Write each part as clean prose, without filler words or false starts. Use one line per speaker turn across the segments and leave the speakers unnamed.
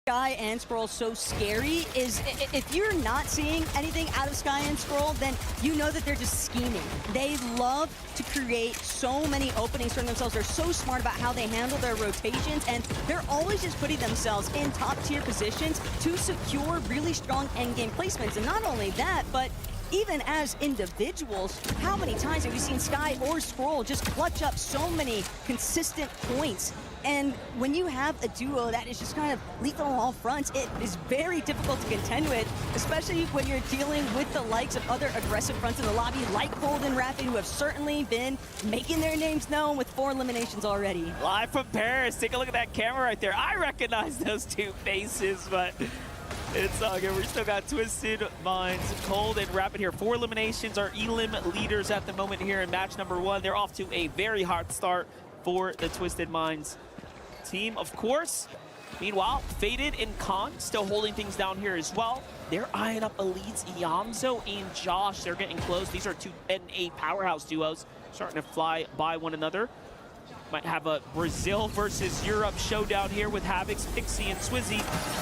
Sky and Scroll so scary is if you're not seeing anything out of Sky and Scroll, then you know that they're just scheming. They love to create so many openings for themselves. They're so smart about how they handle their rotations, and they're always just putting themselves in top tier positions to secure really strong endgame placements. And not only that, but even as individuals, how many times have we seen Sky or Scroll just clutch up so many consistent points? And when you have a duo that is just kind of lethal on all fronts, it is very difficult to contend with, especially when you're dealing with the likes of other aggressive fronts in the lobby, like Cold and Rapid, who have certainly been making their names known with 4 eliminations already.
Live from Paris, take a look at that camera right there. I recognize those two faces, but it's all good. We still got Twisted Minds, Cold and Rapid here. 4 eliminations are Elim leaders at the moment here in match number 1. They're off to a very hard start for the Twisted Minds team, of course. Meanwhile, Faded and Khan still holding things down here as well. They're eyeing up elites Ianzo and Josh. They're getting close. These are two NA powerhouse duos starting to fly by one another. Might have a Brazil versus Europe showdown here with Havix, Pixie, and Swizzy.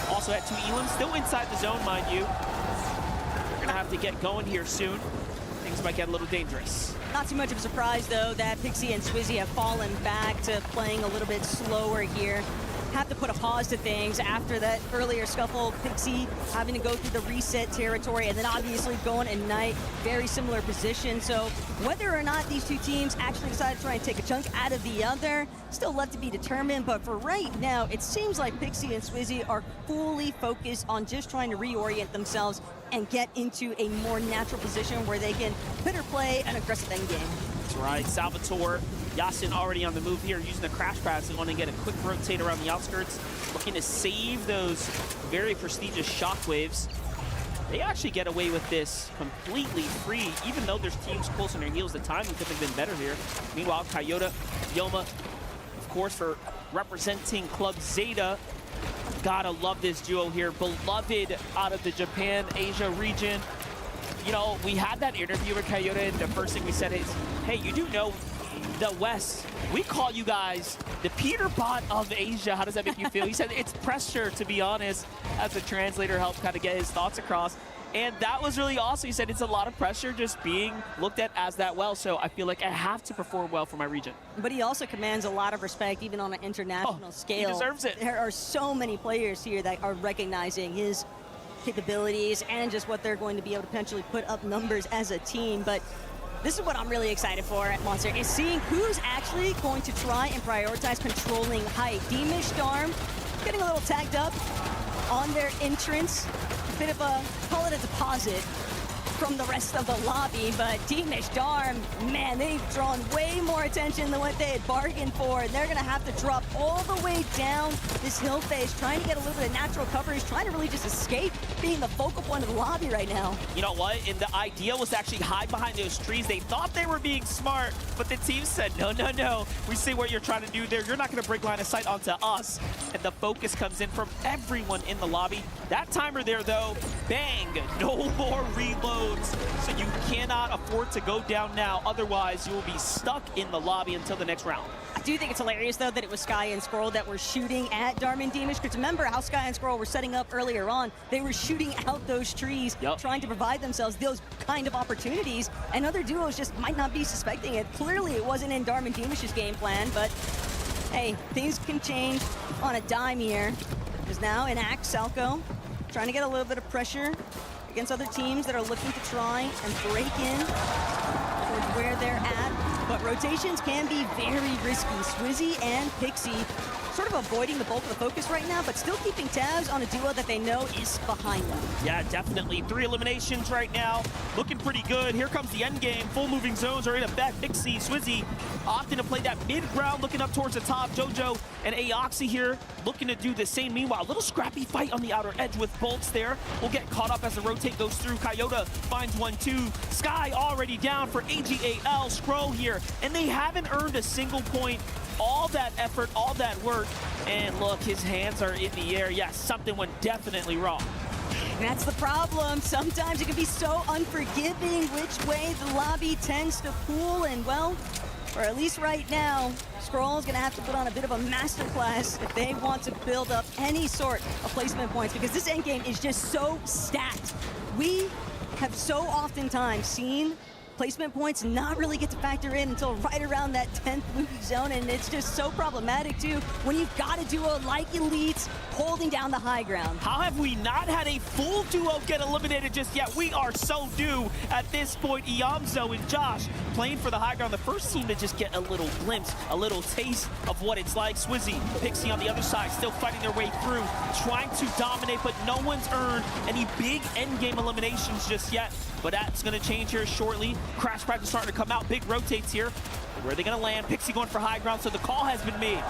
Also at 2 Elam, still inside the zone, mind you. We're gonna have to get going here soon. Things might get a little dangerous.
Not too much of a surprise, though, that Pixie and Swizzy have fallen back to playing a little bit slower here. Have to put a pause to things after that earlier scuffle. Pixie having to go through the reset territory, and then obviously going at Night, very similar position. So whether or not these two teams actually decide to try and take a chunk out of the other, still left to be determined. But for right now, it seems like Pixie and Swizzy are fully focused on just trying to reorient themselves and get into a more natural position where they can better play an aggressive endgame.
That's right, Salvatore, Yasin already on the move here, using the crash pads and want to get a quick rotate around the outskirts, looking to save those very prestigious shockwaves. They actually get away with this completely free, even though there's teams close on their heels. The timing could have been better here. Meanwhile, Coyote, Yoma, of course, for representing Club Zeta. Gotta love this duo here, beloved out of the Japan, Asia region. You know, we had that interview with Coyote, and the first thing we said is, hey, you do know the West, we call you guys the Peter Bot of Asia. How does that make you feel? He said it's pressure, to be honest, as the translator helped kind of get his thoughts across. And that was really awesome. He said it's a lot of pressure just being looked at as that well. So I feel like I have to perform well for my region.
But he also commands a lot of respect, even on an international scale.
He deserves it.
There are so many players here that are recognizing his capabilities and just what they're going to be able to potentially put up numbers as a team. But this is what I'm really excited for at Monster, is seeing who's actually going to try and prioritize controlling height. Demish Darm getting a little tagged up on their entrance. A bit of a, call it a deposit from the rest of the lobby, but Demish Darm, man, they've drawn way more attention than what they had bargained for, and they're gonna have to drop all the way down this hill face, trying to get a little bit of natural coverage, trying to really just escape being the focal point of the lobby right now.
You know what? And the idea was to actually hide behind those trees. They thought they were being smart, but the team said, no, no, no. We see what you're trying to do there. You're not gonna break line of sight onto us. And the focus comes in from everyone in the lobby. That timer there, though, bang, no more reloads. So you cannot afford to go down now. Otherwise, you will be stuck in the lobby until the next round.
I do think it's hilarious, though, that it was Sky and Scroll that were shooting at Darm and Demish, because remember how Sky and Scroll were setting up earlier on. They were shooting out those trees, trying to provide themselves those kind of opportunities, and other duos just might not be suspecting it. Clearly, it wasn't in Darm and Demish's game plan, but hey, things can change on a dime here. There's now an Axe Salco trying to get a little bit of pressure against other teams that are looking to try and break in towards where they're at. But rotations can be very risky. Swizzy and Pixie sort of avoiding the bulk of the focus right now, but still keeping tabs on a duo that they know is behind them.
Yeah, definitely. 3 eliminations right now. Looking pretty good. Here comes the end game. Full moving zones are in effect. Pixie, Swizzy opting to play that mid-ground, looking up towards the top. Jojo and Aoxy here looking to do the same. Meanwhile, a little scrappy fight on the outer edge with Bolts there. We'll get caught up as the rotate goes through. Coyote finds 1-2. Sky already down for AGAL. Scroll here. And they haven't earned a single point. All that effort, all that work, and look, his hands are in the air. Yes, something went definitely wrong.
That's the problem. Sometimes it can be so unforgiving which way the lobby tends to pool, and well, or at least right now, Skrull's gonna have to put on a bit of a masterclass if they want to build up any sort of placement points, because this endgame is just so stacked. We have so oftentimes seen placement points not really get to factor in until right around that 10th movie zone, and it's just so problematic too when you've got a duo like Elites holding down the high ground.
How have we not had a full duo get eliminated just yet? We are so due at this point. Iamzo and Josh playing for the high ground. The first team to just get a little glimpse, a little taste of what it's like. Swizzy, Pixie on the other side, still fighting their way through, trying to dominate, but no one's earned any big endgame eliminations just yet. But that's going to change here shortly. Crash Pad is starting to come out. Big rotates here. Where are they going to land? Pixie going for high ground, so the call has been made.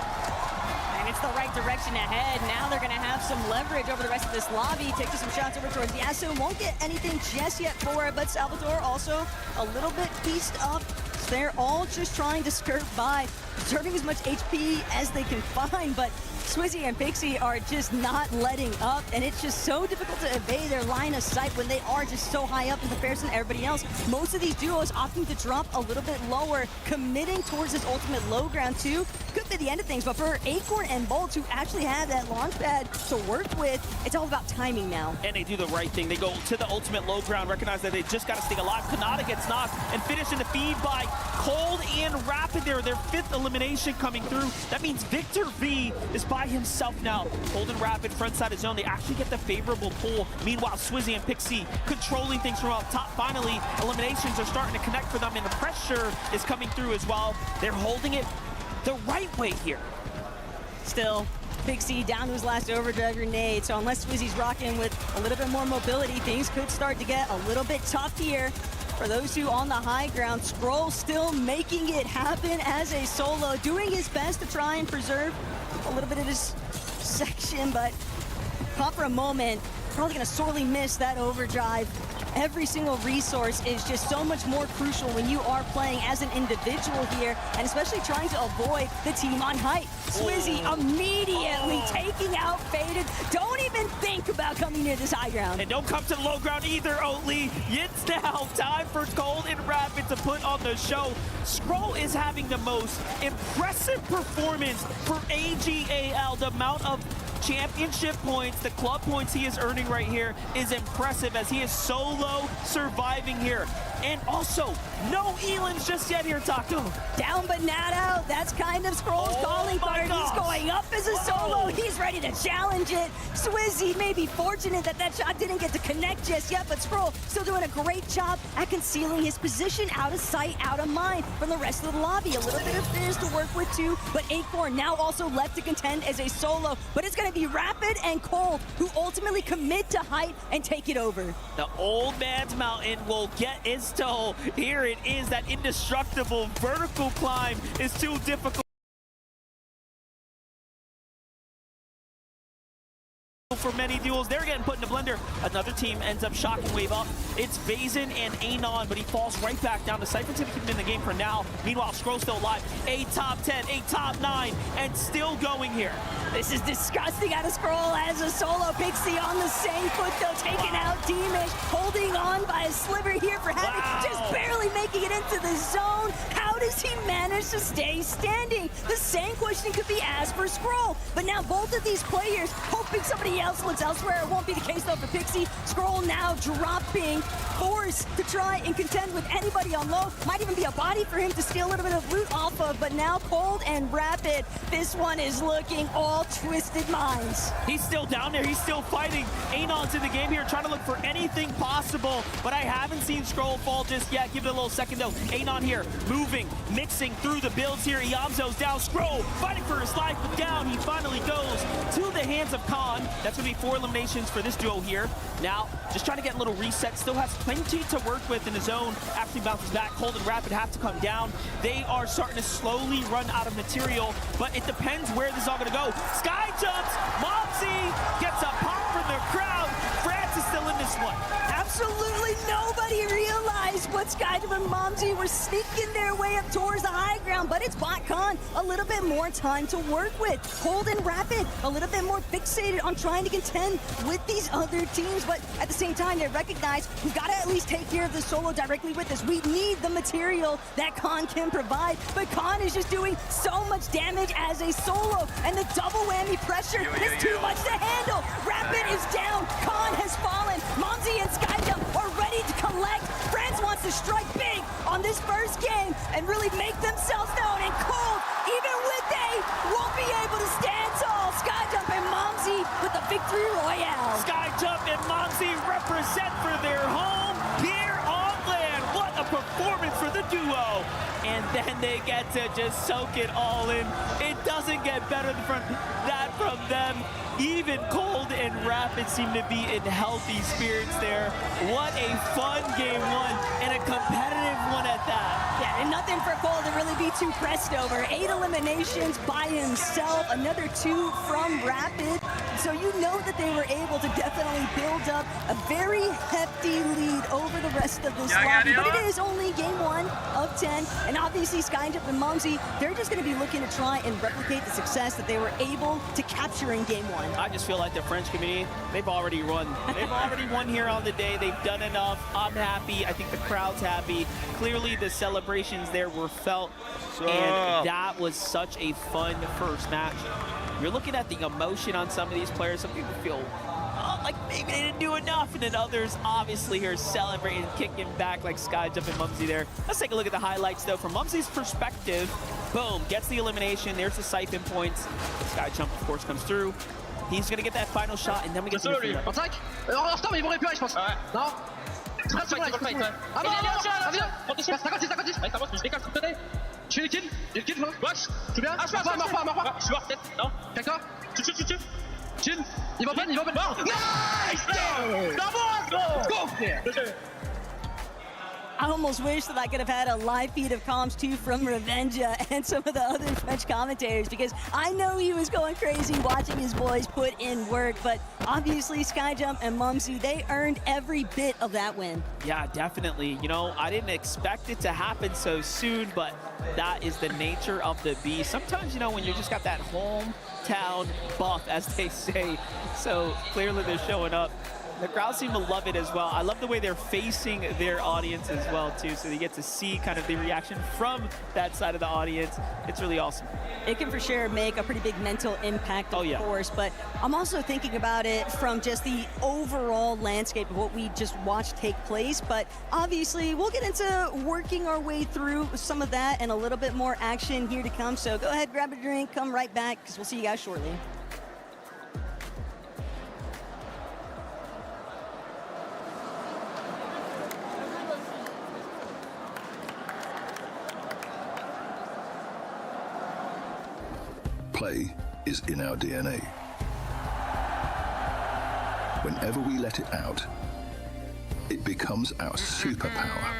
And it's the right direction ahead. Now they're going to have some leverage over the rest of this lobby. Taking some shots over towards Yasuo. Won't get anything just yet for it, but Salvatore also a little bit pieced up. So they're all just trying to skirt by, preserving as much HP as they can find, but Swizzy and Pixie are just not letting up, and it's just so difficult to evade their line of sight when they are just so high up in comparison to everybody else. Most of these duos opting to drop a little bit lower, committing towards this ultimate low ground too. Could be the end of things, but for Acorn and Bolt to actually have that launch pad to work with, it's all about timing now.
And they do the right thing. They go to the ultimate low ground, recognize that they just got to stay alive. Kanata gets knocked and finish in the feed by Cold and Rapid there. Their 5th elimination coming through. That means Victor V is by himself now. Cold and Rapid front side of zone. They actually get the favorable pull. Meanwhile, Swizzy and Pixie controlling things from up top. Finally, eliminations are starting to connect for them, and the pressure is coming through as well. They're holding it the right way here.
Still, Pixie down to his last overdrive grenade, so unless Swizzy's rocking with a little bit more mobility, things could start to get a little bit tough here. For those two on the high ground, Skrull still making it happen as a solo, doing his best to try and preserve a little bit of this section, but caught for a moment, probably gonna sorely miss that overdrive. Every single resource is just so much more crucial when you are playing as an individual here, and especially trying to avoid the team on height. Swizzy immediately taking out Faded. Don't even think about coming near this high ground.
And don't come to the low ground either, Oatly. It's now time for Cold and Rapid to put on the show. Skrull is having the most impressive performance for AGAL. The amount of championship points, the club points he is earning right here is impressive, as he is solo surviving here. And also, no Elans just yet here, Taco.
Down but not out. That's kind of Skrull's calling card. He's going up as a solo. He's ready to challenge it. Swizzy may be fortunate that that shot didn't get to connect just yet, but Skrull still doing a great job at concealing his position out of sight, out of mind from the rest of the lobby. A little bit of Fizz to work with too, but Acorn now also left to contend as a solo, but it's going to be Rapid and Cold who ultimately commit to height and take it over.
The old man's mountain will get his toe. Here it is, that indestructible vertical climb is too difficult for many duels. They're getting put in the blender. Another team ends up shocking wave up. It's Vazen and Anon, but he falls right back down. The Cypher's gonna keep him in the game for now. Meanwhile, Skrull still alive. A top 10, a top 9, and still going here.
This is disgusting out of Skrull as a solo. Pixie on the same foot though, taking out Demish, holding on by a sliver here for having just barely making it into the zone. How does he manage to stay standing? The same question could be asked for Skrull, but now both of these players hoping somebody else looks elsewhere. It won't be the case though for Pixie. Skrull now dropping, forced to try and contend with anybody on low. Might even be a body for him to steal a little bit of loot off of, but now Cold and Rapid. This one is looking all twisted minds.
He's still down there. He's still fighting. Anon's in the game here, trying to look for anything possible, but I haven't seen Skrull fall just yet. Give it a little second though. Anon here, moving, mixing through the builds here. Iamzo's down. Skrull fighting for his life, but down. He finally goes to the hands of Khan. That's going to be 4 eliminations for this duo here. Now, just trying to get a little reset. Still has plenty to work with in his own. After he bounces back, Cold and Rapid have to come down. They are starting to slowly run out of material, but it depends where this is all going to go. Sky jumps. Mopsy gets a pop from the crowd. France is still in this one.
Absolutely nobody realized but Skydive and Momsy were sneaking their way up towards the high ground, but it's BotCon a little bit more time to work with. Cold and Rapid a little bit more fixated on trying to contend with these other teams, but at the same time, they recognize we've got to at least take care of the solo directly with this. We need the material that Khan can provide, but Khan is just doing so much damage as a solo, and the double whammy pressure is too much to handle. Rapid is down, Khan has fallen, Momsy and Skyjump are ready to collect. France wants to strike big on this first game and really make themselves known, and Cold, even with they, won't be able to stand tall. Skyjump and Momsy with the victory royale.
Skyjump and Momsy represent for their home here on land. What a performance for the duo. And then they get to just soak it all in. It doesn't get better than that from them. Even Cold and Rapid seem to be in healthy spirits there. What a fun game one, and a competitive one at that.
Yeah, and nothing for Cold to really be too pressed over. 8 eliminations by himself, another 2 from Rapid. So you know that they were able to definitely build up a very hefty lead over the rest of this lobby. But it is only game 1 of 10, and obviously Skyjump and Momsy, they're just going to be looking to try and replicate the success that they were able to capture in game 1.
I just feel like the French community, they've already won. They've already won here on the day. They've done enough. I'm happy. I think the crowd's happy. Clearly the celebrations there were felt, and that was such a fun first match. You're looking at the emotion on some of these players. Some people feel like maybe they didn't do enough, and then others obviously are celebrating, kicking back like Skyjump and Momsy there. Let's take a look at the highlights though. From Momsy's perspective, boom, gets the elimination. There's the siphon points. Skyjump, of course, comes through. He's gonna get that final shot, and then we get to the free.
25 en retard, mais ils vont récupérer, je pense. Non. Très sur live. Ah non, viens. 50, 50. Ouais, ça va, je décale sur le côté. Je fais les kills, watch. Tu viens? Ah, je suis mort. Je suis mort, peut-être. Non. D'accord. Tu. Chin. Il va open. Nice! Let's go!
I almost wish that I could have had a live feed of comms too from Revenja and some of the other French commentators, because I know he was going crazy watching his boys put in work, but obviously Skyjump and Momsy, they earned every bit of that win.
Yeah, definitely. You know, I didn't expect it to happen so soon, but that is the nature of the beast. Sometimes, you know, when you just got that hometown buff, as they say, so clearly they're showing up. The crowd seem to love it as well. I love the way they're facing their audience as well, too, so they get to see kind of the reaction from that side of the audience. It's really awesome.
It can for sure make a pretty big mental impact, of course, but I'm also thinking about it from just the overall landscape of what we just watched take place. But obviously, we'll get into working our way through some of that and a little bit more action here to come. So go ahead, grab a drink, come right back, because we'll see you guys shortly.
Play is in our DNA. Whenever we let it out, it becomes our superpower.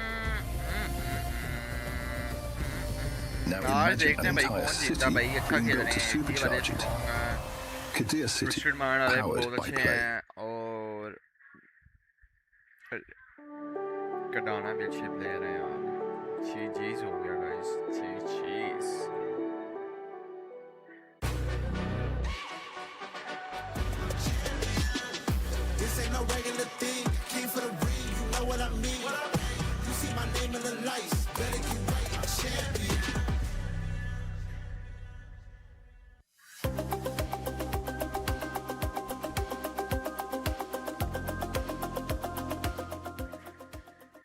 Now imagine an entire city being built to supercharge it. Kadir City, powered by Play.
और कटाना भी अच्छी player है यार चीज हो गया guys चीज
This ain't no regular thing. Came for the ring, you know what I mean. You see my name in the lights, better get right, I'm champion.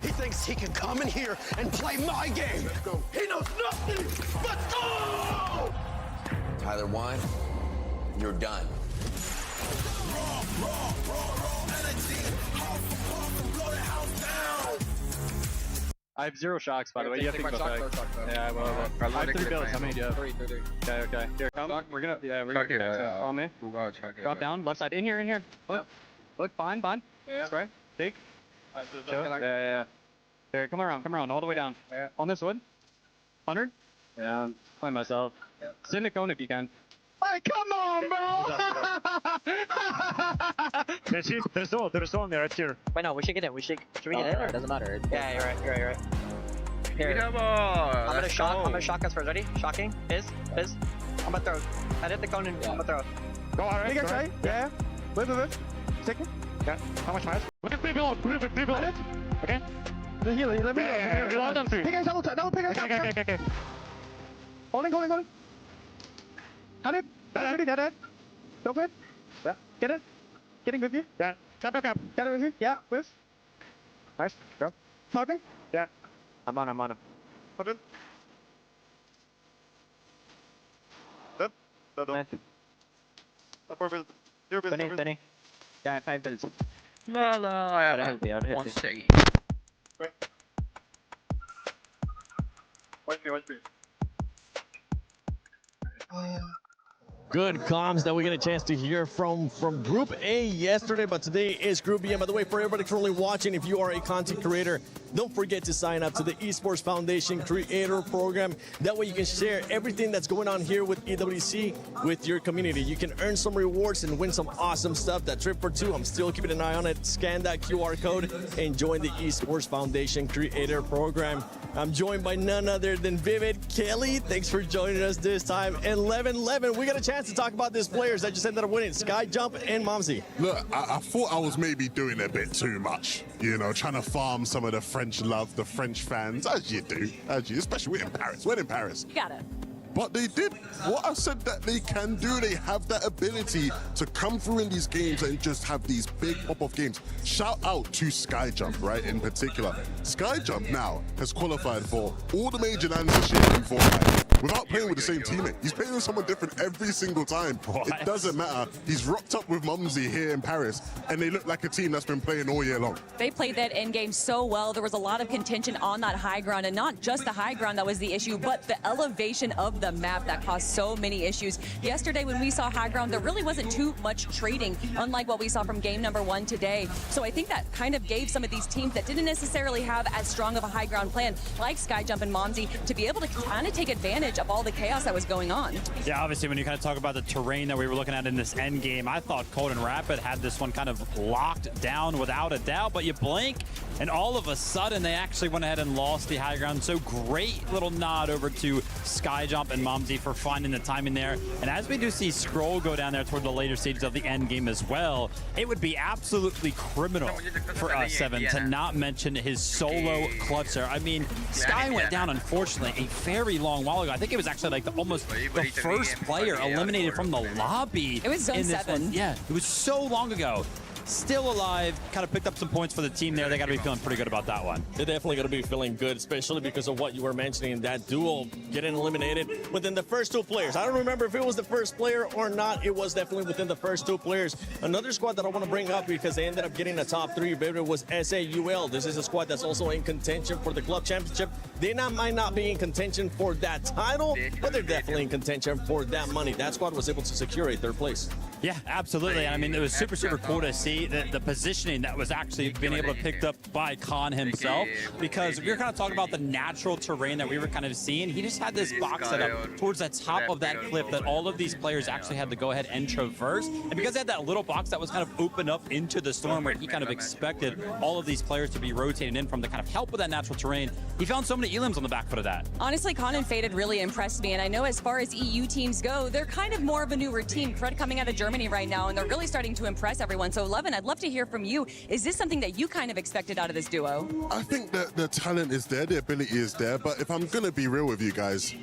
He thinks he can come in here and play my game. He knows nothing. Let's go!
Tyler won. You're done.
I have 0 shocks, by the way. You have to go back. Yeah, well. I have 3 builds. How many do you have? 3. Okay. Here, come. We're gonna. On me. Drop down. Left side. In here. Look, fine. Yeah. Right. Take. Chill. Yeah. Here, come around. All the way down. Yeah. On this wood. 100. Yeah. Find myself. Sit in the cone if you can. Like, come on, bro! There's one there, right here. Wait, no, we should get in. Should we get in, or it doesn't matter? Yeah, you're right. Here. I'm gonna shock us first. Ready? Shocking. Fizz. I'm gonna throw. I hit the cone and I'm gonna throw. Go alright. You guys right? Yeah. Wait. Second. Yeah. How much miles? Look at 3 build. Okay. The healer. Let me go. Pick guys, double pick guys. Okay. Holding. Got it. Got it. Go for it. Yeah. Get it. Getting with you. Yeah. Cap. Got it with you. Yeah. With. Nice. Go. Smoking. Yeah. I'm on him. Put it. Up. Nice. Penny. Yeah, 5 builds.
No, I
I'll hit you.
1 second.
Wait. Watch me.
Good comms that we get a chance to hear from Group A yesterday, but today is Group B. And by the way, for everybody currently watching, if you are a content creator, don't forget to sign up to the Esports Foundation Creator Program. That way you can share everything that's going on here with EWC with your community. You can earn some rewards and win some awesome stuff. That trip for 2, I'm still keeping an eye on it. Scan that QR code and join the Esports Foundation Creator Program. I'm joined by none other than Vivid. Kelly, thanks for joining us this time. And Levin, we got a chance to talk about these players that just ended up winning, Sky Jump and Momsy.
Look, I thought I was maybe doing a bit too much, trying to farm some of the French love, the French fans, as you do, especially we're in Paris.
You got it.
But they did what I said that they can do. They have that ability to come through in these games and just have these big pop-off games. Shout out to Skyjump, right, in particular. Skyjump now has qualified for all the major lands this year in Fortnite without playing with the same teammate. He's playing with someone different every single time. What? It doesn't matter. He's rocked up with Mumsy here in Paris, and they look like a team that's been playing all year long.
They played that end game so well. There was a lot of contention on that high ground, and not just the high ground that was the issue, but the elevation of the map that caused so many issues. Yesterday when we saw high ground, there really wasn't too much trading, unlike what we saw from game number 1 today. So I think that kind of gave some of these teams that didn't necessarily have as strong of a high ground plan, like Skyjump and Momsy, to be able to kind of take advantage of all the chaos that was going on.
Yeah, obviously when you kind of talk about the terrain that we were looking at in this end game, I thought Cold and Rapid had this one kind of locked down without a doubt, but you blink and all of a sudden they actually went ahead and lost the high ground. So great little nod over to Skyjump and Momsy for finding the timing there. And as we do see Scroll go down there toward the later stages of the end game as well, it would be absolutely criminal for Seven to not mention his solo clutch there. I mean, Sky went down, unfortunately, a very long while ago. I think it was actually like almost the first player eliminated from the lobby.
It was Zone 7.
Yeah, it was so long ago. Still alive, kind of picked up some points for the team there. They got to be feeling pretty good about that one.
They're definitely going to be feeling good, especially because of what you were mentioning, that duel getting eliminated within the first 2 players. I don't remember if it was the first player or not. It was definitely within the first 2 players. Another squad that I want to bring up because they ended up getting a top 3 favorite was SAUL. This is a squad that's also in contention for the club championship. They might not be in contention for that title, but they're definitely in contention for that money. That squad was able to secure a 3rd place.
Yeah, absolutely. I mean, it was super cool to see the positioning that was actually being able to picked up by Khan himself, because we were kind of talking about the natural terrain that we were kind of seeing. He just had this box set up towards the top of that cliff that all of these players actually had to go ahead and traverse. And because they had that little box that was kind of open up into the storm where he kind of expected all of these players to be rotating in from to kind of help with that natural terrain, he found so many elims on the back foot of that.
Honestly, Khan and Faded really impressed me, and I know as far as EU teams go, they're kind of more of a newer team. Fred coming out of Germany right now, and they're really starting to impress everyone. So, Levin, I'd love to hear from you. Is this something that you kind of expected out of this duo?
I think that the talent is there, the ability is there, but if I'm going to be real with you guys,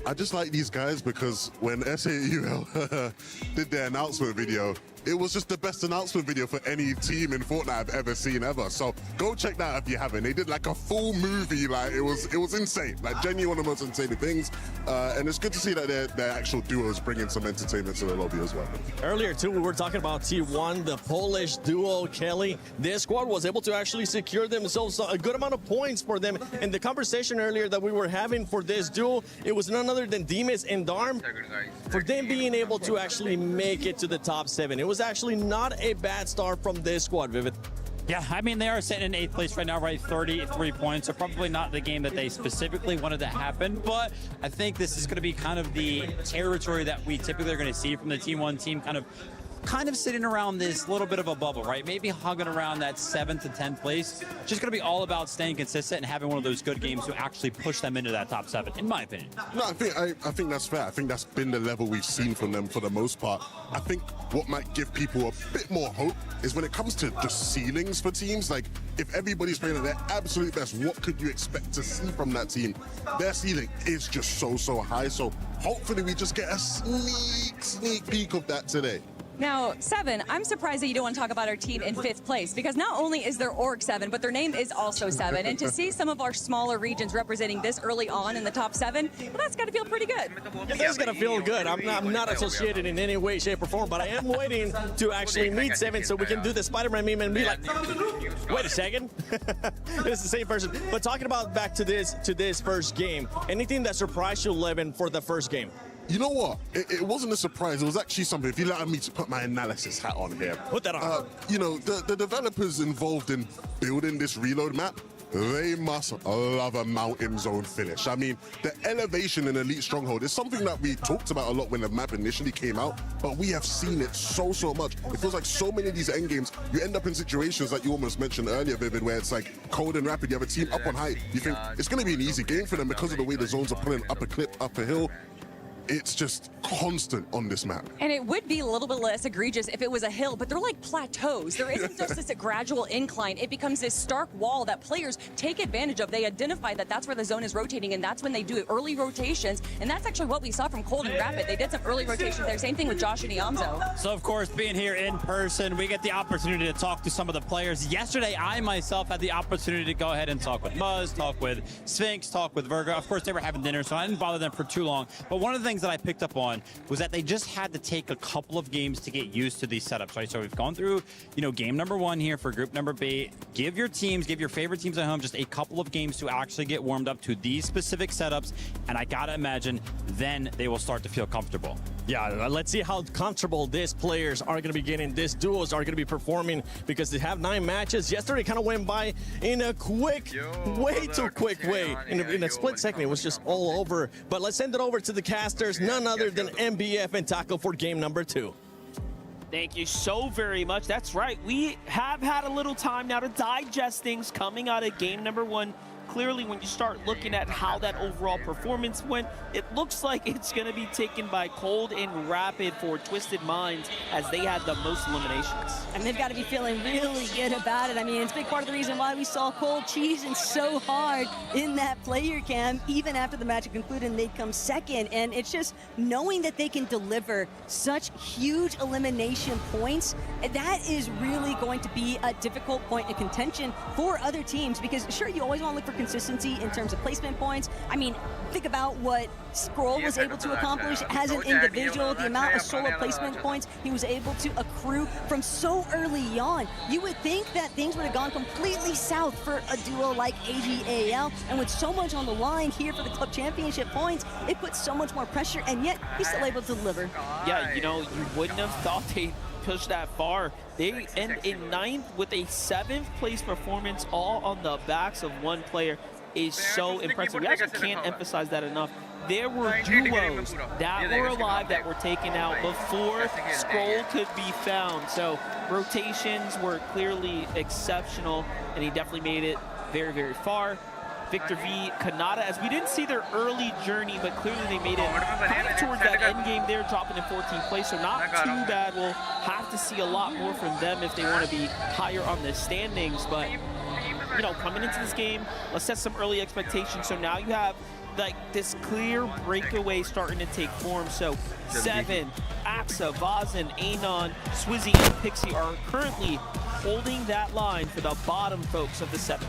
I just like these guys because when SAUL did their announcement video, it was just the best announcement video for any team in Fortnite I've ever seen ever. So go check that out if you haven't. They did like a full movie, like it was insane, like genuinely one of the most insane things. And it's good to see that their actual duos bringing some entertainment to the lobby as well.
Earlier too, we were talking about T1, the Polish duo, Kelly. This squad was able to actually secure themselves a good amount of points for them. And the conversation earlier that we were having for this duel, it was none other than Dimas and Darm. For them being able to actually make it to the top 7. It was actually not a bad start from this squad, Vivid.
Yeah, I mean, they are sitting in 8th place right now, right? 33 points. So probably not the game that they specifically wanted to happen, but I think this is going to be kind of the territory that we typically are going to see from the T1 team, kind of sitting around this little bit of a bubble, right? Maybe hugging around that 7th to 10th place. Just going to be all about staying consistent and having one of those good games to actually push them into that top 7, in my opinion.
No, I think that's fair. I think that's been the level we've seen from them for the most part. I think what might give people a bit more hope is when it comes to the ceilings for teams. Like, if everybody's playing at their absolute best, what could you expect to see from that team? Their ceiling is just so high. So hopefully we just get a sneak peek of that today.
Now, 7, I'm surprised that you don't want to talk about our team in 5th place, because not only is their org 7, but their name is also 7. And to see some of our smaller regions representing this early on in the top 7, well, that's got to feel pretty good.
It is going to feel good. I'm not associated in any way, shape, or form, but I am waiting to actually meet 7 so we can do the Spider-Man meme and be like, wait a second. It's the same person. But talking about back to this first game, anything that surprised you, Levin, for the first game?
You know what? It wasn't a surprise. It was actually something. If you allow me to put my analysis hat on here.
Put that on.
You know, the developers involved in building this reload map, they must love a mountain zone finish. I mean, the elevation in Elite Stronghold is something that we talked about a lot when the map initially came out, but we have seen it so much. It feels like so many of these endgames, you end up in situations like you almost mentioned earlier, Vivid, where it's like cold and rapid. You have a team up on height. You think it's going to be an easy game for them because of the way the zones are pulling up a clip, up a hill. It's just constant on this map.
And it would be a little bit less egregious if it was a hill, but they're like plateaus. There isn't just this gradual incline. It becomes this stark wall that players take advantage of. They identify that that's where the zone is rotating, and that's when they do early rotations. And that's actually what we saw from Cold and Rapid. They did some early rotations there. Same thing with Josh and Iamzo.
So, of course, being here in person, we get the opportunity to talk to some of the players. Yesterday, I myself had the opportunity to go ahead and talk with Muzz, talk with Sphinx, talk with Virgo. Of course, they were having dinner, so I didn't bother them for too long. But one of the things that I picked up on was that they just had to take a couple of games to get used to these setups, right? So we've gone through, game number 1 here for group number B. Give your favorite teams at home just a couple of games to actually get warmed up to these specific setups, and I gotta imagine then they will start to feel comfortable.
Yeah, let's see how comfortable these players are going to be getting. These duos are going to be performing because they have 9 matches. Yesterday kind of went by in a way too quick way. In a split second, it was just all over. But let's send it over to the casters, none other than MBF and Taco for game number 2.
Thank you so very much. That's right. We have had a little time now to digest things coming out of game number 1. Clearly, when you start looking at how that overall performance went, it looks like it's going to be taken by Cold and Rapid for Twisted Minds, as they had the most eliminations.
And they've got to be feeling really good about it. I mean, it's a big part of the reason why we saw Cold cheesing so hard in that player cam. Even after the match had concluded, they'd come second. And it's just knowing that they can deliver such huge elimination points, that is really going to be a difficult point of contention for other teams, because sure, you always want to look for consistency in terms of placement points. I mean, think about what Scroll was able to accomplish as an individual, the amount of solo placement points he was able to accrue from so early on. You would think that things would have gone completely south for a duo like AGAL, and with so much on the line here for the club championship points, it puts so much more pressure, and yet he's still able to deliver.
Yeah, you wouldn't have thought they'd push that far. They end in 9th with a 7th place performance, all on the backs of one player, is so impressive. We actually can't emphasize that enough. There were duos that were alive that were taken out before Scroll could be found. So rotations were clearly exceptional, and he definitely made it very, very far. Victor V, Kanata, as we didn't see their early journey, but clearly they made it kind of towards that end game there, dropping in 14th place, so not too bad. We'll have to see a lot more from them if they want to be higher on the standings. But, coming into this game, let's set some early expectations. So now you have like this clear breakaway starting to take form. So 7, Axa, Vazen, Anon, Swizzy, and Pixie are currently holding that line for the bottom folks of the 7.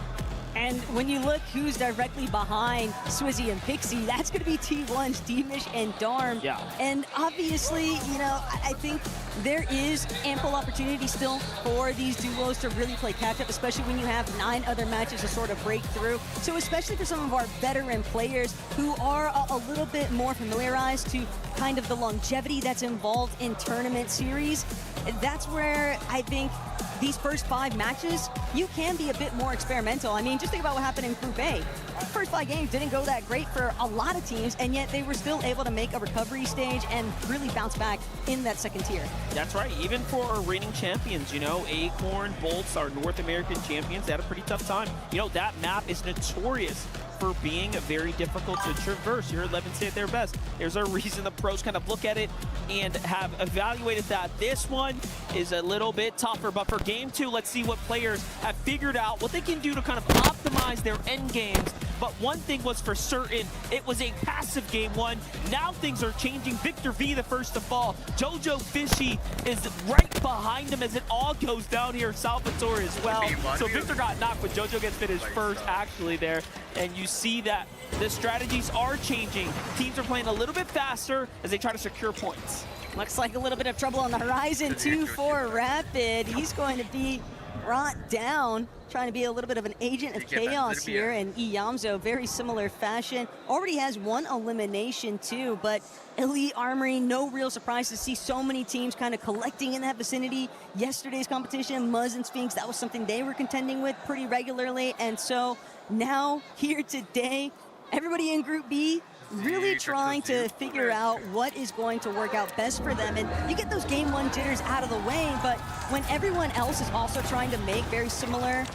And when you look who's directly behind Swizzy and Pixie, that's going to be T1's Demish and Darm.
Yeah.
And obviously, I think there is ample opportunity still for these duos to really play catch-up, especially when you have 9 other matches to sort of break through. So especially for some of our veteran players who are a little bit more familiarized to kind of the longevity that's involved in tournament series, that's where I think these first 5 matches, you can be a bit more experimental. I mean, just think about what happened in Group A. First 5 games didn't go that great for a lot of teams, and yet they were still able to make a recovery stage and really bounce back in that second tier.
That's right. Even for our reigning champions, you know, Acorn, Bolts, our North American champions, they had a pretty tough time. You know, that map is notorious for being very difficult to traverse. You heard Levin say it their best. There's a reason the pros kind of look at it and have evaluated that. This one is a little bit tougher, but for game 2, let's see what players have figured out, what they can do to kind of optimize their end games. But one thing was for certain, it was a passive game 1. Now things are changing. Victor V, the first to fall. Jojo Fishy is right behind him as it all goes down here. Salvatore as well. So Victor got knocked, but Jojo gets finished first actually there. And you see that the strategies are changing. Teams are playing a little bit faster as they try to secure points.
Looks like a little bit of trouble on the horizon too for Rapid. He's going to be brought down, trying to be a little bit of an agent of chaos here, and Iyamzo, very similar fashion, already has 1 elimination too, but Elite Armory, no real surprise to see so many teams kind of collecting in that vicinity. Yesterday's competition, Muzz and Sphinx, that was something they were contending with pretty regularly, and so now here today, everybody in Group B really trying to figure out what is going to work out best for them. And you get those game 1 jitters out of the way, but when everyone else is also trying to make very similar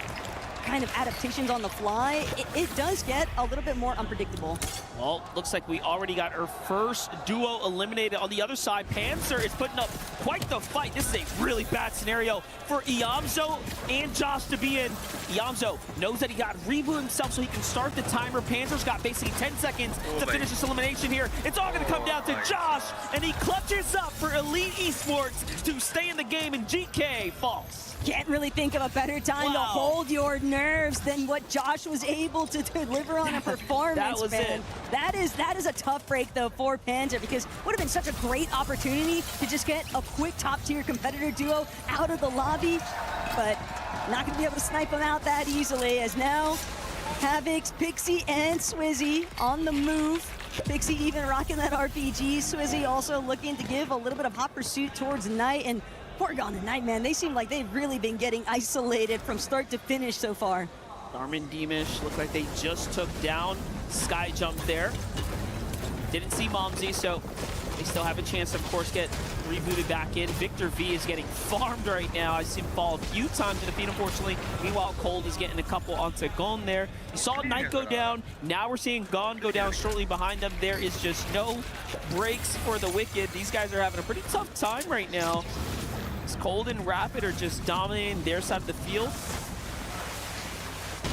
kind of adaptations on the fly, it does get a little bit more unpredictable.
Well, looks like we already got our first duo eliminated. On the other side, Panzer is putting up quite the fight. This is a really bad scenario for Iyamzo and Josh to be in. Iyamzo knows that he got to reboot himself so he can start the timer. Panzer's got basically 10 seconds to finish this elimination here. It's all going to come down to Josh, and he clutches up for Elite Esports to stay in the game, and GK falls.
Can't really think of a better time to hold your nerves than what Josh was able to deliver on a performance, man. That is a tough break, though, for Panzer, because it would have been such a great opportunity to just get a quick top-tier competitor duo out of the lobby, but not going to be able to snipe them out that easily, as now Havix, Pixie, and Swizzy on the move. Pixie even rocking that RPG. Swizzy also looking to give a little bit of hot pursuit towards Knight, and Porygon and Knight, man, they seem like they've really been getting isolated from start to finish so far.
Garmin Deemish look like they just took down Sky Jump there. Didn't see Momsy, so they still have a chance to, of course, get rebooted back in. Victor V is getting farmed right now. I see him fall a few times to defeat, unfortunately. Meanwhile, Cold is getting a couple onto Gon there. You saw Knight go down. Now we're seeing Gon go down shortly behind them. There is just no breaks for the Wicked. These guys are having a pretty tough time right now. Cold and Rapid are just dominating their side of the field.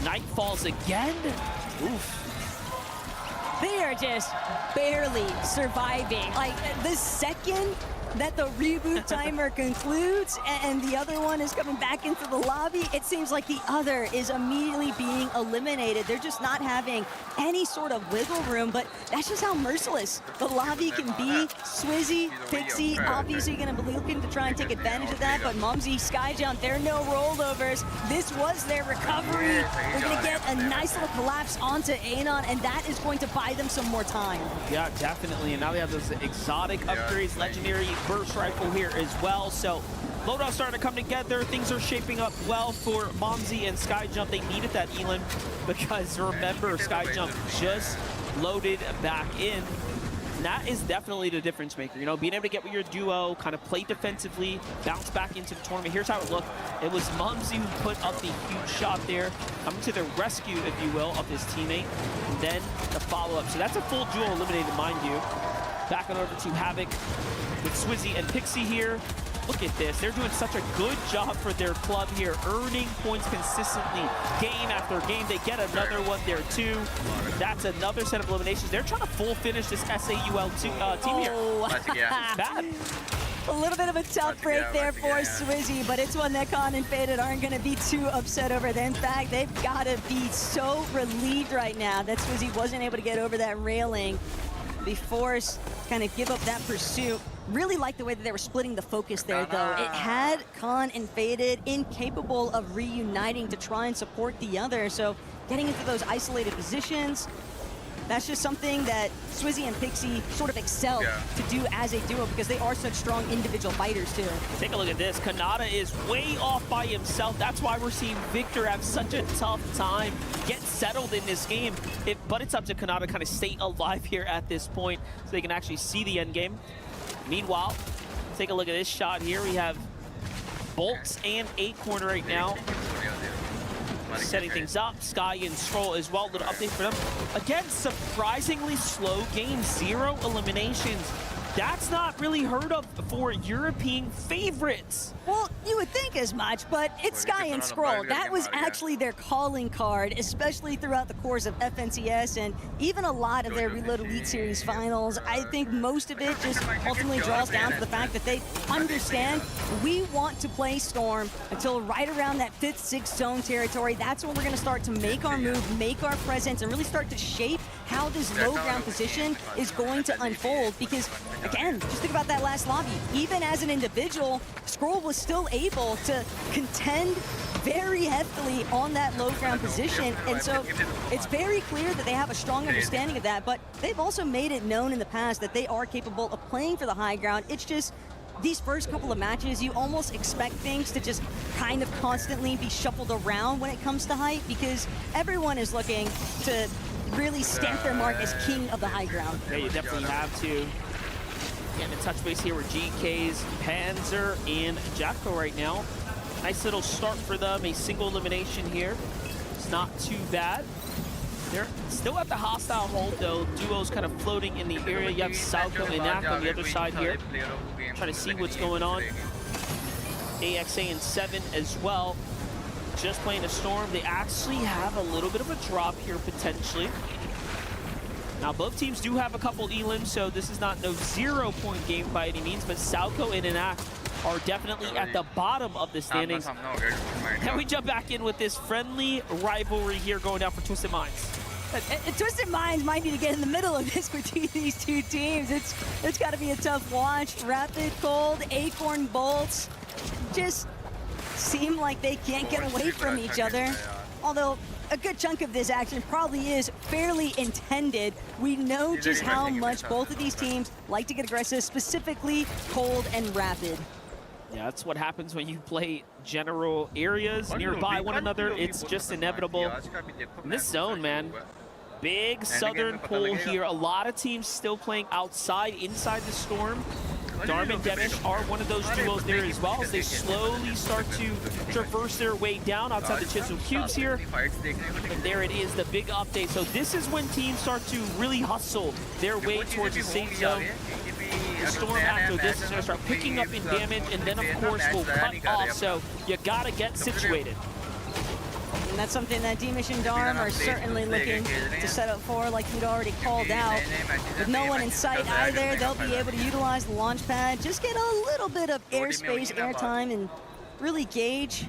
Knight falls again. Oof.
They are just barely surviving. Like, the second that the reboot timer concludes and the other one is coming back into the lobby, it seems like the other is immediately being eliminated. They're just not having any sort of wiggle room, but that's just how merciless the lobby can be. Swizzy, Pixie, obviously going to be looking to try and take advantage of that, but Mumsy, Skyjump, there are no rollovers. This was their recovery. They're going to get a nice little collapse onto Anon, and that is going to buy them some more time.
Yeah, definitely, and now they have those exotic upgrades, legendary burst rifle here as well. So loadout starting to come together. Things are shaping up well for Momsy and Skyjump. They needed that Elin because remember, Skyjump just loaded back in. And that is definitely the difference maker. You know, being able to get with your duo, kind of play defensively, bounce back into the tournament. Here's how it looked. It was Momsy who put up the huge shot there, coming to the rescue, if you will, of his teammate, and then the follow-up. So that's a full duo eliminated, mind you. Back on over to Havoc with Swizzy and Pixie here. Look at this. They're doing such a good job for their club here, earning points consistently, game after game. They get another one there, too. That's another set of eliminations. They're trying to full finish this SAUL team here. Bad.
A little bit of a tough break there for Swizzy, but it's one that Con and Faded aren't going to be too upset over. In fact, they've got to be so relieved right now that Swizzy wasn't able to get over that railing. Be forced to kind of give up that pursuit. Really like the way that they were splitting the focus there, though. It had Con and Faded incapable of reuniting to try and support the other. So getting into those isolated positions, that's just something that Swizzy and Pixie sort of excel to do as a duo because they are such strong individual fighters too.
Take a look at this. Kanata is way off by himself. That's why we're seeing Victor have such a tough time get settled in this game. But it's up to Kanata to kind of stay alive here at this point so they can actually see the end game. Meanwhile, take a look at this shot here. We have Bolts and Acorn right now. Setting things up. Sky and Stroll as well. Little update for them. Again, surprisingly slow game. 0 eliminations. That's not really heard of for European favorites.
Well, you would think as much, but it's Sky and Scroll. That was actually their calling card, especially throughout the course of FNCS and even a lot of their Reload Elite Series finals. I think most of it just ultimately draws down to the fact that they understand we want to play Storm until right around that 5th, 6th zone territory. That's when we're going to start to make our move, make our presence, and really start to shape how this low ground position is going to unfold. Because, again, just think about that last lobby. Even as an individual, Scroll was still able to contend very heavily on that low ground position. And so it's very clear that they have a strong understanding of that, but they've also made it known in the past that they are capable of playing for the high ground. It's just these first couple of matches, you almost expect things to just kind of constantly be shuffled around when it comes to height because everyone is looking to really stamp their mark as king of the high ground.
Yeah, you definitely have to. Getting a touch base here with GK's Panzer and Jacko right now. Nice little start for them, a single elimination here. It's not too bad. They're still at the hostile hold though. Duos kind of floating in the area. You have Salco and Nak on the other side here. Trying to see what's going on. AXA and 7 as well. Just playing a Storm. They actually have a little bit of a drop here potentially. Now both teams do have a couple elims, so this is not no 0-point game by any means, but Salco and Enak are definitely at the bottom of the standings. Now we jump back in with this friendly rivalry here going down for Twisted Minds.
Twisted Minds might need to get in the middle of this between these two teams. It's got to be a tough watch. Rapid, Cold, Acorn, Bolts just seem like they can't get away from each other. Although a good chunk of this action probably is fairly intended. We know just how much both of these teams like to get aggressive, specifically Cold and Rapid.
Yeah, that's what happens when you play general areas nearby one another. It's just inevitable. In this zone, man, big southern pull here. A lot of teams still playing outside, inside the Storm. Darm and Demish are one of those duos there as well as they slowly start to traverse their way down outside the Chisel Cubes here. And there it is, the big update. So this is when teams start to really hustle their way towards the safe zone. The Storm after this is going to start picking up in damage and then of course will cut off. So you got to get situated.
And that's something that Demish and Darm are certainly looking to set up for, like you'd already called out. With no one in sight either, they'll be able to utilize the launch pad, just get a little bit of airspace, airtime, and really gauge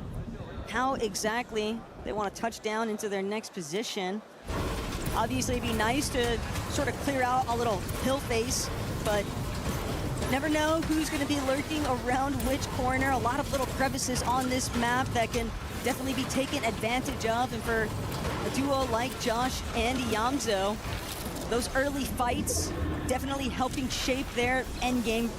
how exactly they want to touch down into their next position. Obviously, it'd be nice to sort of clear out a little hill face, but never know who's going to be lurking around which corner. A lot of little crevices on this map that can definitely be taken advantage of. And for a duo like Josh and Yamzo, those early fights definitely helping shape their endgame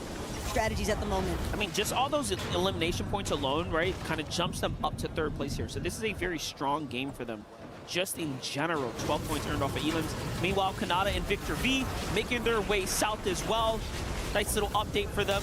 strategies at the moment.
I mean, just all those elimination points alone, right, kind of jumps them up to 3rd place here. So this is a very strong game for them. Just in general, 12 points earned off of elims. Meanwhile, Kanata and Victor V making their way south as well. Nice little update for them.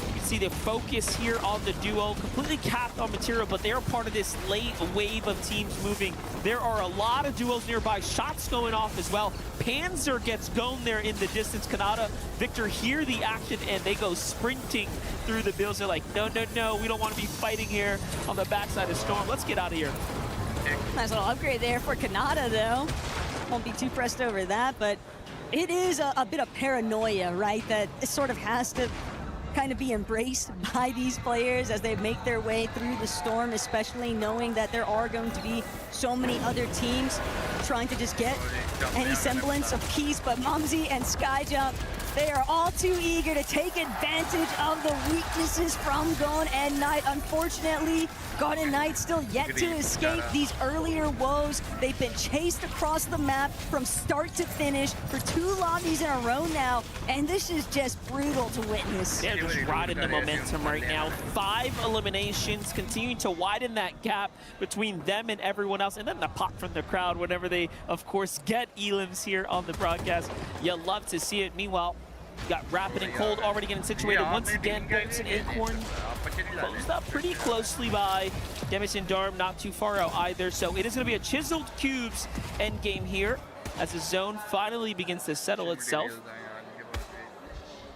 You can see the focus here on the duo, completely capped on material, but they're part of this late wave of teams moving. There are a lot of duos nearby, shots going off as well. Panzer gets going there in the distance. Kanata, Victor hear the action and they go sprinting through the builds. They're like, no, no, no, we don't want to be fighting here on the backside of Storm. Let's get out of here.
Nice little upgrade there for Kanata though. Won't be too pressed over that, but it is a bit of paranoia, right? That it sort of has to kind of be embraced by these players as they make their way through the Storm, especially knowing that there are going to be so many other teams trying to just get any semblance of peace. But Momsy and Skyjump They are all too eager to take advantage of the weaknesses from Gon and Knight. Unfortunately, Gon and Knight still yet to escape these earlier woes. They've been chased across the map from start to finish for 2 lobbies in a row now, and this is just brutal to witness.
They're just riding the momentum right now. 5 eliminations, continuing to widen that gap between them and everyone else, and then the pop from the crowd whenever they, of course, get elims here on the broadcast. You love to see it. Meanwhile, you got Rapid and Cold already getting situated. Once again, Bolts and Acorn closed up pretty closely by Demis and Darm, not too far out either. So it is going to be a Chiseled Cubes end game here as the zone finally begins to settle itself.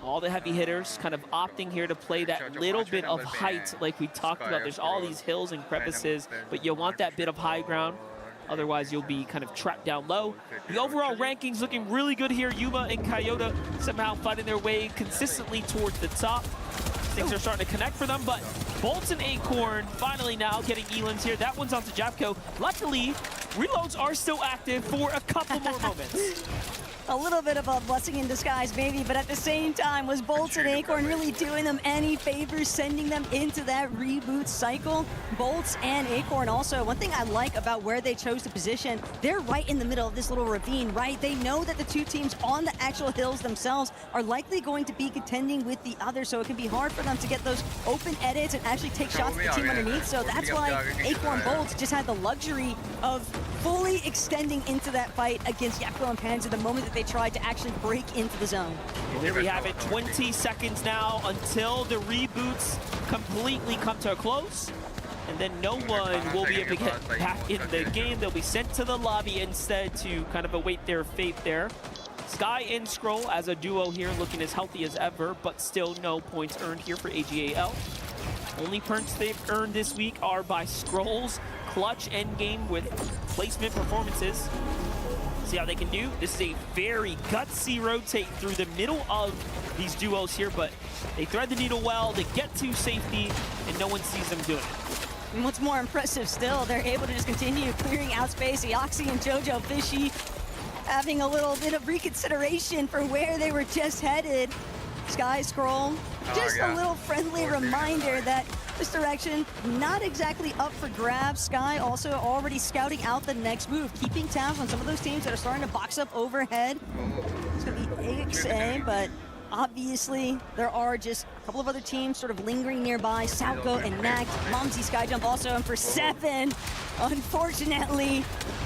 All the heavy hitters kind of opting here to play that little bit of height like we talked about. There's all these hills and crevices, but you want that bit of high ground. Otherwise, you'll be kind of trapped down low. The overall rankings looking really good here. Yuma and Coyote somehow fighting their way consistently towards the top. Things are starting to connect for them, but Bolts and Acorn finally now getting elims here. That one's onto Japco. Luckily, reloads are still active for a couple more moments.
A little bit of a blessing in disguise, maybe, but at the same time, was Bolts and Acorn really doing them any favors, sending them into that reboot cycle? Bolts and Acorn also, one thing I like about where they chose to position, they're right in the middle of this little ravine, right? They know that the 2 teams on the actual hills themselves are likely going to be contending with the other, so it can be hard for them to get those open edits and actually take shots at the team underneath. So that's why Acorn Bolts just had the luxury of fully extending into that fight against Yapko and Panzer the moment that they tried to actually break into the zone.
And there we have it, 20 seconds now until the reboots completely come to a close. And then no one will be able to get back in the game. They'll be sent to the lobby instead to kind of await their fate there. Sky and Scroll as a duo here looking as healthy as ever, but still no points earned here for AGAL. Only points they've earned this week are by Scroll's clutch endgame with placement performances. See how they can do. This is a very gutsy rotate through the middle of these duos here, but they thread the needle well, they get to safety, and no one sees them doing it.
And what's more impressive still, they're able to just continue clearing out space. Eoxy and Jojo Fishy having a little bit of reconsideration for where they were just headed. Sky Scroll, just a little friendly reminder that this direction not exactly up for grabs. Sky also already scouting out the next move, keeping tabs on some of those teams that are starting to box up overhead. It's gonna be AXA, but obviously there are just a couple of other teams sort of lingering nearby. Salco and Nag, Momsy Skyjump also in for 7. Unfortunately,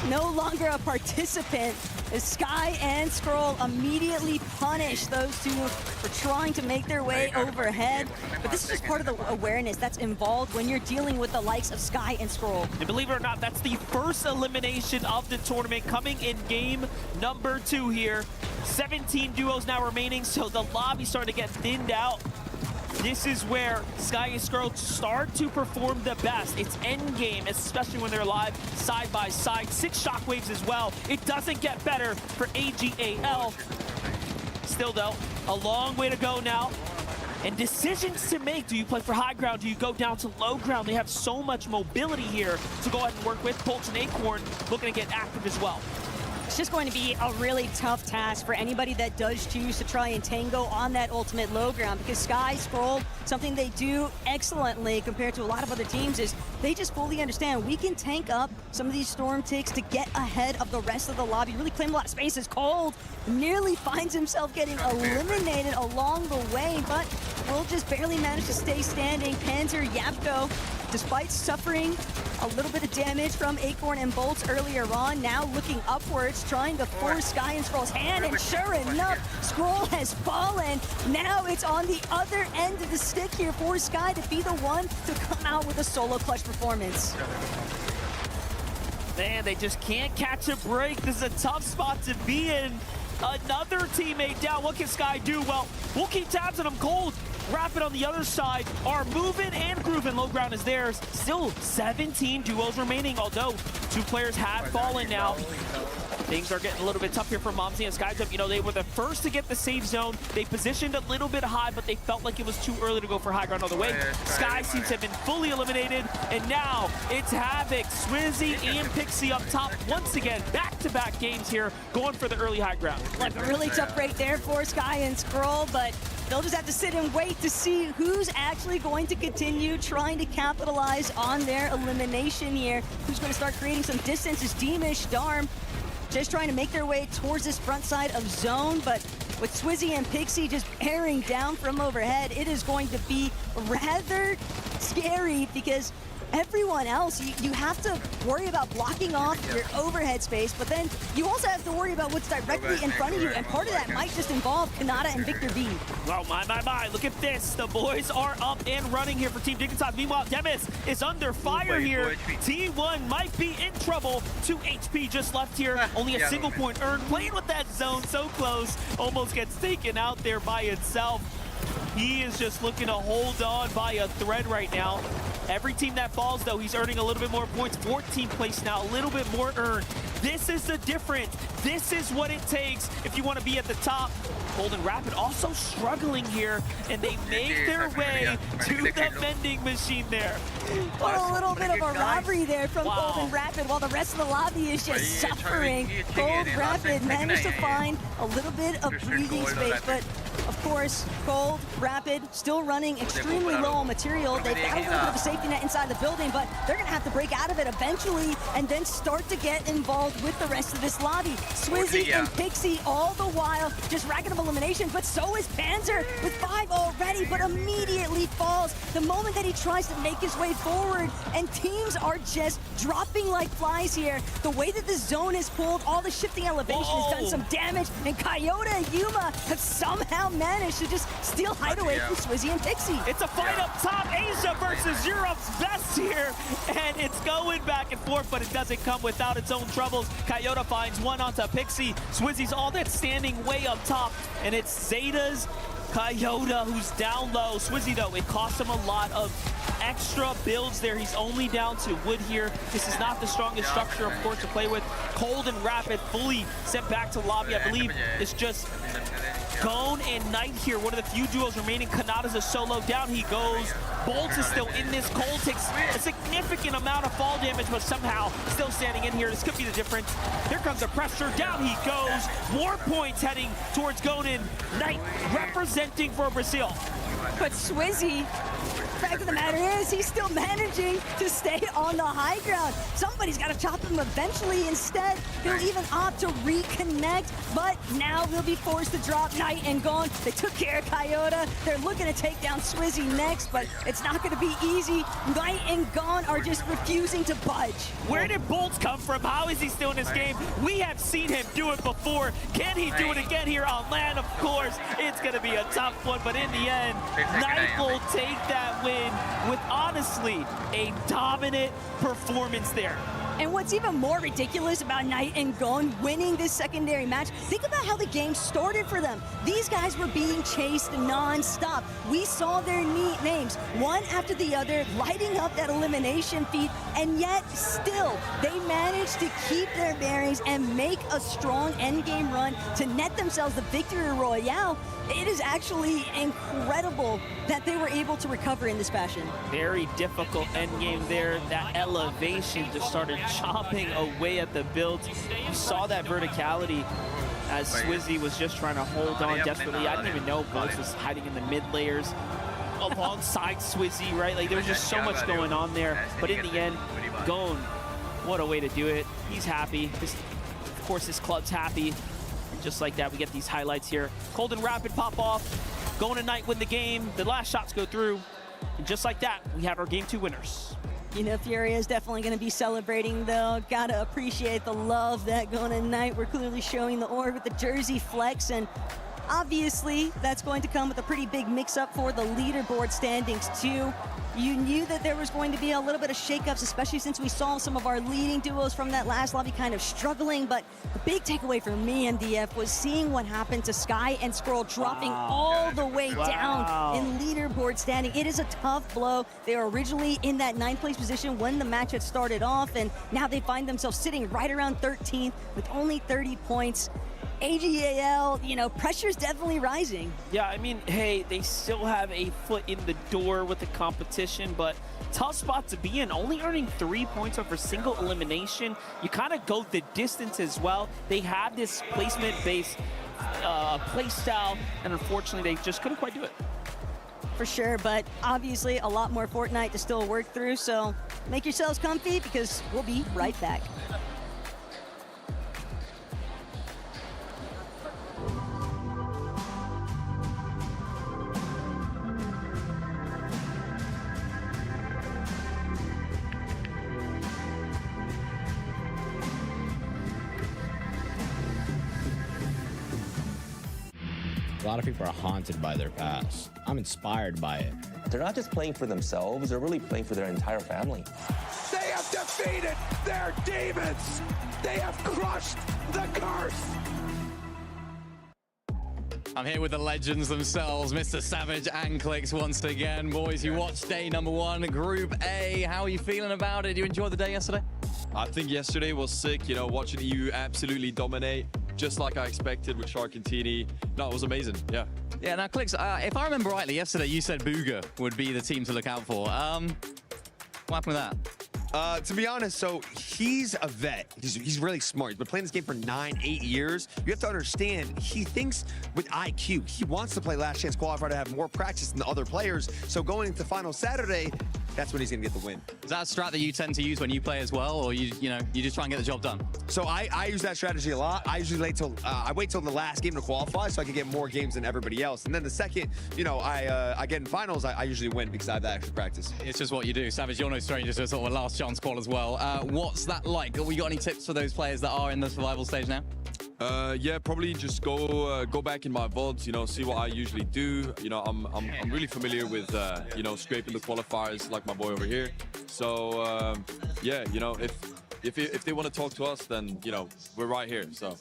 no longer a participant. As Sky and Scroll immediately punish those 2 for trying to make their way overhead. But this is just part of the awareness that's involved when you're dealing with the likes of Sky and Scroll.
And believe it or not, that's the first elimination of the tournament coming in game number 2 here. 17 duos now remaining, so the lobby's starting to get thinned out. This is where Sky and Scroll start to perform the best. It's end game, especially when they're alive side by side. 6 shockwaves as well. It doesn't get better for AGAL. Still though, a long way to go now. And decisions to make. Do you play for high ground? Do you go down to low ground? They have so much mobility here to go ahead and work with. Bolts and Acorn looking to get active as well.
It's just going to be a really tough task for anybody that does choose to try and tango on that ultimate low ground, because Sky Scroll, something they do excellently compared to a lot of other teams is they just fully understand we can tank up some of these storm ticks to get ahead of the rest of the lobby, really claim a lot of space. As Cold nearly finds himself getting eliminated along the way, but will just barely manage to stay standing. Panzer Yapko, despite suffering a little bit of damage from Acorn and Bolts earlier on, now looking upwards, trying to force Sky and Scroll's hand, and sure enough, Scroll has fallen. Now it's on the other end of the stick here for Sky to be the one to come out with a solo clutch performance.
Man, they just can't catch a break. This is a tough spot to be in. Another teammate down. What can Sky do? Well, we'll keep tabs on them. Cold, Rapid on the other side are moving and grooving. Low ground is theirs. Still 17 duos remaining, although 2 players have fallen now. Things are getting a little bit tough here for Momsy and Skyjump. You know, they were the first to get the safe zone. They positioned a little bit high, but they felt like it was too early to go for high ground all the way. Sky seems to have been fully eliminated, and now it's Havoc, Swizzy, and Pixie up top once again. Back-to-back games here, going for the early high ground.
Like a really tough break there for Sky and Scroll, but they'll just have to sit and wait to see who's actually going to continue trying to capitalize on their elimination here. Who's going to start creating some distance is Deemish, Darm, just trying to make their way towards this front side of zone, but with Swizzy and Pixie just bearing down from overhead, it is going to be rather scary because everyone else, you have to worry about blocking off your overhead space, but then you also have to worry about what's directly in front of you, and part of that might just involve Kanata and Victor B.
Well, my, look at this. The boys are up and running here for Team Dignitas. Meanwhile, Demis is under fire here. T1 might be in trouble. 2 HP just left here. Only a single point earned. Playing with that zone so close. Almost gets taken out there by itself. He is just looking to hold on by a thread right now. Every team that falls, though, he's earning a little bit more points. 14th place now, a little bit more earned. This is the difference. This is what it takes if you want to be at the top. Golden Rapid also struggling here, and they make their way to the vending machine there.
Well, a little bit of a robbery there from Golden Rapid while the rest of the lobby is just suffering. Gold Rapid managed to find a little bit of breathing space, but of course, Gold Rapid still running extremely low on material. They've got a little bit of a safety net inside the building, but they're going to have to break out of it eventually and then start to get involved with the rest of this lobby. Swizzy and Pixie all the while just racking up eliminations, but so is Panzer with 5 already, but immediately falls the moment that he tries to make his way forward, and teams are just dropping like flies here. The way that the zone is pulled, all the shifting elevation has done some damage, and Coyote and Yuma have somehow managed to just steal hideaway from Swizzy and Pixie.
It's a fight up top. Asia versus Europe's best here, and it's going back and forth, but it doesn't come without its own troubles. Coyote finds one onto Pixie. Swizzy's all that standing way up top, and it's Zeta's Coyote who's down low. Swizzy, though, it cost him a lot of extra builds there. He's only down to wood here. This is not the strongest structure, of course, to play with. Cold and Rapid fully sent back to the lobby. I believe it's just Gone and Knight here, one of the few duos remaining. Kanata's a solo, down he goes. Bolt is still in this. Cole takes a significant amount of fall damage, but somehow still standing in here. This could be the difference. Here comes the pressure, down he goes. More points heading towards Gonan. Knight representing for Brazil.
But Swizzy, fact of the matter is, he's still managing to stay on the high ground. Somebody's got to chop him eventually. Instead, he'll even opt to reconnect, but now he'll be forced to drop Knight and Gone. They took care of Coyote. They're looking to take down Swizzy next, but it's not going to be easy. Knight and Gone are just refusing to budge.
Where did Bolts come from? How is he still in this game? We have seen him do it before. Can he do it again here on land? Of course, it's going to be a tough one, but in the end, Knight will take that win with honestly a dominant performance there.
And what's even more ridiculous about Knight and Gone winning this secondary match, think about how the game started for them. These guys were being chased non-stop. We saw their names, one after the other, lighting up that elimination feed, and yet still, they managed to keep their bearings and make a strong endgame run to net themselves the victory royale. It is actually incredible that they were able to recover in this fashion.
Very difficult endgame there. That elevation just started chopping away at the builds. You saw that verticality as Swizzy was just trying to hold on desperately. I didn't even know Bolts was hiding in the mid layers alongside Swizzy, right? Like there was just so much going on there. But in the end, Gone, what a way to do it. He's happy. Of course, his club's happy. Just like that, we get these highlights here. Cold and Rapid pop off. Going to Knight win the game. The last shots go through. And just like that, we have our Game 2 winners.
You know, Furia is definitely going to be celebrating, though. Gotta appreciate the love that going to Knight. We're clearly showing the orb with the jersey flex, and obviously that's going to come with a pretty big mix-up for the leaderboard standings, too. You knew that there was going to be a little bit of shakeups, especially since we saw some of our leading duos from that last lobby kind of struggling. But the big takeaway for me, MDF, was seeing what happened to Sky and Scroll dropping all the way down in leaderboard standing. It is a tough blow. They were originally in that 9th place position when the match had started off, and now they find themselves sitting right around 13th with only 30 points. AGAL, you know, pressure's definitely rising.
Yeah, I mean, hey, they still have a foot in the door with the competition, but tough spot to be in. Only earning 3 points over single elimination. You kind of go the distance as well. They have this placement-based play style, and unfortunately, they just couldn't quite do it.
For sure, but obviously a lot more Fortnite to still work through, so make yourselves comfy because we'll be right back.
A lot of people are haunted by their past. I'm inspired by it.
They're not just playing for themselves, they're really playing for their entire family.
They have defeated their demons. They have crushed the curse.
I'm here with the legends themselves, Mr. Savage and Clicks once again. Boys, you watched day number 1, Group A. How are you feeling about it? You enjoyed the day yesterday?
I think yesterday was sick, you know, watching EU absolutely dominate, just like I expected with Shark and TD. No, it was amazing, yeah.
Yeah, now Clicks, if I remember rightly, yesterday you said Booga would be the team to look out for. What happened with that?
To be honest, so he's a vet. He's really smart. He's been playing this game for 9, 8 years. You have to understand, he thinks with IQ. He wants to play Last Chance Qualifier to have more practice than the other players. So going into Final Saturday, that's when he's going to get the win.
Is that a strat that you tend to use when you play as well, or you just try and get the job done?
So I use that strategy a lot. I usually wait till the last game to qualify so I can get more games than everybody else. And then the second, I get in finals, I usually win because I have that extra practice.
It's just what you do. Savage, you're no stranger to sort of a last chance call as well. What's that like? Have we got any tips for those players that are in the survival stage now?
Yeah, probably just go back in my VODs, see what I usually do. I'm really familiar with scraping the qualifiers like my boy over here. So yeah, if they want to talk to us, then we're right here. So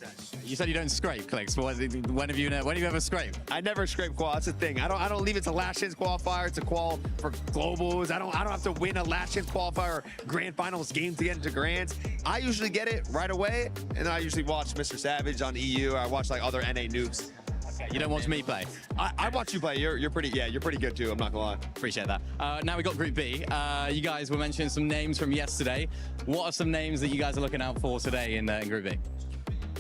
you said you don't scrape, Clicks. When have you ever scraped?
I never scrape qual. That's the thing. I don't leave it to Last Chance Qualifier to qual for globals. I don't have to win a Last Chance Qualifier Grand Finals game to get into Grands. I usually get it right away, and then I usually watch Mr. Savage on EU. Or I watch like other NA nukes.
Okay, you don't watch me play?
I watch you play. You're pretty good too. I'm not gonna lie.
Appreciate that. Now we got Group B. You guys were mentioning some names from yesterday. What are some names that you guys are looking out for today in Group B?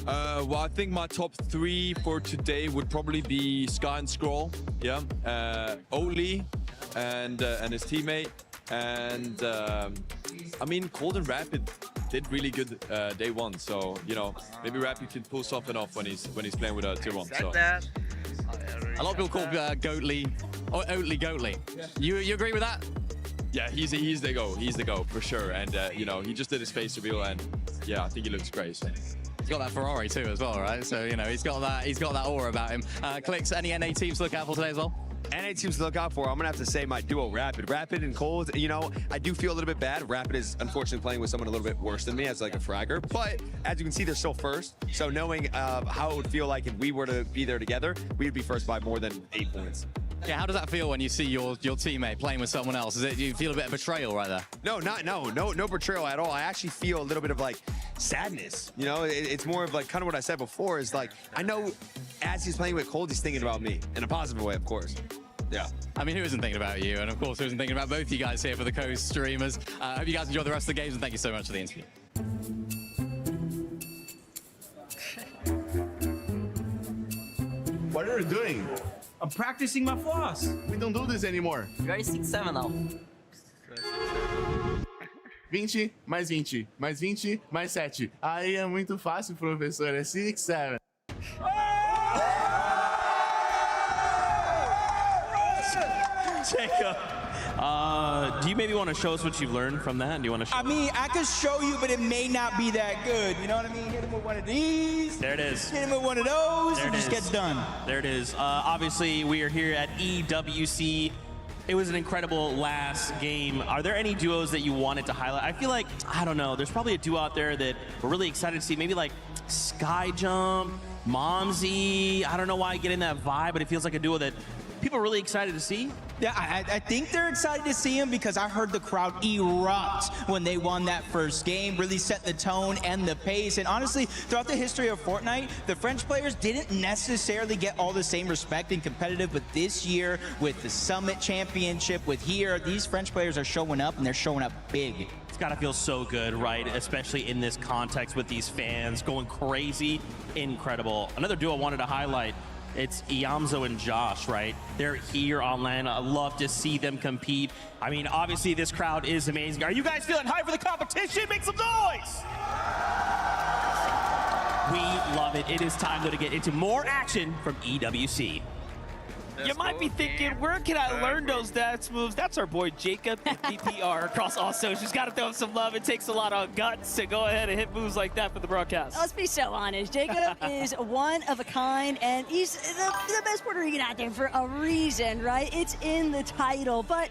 Well, I think my top 3 for today would probably be Sky and Scroll, yeah, Oli and his teammate, and I mean Cold and Rapid did really good day 1, so maybe Rapid could pull something off when he's playing with a tier 1. So.
A lot of people call Goatly or Oatly Goatly. You agree with that?
Yeah, he's the go. He's the go for sure. And he just did his face reveal, and yeah, I think he looks great. So.
He's got that Ferrari too as well, right? So he's got that aura about him. Clicks, any NA teams to look out for today as well?
NA teams to look out for, I'm gonna have to say my duo Rapid and Cold. I do feel a little bit bad. Rapid is unfortunately playing with someone a little bit worse than me as like a fragger, but as you can see, they're still first. So knowing how it would feel like if we were to be there together, we would be first by more than 8 points.
Yeah, how does that feel when you see your teammate playing with someone else? Do you feel a bit of betrayal right there?
No betrayal at all. I actually feel a little bit of like sadness. It's more of like kind of what I said before is like, I know as he's playing with Cold, he's thinking about me in a positive way, of course. Yeah.
I mean, who isn't thinking about you? And of course, who isn't thinking about both you guys here for the Coast streamers? I hope you guys enjoy the rest of the games, and thank you so much for the interview.
What are you doing?
I'm practicing my floss.
We don't do this anymore.
You're already 6'7" now.
20, mais 20, mais 20, mais 7. Aí é muito fácil, professor. É 6'7".
Jacob, do you maybe want to show us what you've learned from that? Do you want to?
I mean, I could show you, but it may not be that good. You know what I mean? Hit him with one of these.
There it is.
Hit him with one of those.
There
it just gets done.
There it is. Obviously, we are here at EWC. It was an incredible last game. Are there any duos that you wanted to highlight? I feel like, I don't know, there's probably a duo out there that we're really excited to see. Maybe like Skyjump, Momsy. I don't know why I get in that vibe, but it feels like a duo that people are really excited to see.
Yeah, I think they're excited to see him because I heard the crowd erupt when they won that first game, really set the tone and the pace. And honestly, throughout the history of Fortnite, the French players didn't necessarily get all the same respect and competitive, but this year with the Summit Championship, with here, these French players are showing up and they're showing up big.
It's gotta feel so good, right? Especially in this context with these fans going crazy. Incredible. Another duo I wanted to highlight, it's Iamzo and Josh, right? They're here on LAN. I love to see them compete. I mean, obviously this crowd is amazing. Are you guys feeling hyped for the competition? Make some noise! We love it. It is time though to get into more action from EWC.
You might be thinking, where can I learn those dance moves? That's our boy Jacob at DPR across all socials. Got to throw him some love. It takes a lot of guts to go ahead and hit moves like that for the broadcast.
Let's be so honest. Jacob is one of a kind, and he's the best Puerto Rican out there for a reason, right? It's in the title. But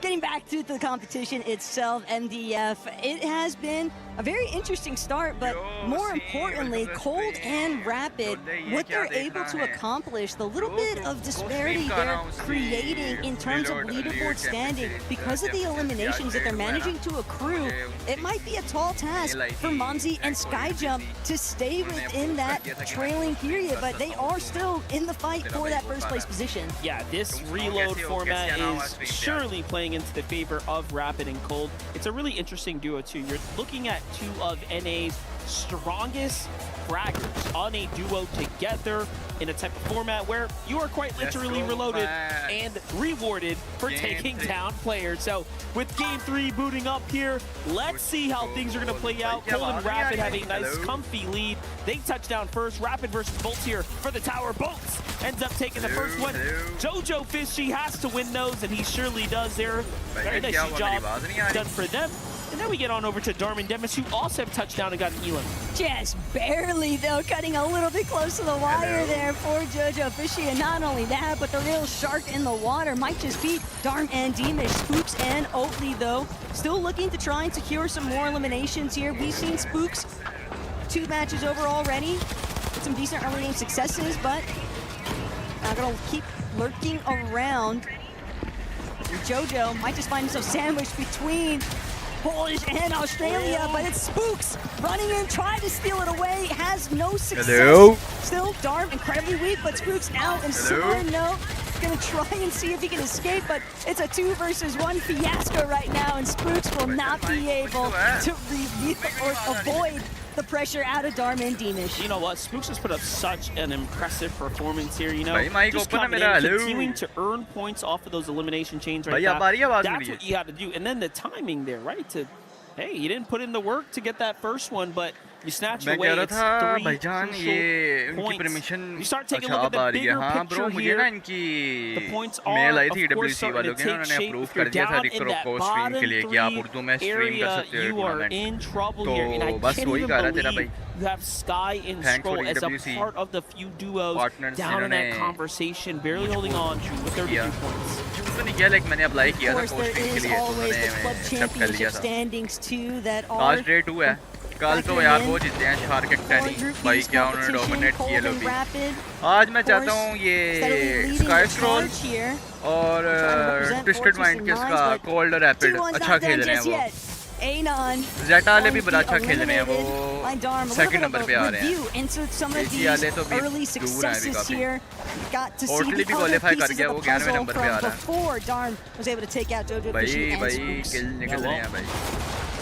getting back to the competition itself, MDF, it has been a very interesting start, but more importantly, Cold and Rapid, what they're able to accomplish, the little bit of disparity they're creating in terms of leaderboard standing, because of the eliminations that they're managing to accrue, it might be a tall task for Momsy and Skyjump to stay within that trailing period, but they are still in the fight for that first place position.
Yeah, this reload format is surely playing into the favor of Rapid and Cold. It's a really interesting duo too. You're looking at two of NA's strongest fraggers on a duo together in a type of format where you are quite literally reloaded and rewarded for taking down players. So with game 3 booting up here, let's see how things are going to play out. Cold and Rapid have a nice comfy lead. They touch down first. Rapid versus Bolts here for the tower. Bolts ends up taking the first one. Jojo Fishy has to win those, and he surely does there. Very nice job done for them. And then we get on over to Darman Demis, who also have touchdown and got an Elam.
Just barely, though, cutting a little bit close to the wire there for Jojo Fishy. And not only that, but the real shark in the water might just be Darm and Deemish. Spooks and Oatly, though, still looking to try and secure some more eliminations here. We've seen Spooks 2 matches over already with some decent early game successes, but not gonna keep lurking around. And Jojo might just find himself sandwiched between Polish and Australia, but it's Spooks running in, trying to steal it away, has no success.
Hello?
Still, Darm incredibly weak, but Spooks out, and Zimran gonna try and see if he can escape, but it's a 2 versus 1 fiasco right now, and Spooks will not be able to or avoid the pressure out of Darm and Deemish.
You know what? Spooks has put up such an impressive performance here, you know.
Mic
Just
open
coming
hai
in,
mera,
continuing to earn points off of those elimination chains right
Bhaiya,
now.
awaaz
That's
meri
what you have to do. And then the timing there, right? Hey, you didn't put in the work to get that first one, but you snatch it away. It's 3 crucial. You start taking a look at the bigger picture here. The points are, of course, starting to take shape. If you're down in that bottom 3 area, you are in trouble here. And I can't even believe you have Sky and Scroll as a part of the few duos down in that conversation, barely holding on with 32 points.
Of course, there is always the club championship standings too that are
कल तो यार वो जीते हैं shark एक्टेनी भाई क्या उन्होंने dominate किए लोग भी आज मैं चाहता हूँ ये स्काई स्क्रॉल और ट्विस्टेड माइंड के इसका कोल्ड रैपिड अच्छा खेल रहे हैं वो जेटा वाले भी बड़ा अच्छा खेल रहे हैं वो सेकंड नंबर पे आ रहे हैं एसी वाले तो भी दूर हैं अभी काफी ओटली भी क्वालीफाई कर गया वो 11वें नंबर पे आ रहा है भाई किल निकल रहे हैं भाई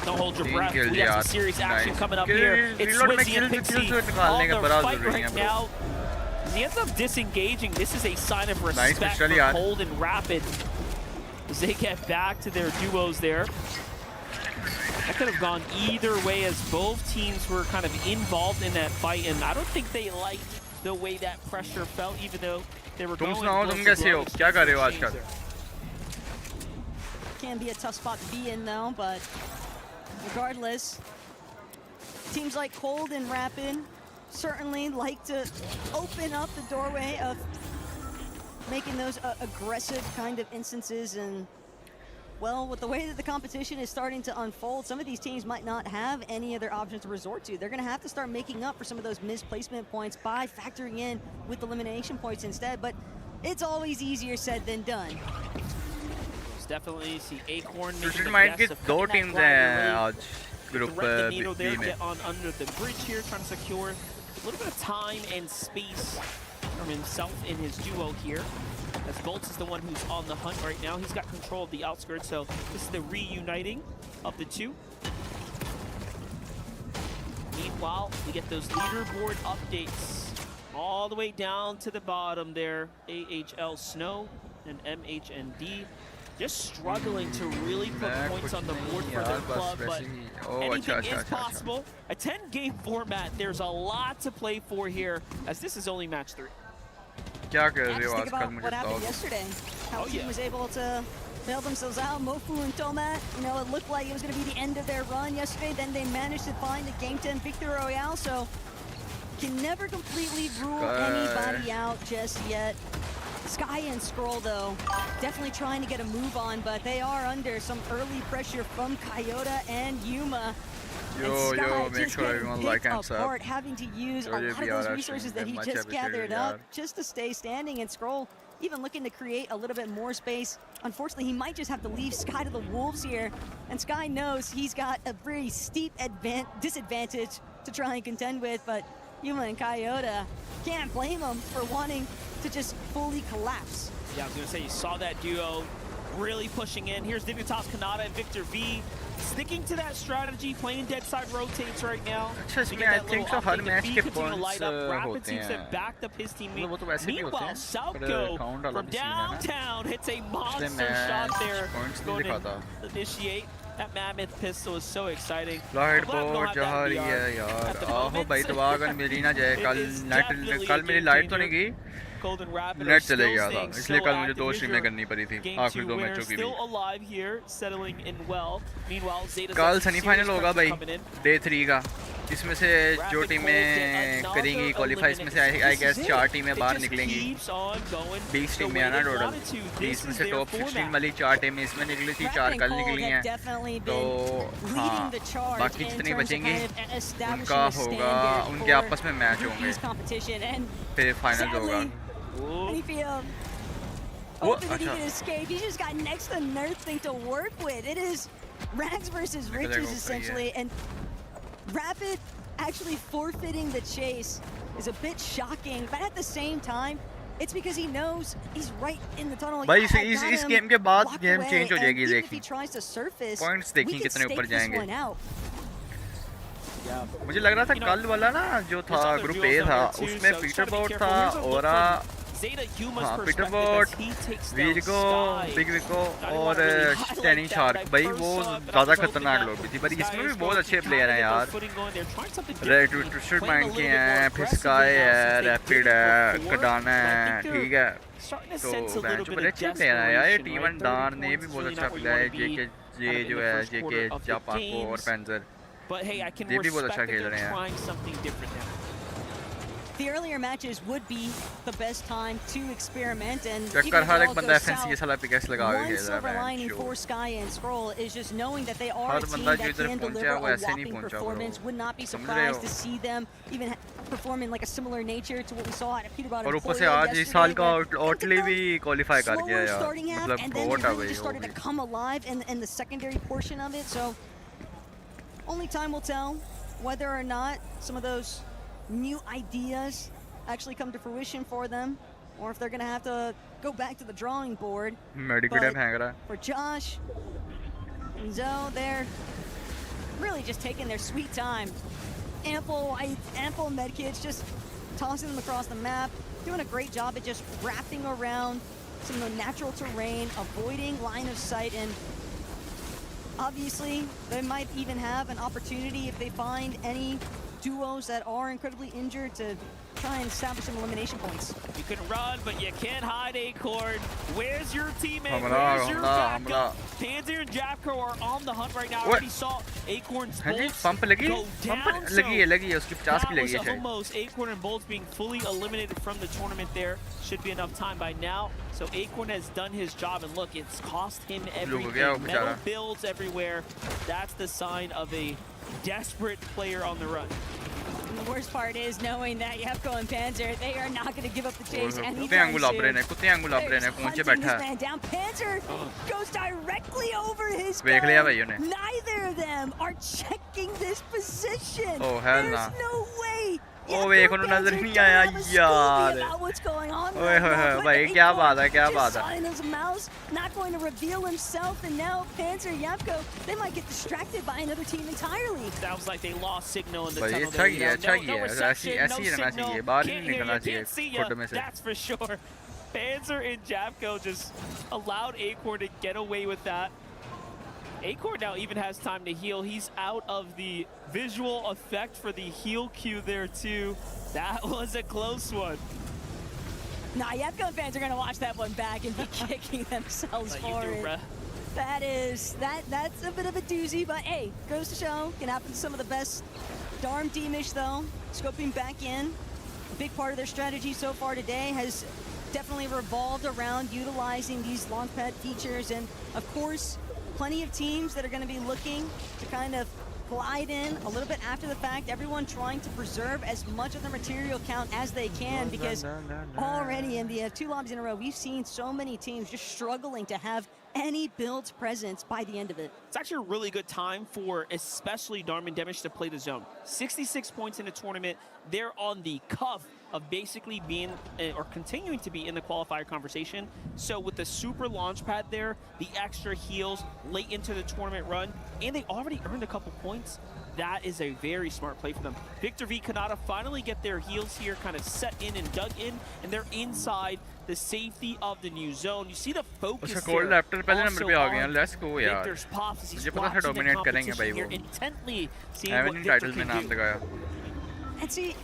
Don't hold your breath. We have some serious action coming up here. It's Swizzy and Pixie on their fight right now. He ends up disengaging. This is a sign of respect for Cold and Rapid as they get back to their duos there. That could have gone either way as both teams were kind of involved in that fight, and I don't think they liked the way that pressure felt, even though they were going
close.
Can be a tough spot to be in though, but regardless, teams like Cold and Rapid certainly like to open up the doorway of making those aggressive kind of instances. And well, with the way that the competition is starting to unfold, some of these teams might not have any other options to resort to. They're going to have to start making up for some of those misplacement points by factoring in with elimination points instead. But it's always easier said than done.
Definitely see Acorn
Twisted Mind की दो teams हैं आज group B में.
Get on under the bridge here, trying to secure a little bit of time and space from himself in his duo here. As Bolts is the one who's on the hunt right now. He's got control of the outskirts, so this is the reuniting of the two. Meanwhile, we get those leaderboard updates all the way down to the bottom there. AHL Snow and MHND just struggling to really put points on the board for their club, but anything is possible. A 10-game format, there's a lot to play for here, as this is only match 3.
क्या कर रहे हो
Think
आजकल
about
मुझे
what happened
बताओ.
yesterday. How the team was able to bail themselves out. Mofu and Tomat, you know, it looked like it was going to be the end of their run yesterday. Then they managed to find a Game 10 Victory Royale, so can never completely rule anybody out just yet. Sky and Scroll, though, definitely trying to get a move on, but they are under some early pressure from Coyote and Yuma.
Yo, make sure everyone like and
sub. Having to use a lot of those resources that he just gathered up just to stay standing. And Scroll even looking to create a little bit more space. Unfortunately, he might just have to leave Sky to the Wolves here. And Sky knows he's got a very steep disadvantage to try and contend with, but Yuma and Coyote can't blame him for wanting to just fully collapse.
Yeah, I was going to say, you saw that duo really pushing in. Here's Dignitas Kanata and Victor V sticking to that strategy, playing dead side rotates right now.
I think so. Her match के points
Rapid seems to have backed up his teammate. Meanwhile, Southco from downtown hits a monster shot there. Going to initiate. That mammoth pistol is so exciting.
Light बहुत जहाँ रही है यार. आहो भाई दवा अगर मिली ना जाए कल मेरी लाइट तो नहीं गई. नेट चले गया था इसलिए कल मुझे 2 स्ट्रीमें करनी पड़ी थी आखिरी 2 मैचों की भी. कल सेमीफाइनल होगा भाई डे 3 का, जिसमें से जो टीमें करेंगी क्वालिफाई इसमें से आई गेस 4 टीमें बाहर निकलेंगी. 20 टीमें हैं ना टोटल. 20 में से टॉप 16 वाली 4 टीमें इसमें निकली थी, 4 कल निकली हैं. तो हाँ, बाकी जितनी बचेंगी उनका होगा, उनके आपस में मैच होंगे, फिर फाइनल होगा.
Hoping that he can escape. He's just got next to nothing to work with. It is rags versus riches essentially, and Rapid actually forfeiting the chase is a bit shocking, but at the same time, it's because he knows he's right in the tunnel.
भाई इस game के बाद game change हो जाएगी. देखिए points देखिए कितने ऊपर जाएंगे. मुझे लग रहा था कल वाला ना जो था ग्रुप ए था उसमें पीटर बॉट था और हाँ पीटर बॉट, वीरगो, बिग विको और स्टैनिंग शार्क. भाई वो ज़्यादा खतरनाक लोग भी थी, पर इसमें भी बहुत अच्छे प्लेयर हैं यार. ट्विस्टेड माइंड के हैं, फिर स्काई है, रैपिड है, कडाना है, ठीक है. तो बड़े अच्छे प्लेयर हैं यार. ये टीम डार ने भी बहुत अच्छा प्लेयर है. जेके जो है जेके जापाको और पेंजर ये भी बहुत अच्छा खेल रहे हैं.
The earlier matches would be the best time to experiment, and
even हर एक बंदा FNC साला पिकेस लगा के
one
खेल
silver
रहा है.
lining for Sky and Scroll is just knowing that they are a team that can deliver a whopping performance. Would not be surprised to see them even perform in like a similar nature to what we saw at Peterborough.
और ऊपर से आज इस साल का आउटली भी qualify कर गया यार. मतलब बहुत है भाई.
Started to come alive in the secondary portion of it, so only time will tell whether or not some of those new ideas actually come to fruition for them, or if they're going to have to go back to the drawing board. But for Josh and Zoe, they're really just taking their sweet time. Ample medkits, just tossing them across the map, doing a great job at just wrapping around some of the natural terrain, avoiding line of sight, and obviously they might even have an opportunity if they find any duos that are incredibly injured to try and establish some elimination points.
You can run, but you can't hide Acorn. Where's your teammate? Where's your backup? Panzer and Japco are on the hunt right now. I already saw Acorn's bolts go down. So that was almost Acorn and bolts being fully eliminated from the tournament there. Should be enough time by now. So Acorn has done his job, and look, it's cost him everything. Metal builds everywhere. That's the sign of a desperate player on the run.
And the worst part is knowing that Yapko and Panzer, they are not going to give up the chase anytime soon. They're just hunting this man down. Panzer goes directly over his gun. Neither of them are checking this position. There's no way.
नजर नहीं आया यार
What's going on?
भाई क्या बात है क्या बात है
his mouse, not going to reveal himself, and now Panzer Yapko, they might get distracted by another team entirely.
Sounds like they lost signal in the
भाई
tunnel
अच्छा
there.
किया ऐसी रहना चाहिए बाहर नहीं निकलना चाहिए खुद में से
That's for sure. Panzer and Japco just allowed Acorn to get away with that. Acorn now even has time to heal. He's out of the visual effect for the heal cue there too. That was a close one.
Nah, Yapko fans are gonna watch that one back and be kicking themselves for it. That's a bit of a doozy, but hey, goes to show. Can happen to some of the best. Darm Teamish though, scoping back in. A big part of their strategy so far today has definitely revolved around utilizing these launchpad features, and of course, plenty of teams that are going to be looking to kind of glide in a little bit after the fact. Everyone trying to preserve as much of their material count as they can, because already in the 2 lobbies in a row, we've seen so many teams just struggling to have any build presence by the end of it.
It's actually a really good time for especially Darm and Demish to play the zone. 66 points in the tournament. They're on the cuff of basically being or continuing to be in the qualifier conversation. So with the super launch pad there, the extra heals late into the tournament run, and they already earned a couple points, that is a very smart play for them. Victor V Kanata finally get their heals here kind of set in and dug in, and they're inside the safety of the new zone. You see the focus there also
Let's go यार
Victor's pops as he's
मुझे पता है
watching the
dominate करेंगे भाई
competition here
वो
intently, seeing what Victor can do.
And see,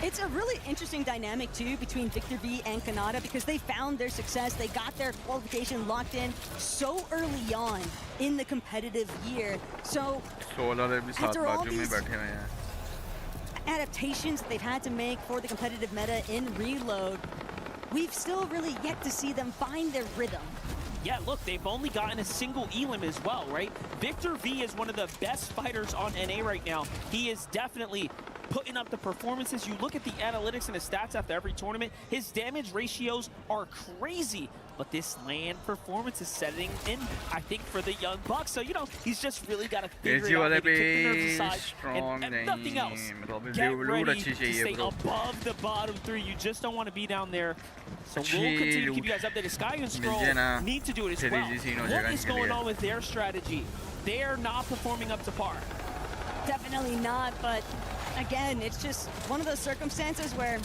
it's a really interesting dynamic too between Victor V and Kanata, because they found their success. They got their qualification locked in so early on in the competitive year. So after all these adaptations that they've had to make for the competitive meta in Reload, we've still really yet to see them find their rhythm.
Yeah, look, they've only gotten a single elim as well, right? Victor V is one of the best fighters on NA right now. He is definitely putting up the performances. You look at the analytics and his stats after every tournament, his damage ratios are crazy. But this LAN performance is setting in, I think, for the young buck. So, you know, he's just really got to figure it out, maybe kick the nerves aside, and nothing else. Get ready to stay above the bottom 3. You just don't want to be down there. So we'll continue to keep you guys updated. Sky and Scroll need to do it as well. What is going on with their strategy? They are not performing up to par.
Definitely not, but again, it's just one of those circumstances where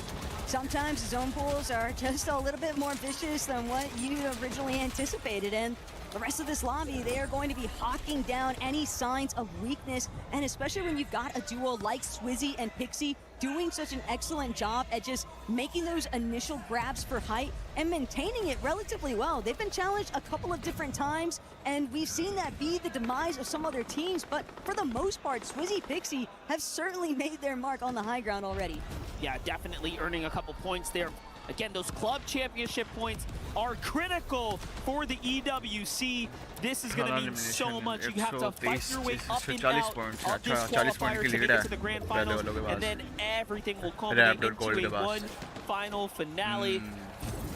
sometimes zone pools are just a little bit more vicious than what you originally anticipated, and the rest of this lobby, they are going to be hawking down any signs of weakness, and especially when you've got a duo like Swizzy and Pixie doing such an excellent job at just making those initial grabs for height and maintaining it relatively well. They've been challenged a couple of different times, and we've seen that be the demise of some other teams, but for the most part, Swizzy Pixie have certainly made their mark on the high ground already.
Yeah, definitely earning a couple points there. Again, those club championship points are critical for the EWC. This is going to mean so much. You have to fight your way up and out of this qualifier to get into the grand finals, and then everything will culminate into a one final finale.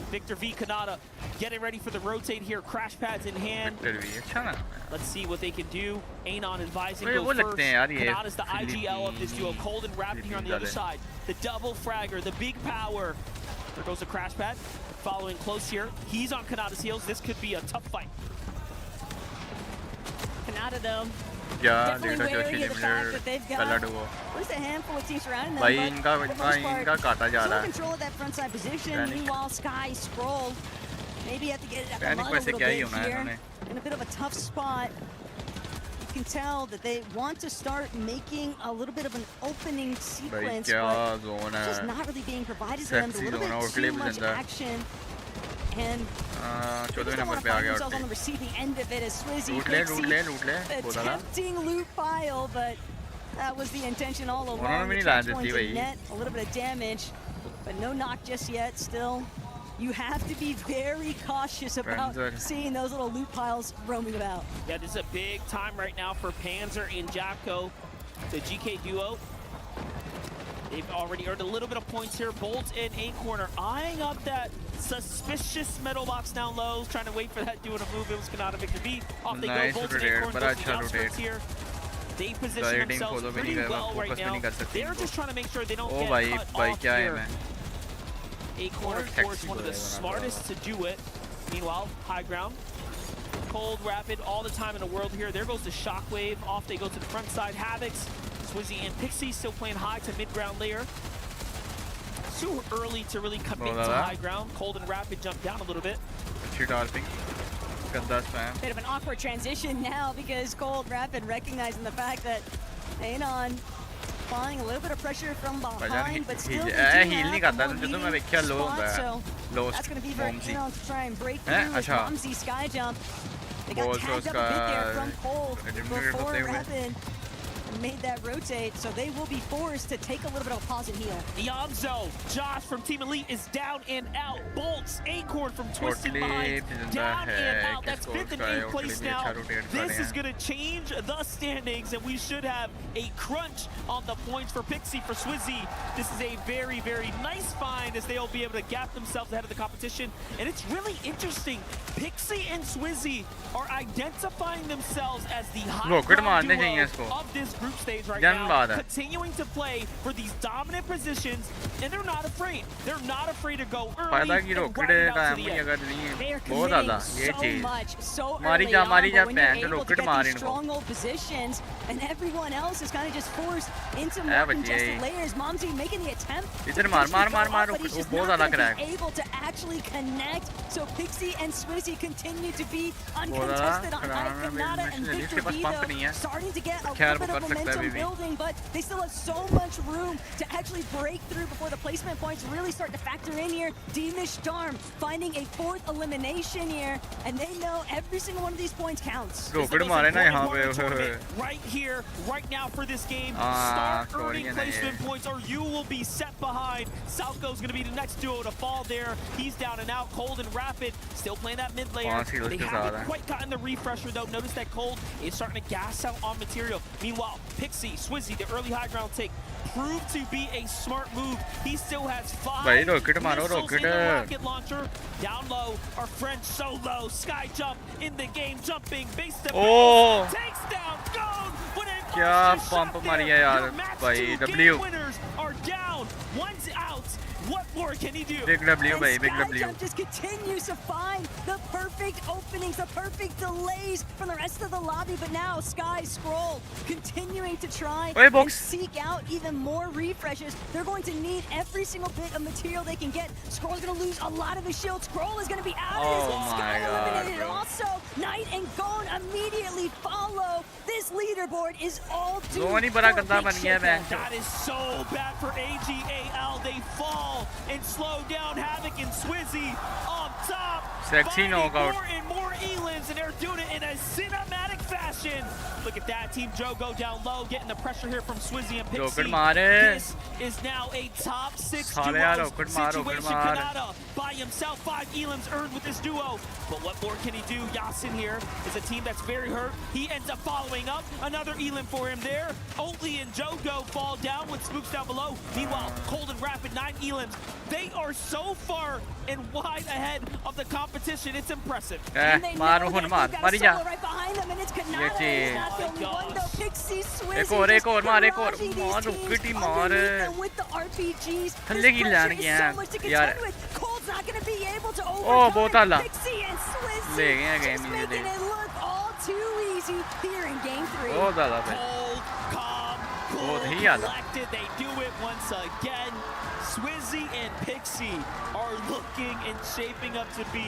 Victor V Kanata getting ready for the rotate here, crash pads in hand. Let's see what they can do. Anon advising go first. Kanata's the IGL of this duo. Cold and Rapid here on the other side. The double fragger, the big power. There goes the crash pad. Following close here. He's on Kanata's heels. This could be a tough fight.
Kanata though,
Yeah,
definitely wary of the fact that they've got at least a handful of teams surrounding them, but for the most part, still control of that frontside position. Meanwhile, Sky, Scroll, maybe have to get it at the mud a little bit here. In a bit of a tough spot. can tell that they want to start making a little bit of an opening sequence, but it's just not really being provided to them. A little bit too much action. And they don't want to find themselves on the receiving end of it as Swizzy picks the tempting loot pile, but that was the intention all along. The Traps going to net a little bit of damage, but no knock just yet. Still, you have to be very cautious about seeing those little loot piles roaming about.
Yeah, this is a big time right now for Panzer and Japko, the GK duo. They've already earned a little bit of points here. Bolt in A corner, eyeing up that suspicious metal box down low, trying to wait for that duo to move. It was Kanata Victor B. Off they go. Bolt in A corner, goes to the outskirts here. They position themselves pretty well right now. They're just trying to make sure they don't get cut off here. A corner, of course, one of the smartest to do it. Meanwhile, high ground. Cold, rapid, all the time in the world here. There goes the Shockwave. Off they go to the front side. Havocs, Swizzy, and Pixie still playing high to mid-ground layer. Too early to really commit to high ground. Cold and rapid jump down a little bit.
Bit of an awkward transition now because Cold Rapid recognizing the fact that Anon applying a little bit of pressure from behind, but still they do have a leading spot, so that's going to be for Anon to try and break through with Momsy sky jump. They got tagged up a bit there from Cold before Rapid made that rotate, so they will be forced to take a little bit of a pause and heal.
Yamzo, Josh from Team Elite is down and out. Bolts, Acorn from Twisted Minds, down and out. That's 5th and 8th place now. This is going to change the standings, and we should have a crunch on the points for Pixie, for Swizzy. This is a very, very nice find as they'll be able to gap themselves ahead of the competition. And it's really interesting. Pixie and Swizzy are identifying themselves as the high ground duo of this group stage right now, continuing to play for these dominant positions, and they're not afraid. They're not afraid to go early and ride it out to the end.
They are committing so much, so early on, but when you're able to get these stronghold positions, and everyone else is kind of just forced into more congested layers. Momsy making the attempt, but he's just not going to be able to actually connect, so Pixie and Swizzy continue to be uncontested on high. Kanata and Victor B, though, starting to get a little bit of momentum building, but they still have so much room to actually break through before the placement points really start to factor in here. Demish Darm finding a 4th elimination here, and they know every single one of these points counts.
Right here, right now for this game, start earning placement points or you will be set behind. Salco's going to be the next duo to fall there. He's down and out. Cold and Rapid still playing that mid layer. They haven't quite gotten the refresher though. Notice that Cold is starting to gas out on material. Meanwhile, Pixie, Swizzy, the early high ground take proved to be a smart move. He still has 5 missiles in the rocket launcher. Down low, our friend Solo, sky jump in the game, jumping base to base, takes down Gold.
क्या pump मारी है यार भाई W
winners are down, one's out. What more can he do?
Big W, bhai, big W.
Skyjump just continues to find the perfect openings, the perfect delays from the rest of the lobby, but now Sky Scroll continuing to try and seek out even more refreshes. They're going to need every single bit of material they can get. Scroll's going to lose a lot of his shield. Scroll is going to be out of his Sky eliminated. Also, Knight and Gone immediately follow. This leaderboard is all due for
That is so bad for AGAL. They fall and slow down Havoc and Swizzy on top.
Sexy knockout.
More and more elims, and they're doing it in a cinematic fashion. Look at that, Team Joe go down low, getting the pressure here from Swizzy and Pixie. This is now a top 6 duo situation. Kanata by himself, 5 elims earned with this duo. But what more can he do? Yasin here is a team that's very hurt. He ends up following up. Another elim for him there. Oatly and Jogo fall down with Spooks down below. Meanwhile, Cold and Rapid, 9 elims. They are so far and wide ahead of the competition. It's impressive.
And they know that they've got a solo right behind them, and it's Kanata. He's not the only one, though. Pixie, Swizzy, and with the RPGs, this pressure is so much to contend with. Cold's not going to be able to overcome it. Pixie and Swizzy just making it look all too easy here in Game 3.
Cold, calm, cool, collected. They do it once again. Swizzy and Pixie are looking and shaping up to be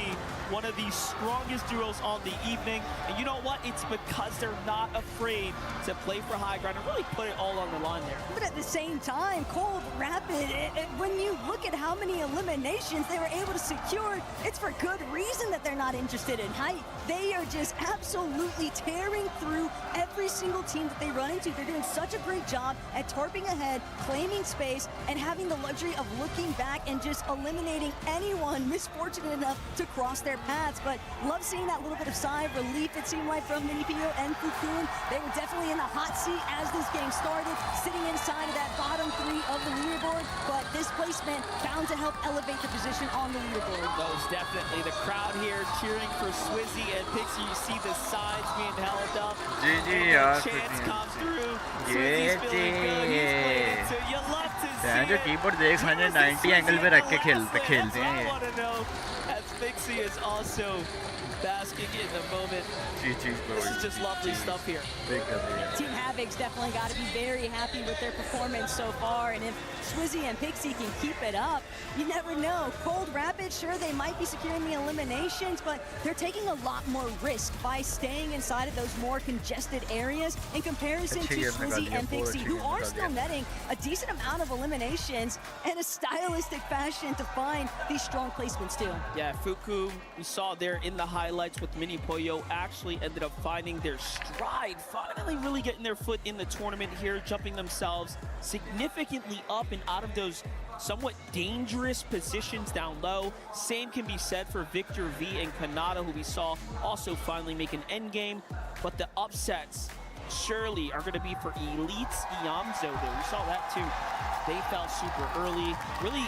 one of the strongest duos on the evening. And you know what? It's because they're not afraid to play for high ground and really put it all on the line there.
But at the same time, Cold Rapid, when you look at how many eliminations they were able to secure, it's for good reason that they're not interested in height. They are just absolutely tearing through every single team that they run into. They're doing such a great job at tarping ahead, claiming space, and having the luxury of looking back and just eliminating anyone misfortunate enough to cross their paths. But love seeing that little bit of sigh of relief, it seemed like, from Minipio and Cocoon. They were definitely in the hot seat as this game started, sitting inside of that bottom 3 of the leaderboard, but this placement bound to help elevate the position on the leaderboard.
Most definitely. The crowd here cheering for Swizzy and Pixie. You see the signs being held up. Chance come through. Swizzy's feeling good. He's playing it, so you love to see
जो keyboard देख 190 angle पे रख के खेलते हैं ये.
As Pixie is also basking in the moment. This is just lovely stuff here.
Team Havoc's definitely got to be very happy with their performance so far, and if Swizzy and Pixie can keep it up, you never know. Cold Rapid, sure, they might be securing the eliminations, but they're taking a lot more risk by staying inside of those more congested areas in comparison to Swizzy and Pixie, who are still netting a decent amount of eliminations in a stylistic fashion to find these strong placements too.
Yeah, Fuku, we saw there in the highlights with Mini Pollo, actually ended up finding their stride, finally really getting their foot in the tournament here, jumping themselves significantly up and out of those somewhat dangerous positions down low. Same can be said for Victor V and Kanata, who we saw also finally make an end game. But the upsets surely are going to be for Elite's Iamzo there. We saw that too. They fell super early, really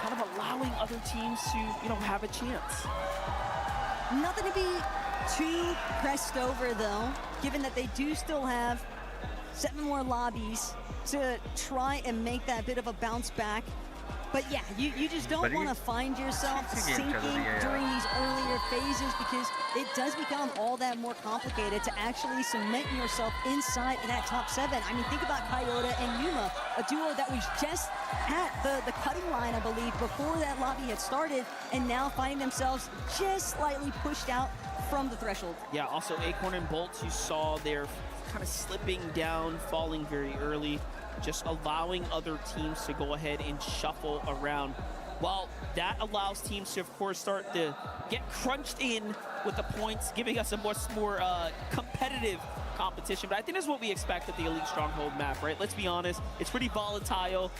kind of allowing other teams to, you know, have a chance.
Nothing to be too pressed over, though, given that they do still have 7 more lobbies to try and make that bit of a bounce back. But yeah, you just don't want to find yourself sinking during these earlier phases, because it does become all that more complicated to actually cement yourself inside of that top 7. I mean, think about Kayota and Yuma, a duo that was just at the cutting line, I believe, before that lobby had started, and now finding themselves just slightly pushed out from the threshold.
Yeah, also Acorn and Bolts, you saw they're kind of slipping down, falling very early, just allowing other teams to go ahead and shuffle around. Well, that allows teams to, of course, start to get crunched in with the points, giving us a much more competitive competition. But I think that's what we expect at the Elite Stronghold map, right? Let's be honest, it's pretty volatile.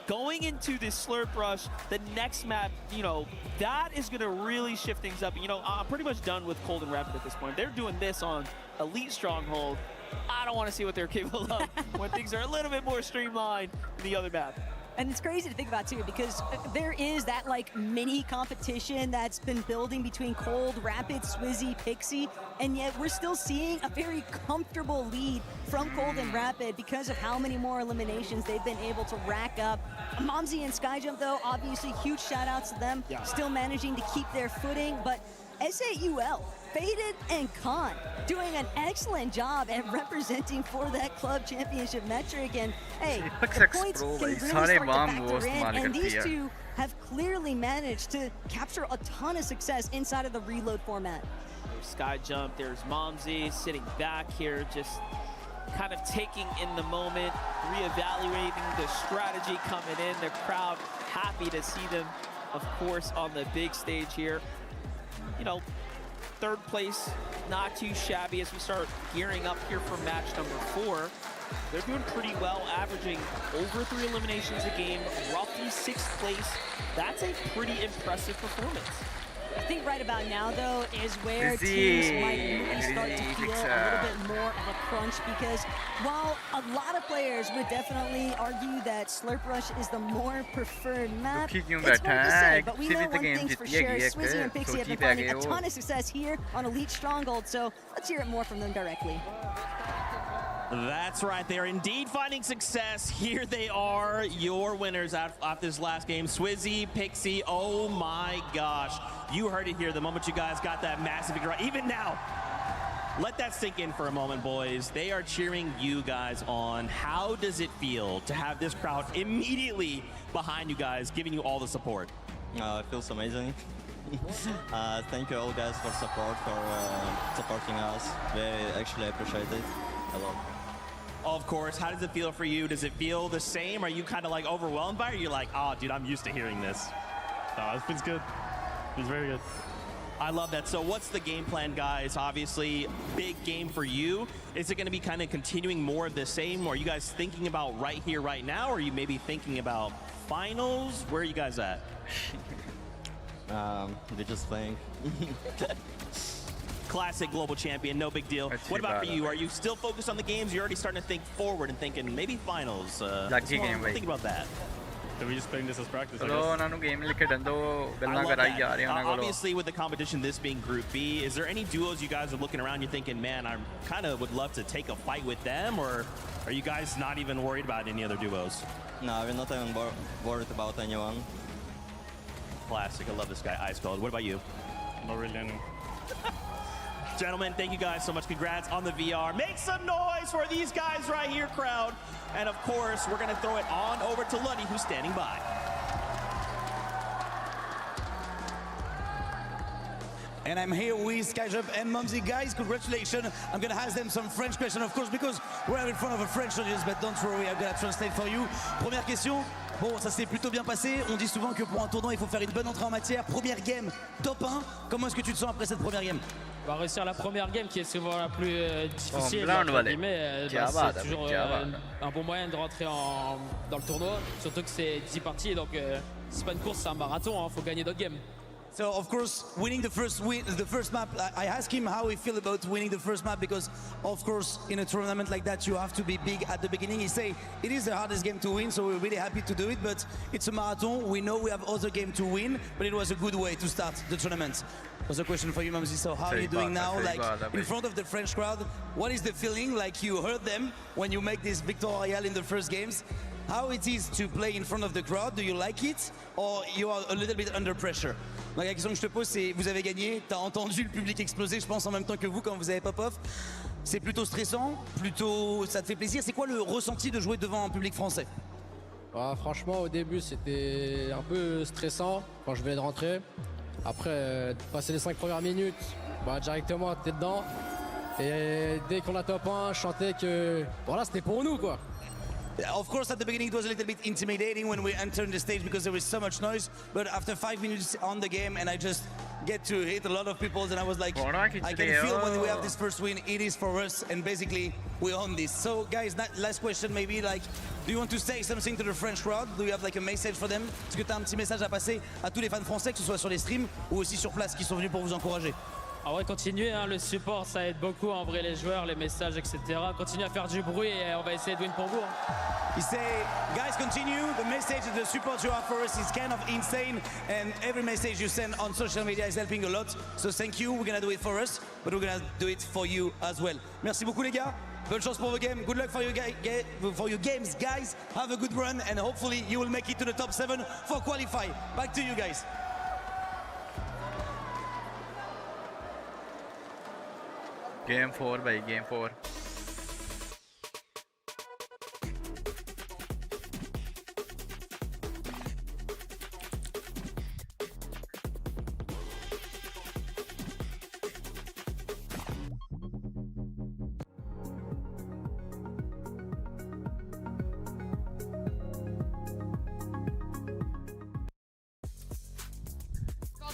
Going into this Slurp Rush, the next map, you know, that is going to really shift things up. You know, I'm pretty much done with Cold and Rapid at this point. They're doing this on Elite Stronghold. I don't want to see what they're capable of when things are a little bit more streamlined in the other map.
And it's crazy to think about, too, because there is that, like, mini competition that's been building between Cold, Rapid, Swizzy, Pixie, and yet we're still seeing a very comfortable lead from Cold and Rapid because of how many more eliminations they've been able to rack up. Momsy and Skyjump, though, obviously huge shout-outs to them, still managing to keep their footing, but SAUL, Faded and Khan doing an excellent job at representing for that club championship metric. And hey, the points can really start to factor in, and these two have clearly managed to capture a ton of success inside of the reload format.
There's Skyjump, there's Momsy sitting back here, just kind of taking in the moment, reevaluating the strategy coming in. The crowd happy to see them, of course, on the big stage here. You know, 3rd place, not too shabby as we start gearing up here for match number 4. They're doing pretty well, averaging over 3 eliminations a game, roughly 6th place. That's a pretty impressive performance.
I think right about now, though, is where teams might really start to feel a little bit more of a crunch, because while a lot of players would definitely argue that Slurp Rush is the more preferred map, it's hard to say, but we know one thing's for sure. Swizzy and Pixie have been finding a ton of success here on Elite Stronghold, so let's hear it more from them directly.
That's right, they are indeed finding success. Here they are, your winners out this last game. Swizzy, Pixie, oh my gosh. You heard it here the moment you guys got that massive victory. Even now, Let that sink in for a moment, boys. They are cheering you guys on. How does it feel to have this crowd immediately behind you guys, giving you all the support?
It feels amazing. Thank you all guys for supporting us. We actually appreciate it a lot.
Of course. How does it feel for you? Does it feel the same? Are you kind of like overwhelmed by it? Or you're like, oh, dude, I'm used to hearing this.
It feels good. It feels very good.
I love that. So what's the game plan, guys? Obviously, big game for you. Is it going to be kind of continuing more of the same? Or are you guys thinking about right here, right now? Or are you maybe thinking about finals? Where are you guys at?
We're just playing.
Classic global champion, no big deal. What about for you? Are you still focused on the games? You're already starting to think forward and thinking maybe finals.
Lucky game,
think about that.
So we're just playing this as practice.
Obviously, with the competition, this being Group B, is there any duos you guys are looking around? You're thinking, man, I kind of would love to take a fight with them, or are you guys not even worried about any other duos?
No, we're not even worried about anyone.
Classic. I love this guy, Ice Cold. What about you?
Not really any.
Gentlemen, thank you guys so much. Congrats on the VR. Make some noise for these guys right here, crowd. And of course, we're going to throw it on over to Luddy, who's standing by.
And I'm here with Skyjump and Mumsy. Guys, congratulations. I'm going to ask them some French questions, of course, because we're in front of a French audience, but don't worry, I'm going to translate for you. Première question. Bon, ça s'est plutôt bien passé. On dit souvent que pour un tournoi, il faut faire une bonne entrée en matière. Première game, top 1. Comment est-ce que tu te sens après cette première game?
On va réussir la première game qui est souvent la plus difficile. C'est toujours un bon moyen de rentrer dans le tournoi, surtout que c'est 10 parties, donc c'est pas une course, c'est un marathon, faut gagner d'autres games.
So of course, winning the first map, I asked him how he feel about winning the first map because, of course, in a tournament like that, you have to be big at the beginning. He say it is the hardest game to win, so we're really happy to do it. But it's a marathon. We know we have other game to win, but it was a good way to start the tournament. Was a question for you, Mamsi. So how are you doing now? Like in front of the French crowd, what is the feeling? Like you heard them when you make this victoire royale in the first games. How it is to play in front of the crowd? Do you like it, or you are a little bit under pressure? Donc la question que je te pose, c'est vous avez gagné, tu as entendu le public exploser, je pense en même temps que vous quand vous avez pop-off. C'est plutôt stressant, plutôt ça te fait plaisir. C'est quoi le ressenti de jouer devant un public français?
Franchement, au début, c'était un peu stressant quand je venais de rentrer. Après, passer les 5 premières minutes, directement, t'es dedans. Et dès qu'on a top 1, je chantais que voilà, c'était pour nous, quoi.
Of course, at the beginning, it was a little bit intimidating when we entered the stage because there was so much noise. But after 5 minutes on the game, and I just get to hit a lot of people, and I was like, I can feel when we have this first win, it is for us, and basically we own this. So, guys, last question, maybe like, do you want to say something to the French crowd? Do you have like a message for them? Est-ce que tu as un petit message à passer à tous les fans français, que ce soit sur les streams ou aussi sur place, qui sont venus pour vous encourager?
En vrai, continuez, le support, ça aide beaucoup, en vrai, les joueurs, les messages, etc. Continuez à faire du bruit et on va essayer de win pour vous.
He say, guys, continue. The message, the support you have for us is kind of insane, and every message you send on social media is helping a lot. So thank you. We're gonna do it for us, but we're gonna do it for you as well. Merci beaucoup, les gars. Bonne chance pour vos games. Good luck for your games, guys. Have a good run, and hopefully you will make it to the top 7 for qualify. Back to you guys.
Game 4 by Game 4.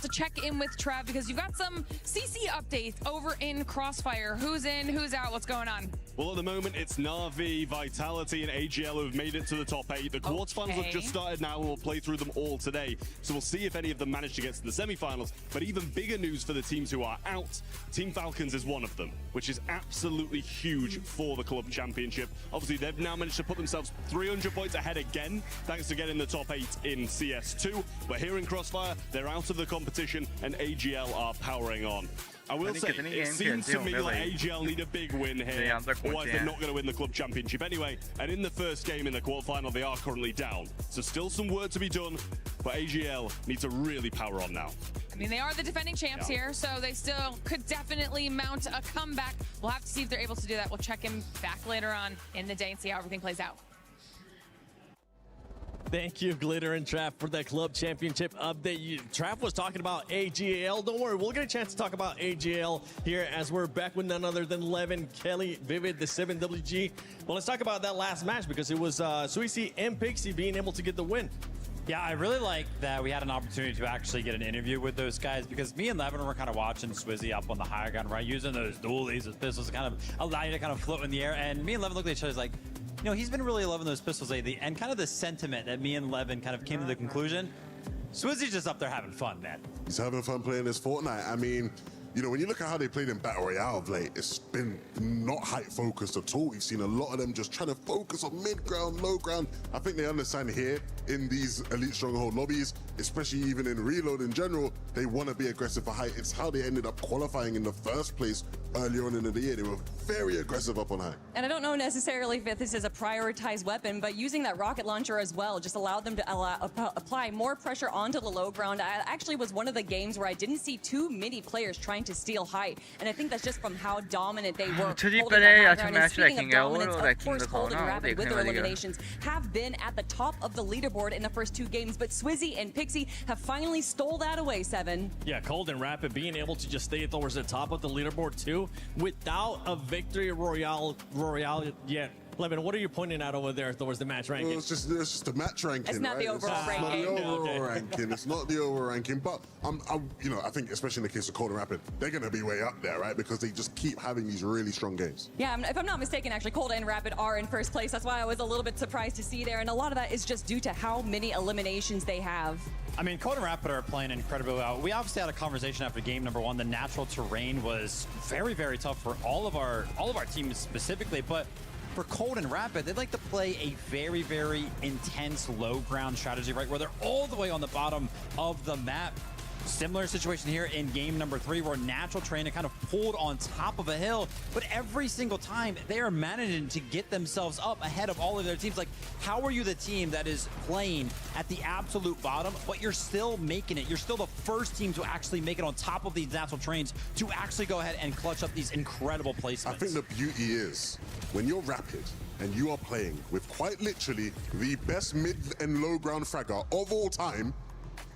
To check in with Trav because you've got some CC updates over in Crossfire. Who's in, who's out, what's going on?
Well, at the moment, it's Na'Vi, Vitality, and AGL who have made it to the top 8. The quarterfinals have just started now, and we'll play through them all today. So we'll see if any of them manage to get to the semifinals. But even bigger news for the teams who are out. Team Falcons is one of them, which is absolutely huge for the club championship. Obviously, they've now managed to put themselves 300 points ahead again, thanks to getting the top 8 in CS2. But here in Crossfire, they're out of the competition, and AGL are powering on. I will say, it seems to me like AGL need a big win here, otherwise they're not going to win the club championship anyway. And in the first game in the quarterfinal, they are currently down. So still some work to be done, but AGL need to really power on now.
I mean, they are the defending champs here, so they still could definitely mount a comeback. We'll have to see if they're able to do that. We'll check in back later on in the day and see how everything plays out.
Thank you, Glitter and Trav, for that club championship update. Trav was talking about AGL. Don't worry, we'll get a chance to talk about AGL here as we're back with none other than Levin, Kelly, Vivid, the 7WG. Well, let's talk about that last match because it was Suisi and Pixie being able to get the win.
Yeah, I really like that we had an opportunity to actually get an interview with those guys because me and Levin were kind of watching Swizzy up on the higher ground, right? Using those dualies, those pistols to kind of allow you to kind of float in the air. And me and Levin looked at each other like, you know, he's been really loving those pistols lately. And kind of the sentiment that me and Levin kind of came to the conclusion, Swizzy's just up there having fun, man.
He's having fun playing this Fortnite. I mean, you know, when you look at how they played in Battle Royale of late, it's been not height focused at all. We've seen a lot of them just trying to focus on mid ground, low ground. I think they understand here in these Elite Stronghold lobbies, especially even in Reload in general, they want to be aggressive for height. It's how they ended up qualifying in the first place earlier on in the year. They were very aggressive up on height.
And I don't know necessarily if this is a prioritized weapon, but using that rocket launcher as well just allowed them to apply more pressure onto the low ground. I actually was one of the games where I didn't see too many players trying to steal height, and I think that's just from how dominant they were. Speaking of dominance, of course, Cold and Rapid with their eliminations have been at the top of the leaderboard in the first two games, but Swizzy and Pixie have finally stole that away, Seven.
Yeah, Cold and Rapid being able to just stay towards the top of the leaderboard too without a victory royale yet. Levin, what are you pointing out over there towards the match ranking?
Well, it's just the match ranking.
It's not the overall ranking.
It's not the overall ranking. It's not the overall ranking. But you know, I think especially in the case of Cold and Rapid, they're going to be way up there, right? Because they just keep having these really strong games.
Yeah, if I'm not mistaken, actually, Cold and Rapid are in first place. That's why I was a little bit surprised to see there, and a lot of that is just due to how many eliminations they have.
I mean, Cold and Rapid are playing incredibly well. We obviously had a conversation after game number one. The natural terrain was very, very tough for all of our teams specifically, but for Cold and Rapid, they'd like to play a very, very intense low ground strategy, right? Where they're all the way on the bottom of the map. Similar situation here in game number 3 where natural terrain kind of pulled on top of a hill, but every single time they are managing to get themselves up ahead of all of their teams. Like, how are you the team that is playing at the absolute bottom, but you're still making it? You're still the first team to actually make it on top of these natural terrains to actually go ahead and clutch up these incredible placements.
I think the beauty is when you're Rapid and you are playing with quite literally the best mid and low ground fragger of all time,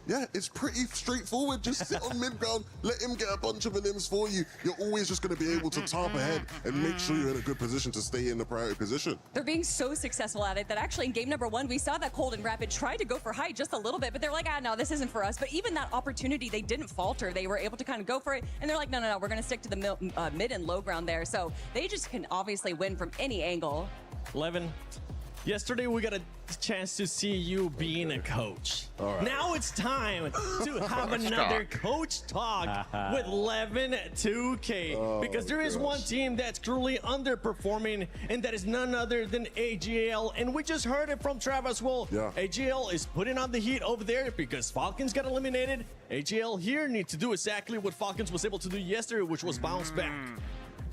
yeah, it's pretty straightforward. Just sit on mid ground, let him get a bunch of limbs for you. You're always just going to be able to tarp ahead and make sure you're in a good position to stay in the priority position.
They're being so successful at it that actually in game number 1, we saw that Cold and Rapid tried to go for height just a little bit, but they're like, no, this isn't for us. But even that opportunity, they didn't falter. They were able to kind of go for it, and they're like, no, we're going to stick to the mid and low ground there. So they just can obviously win from any angle.
Levin, yesterday we got a chance to see you being a coach.
All right.
Now it's time to have another coach talk with Levin 2K because there is one team that's truly underperforming, and that is none other than AGL. And we just heard it from Trav as well.
Yeah.
AGL is putting on the heat over there because Falcons got eliminated. AGL here need to do exactly what Falcons was able to do yesterday, which was bounce back.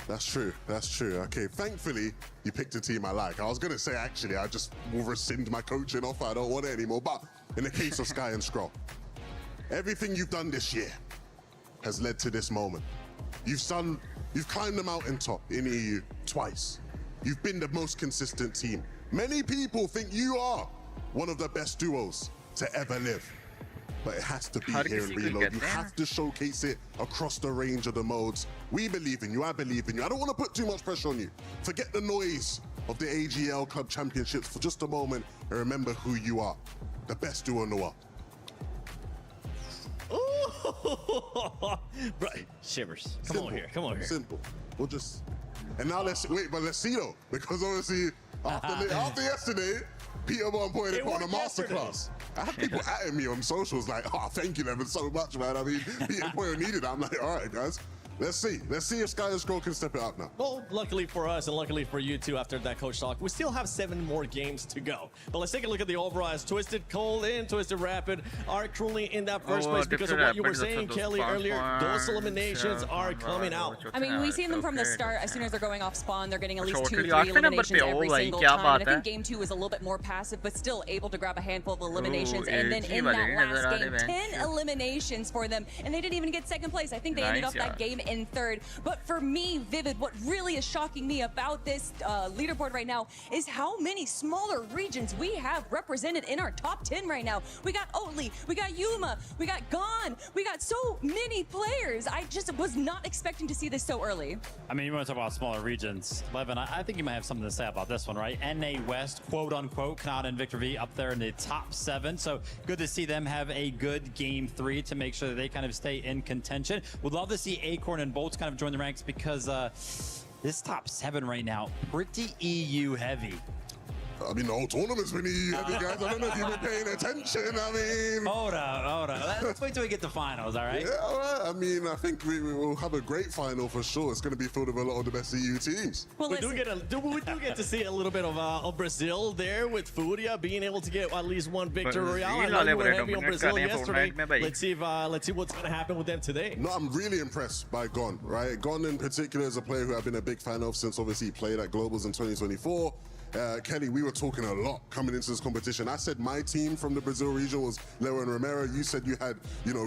That's true. That's true. Okay, thankfully, you picked a team I like. I was going to say, actually, I just will rescind my coaching offer. I don't want it anymore. But in the case of Sky and Scroll, everything you've done this year has led to this moment. You've climbed the mountaintop in EU twice. You've been the most consistent team. Many people think you are one of the best duos to ever live. But it has to be here in Reload. You have to showcase it across the range of the modes. We believe in you. I believe in you. I don't want to put too much pressure on you. Forget the noise of the AGL Club Championships for just a moment and remember who you are. The best duo in the world.
Right. Shivers. Come on here. Come on here.
Simple. We'll just... And now let's see though. Because obviously, after yesterday, Peter Bond pointed on a masterclass. I had people at me on socials like, oh, thank you, Levin, so much, man. I mean, Peter Boyle needed that. I'm like, all right, guys. Let's see if Sky and Scroll can step it up now.
Well, luckily for us and luckily for you too, after that coach talk, we still have 7 more games to go. But let's take a look at the overall. As Twisted Cold and Twisted Rapid are currently in that first place because of what you were saying, Kelly, earlier. Those eliminations are coming out.
I mean, we've seen them from the start. As soon as they're going off spawn, they're getting at least 2-3 eliminations every single time. And I think game 2 was a little bit more passive, but still able to grab a handful of eliminations. And then in that last game, 10 eliminations for them. And they didn't even get second place. I think they ended up that game in 3rd. But for me, Vivid, what really is shocking me about this leaderboard right now is how many smaller regions we have represented in our top 10 right now. We got Oatly, we got Yuma, we got Gone, we got so many players. I just was not expecting to see this so early.
I mean, you want to talk about smaller regions. Levin, I think you might have something to say about this one, right? NA West, quote unquote, Canada and Victor V up there in the top 7. So good to see them have a good game 3 to make sure that they kind of stay in contention. Would love to see Acorn and Bolts kind of join the ranks because this top 7 right now, pretty EU heavy.
I mean, the whole tournament's been EU heavy, guys. I don't know if you've been paying attention. I mean...
Hold on. Let's wait till we get to finals, all right?
Yeah, all right. I mean, I think we will have a great final for sure. It's going to be filled with a lot of the best EU teams.
Well, we do get to see a little bit of Brazil there with Furia being able to get at least one victory. I know you were heavy on Brazil yesterday. Let's see what's going to happen with them today.
No, I'm really impressed by Gon, right? Gon in particular is a player who I've been a big fan of since obviously he played at Globals in 2024. Kelly, we were talking a lot coming into this competition. I said my team from the Brazil region was Leo and Romero. You said you had,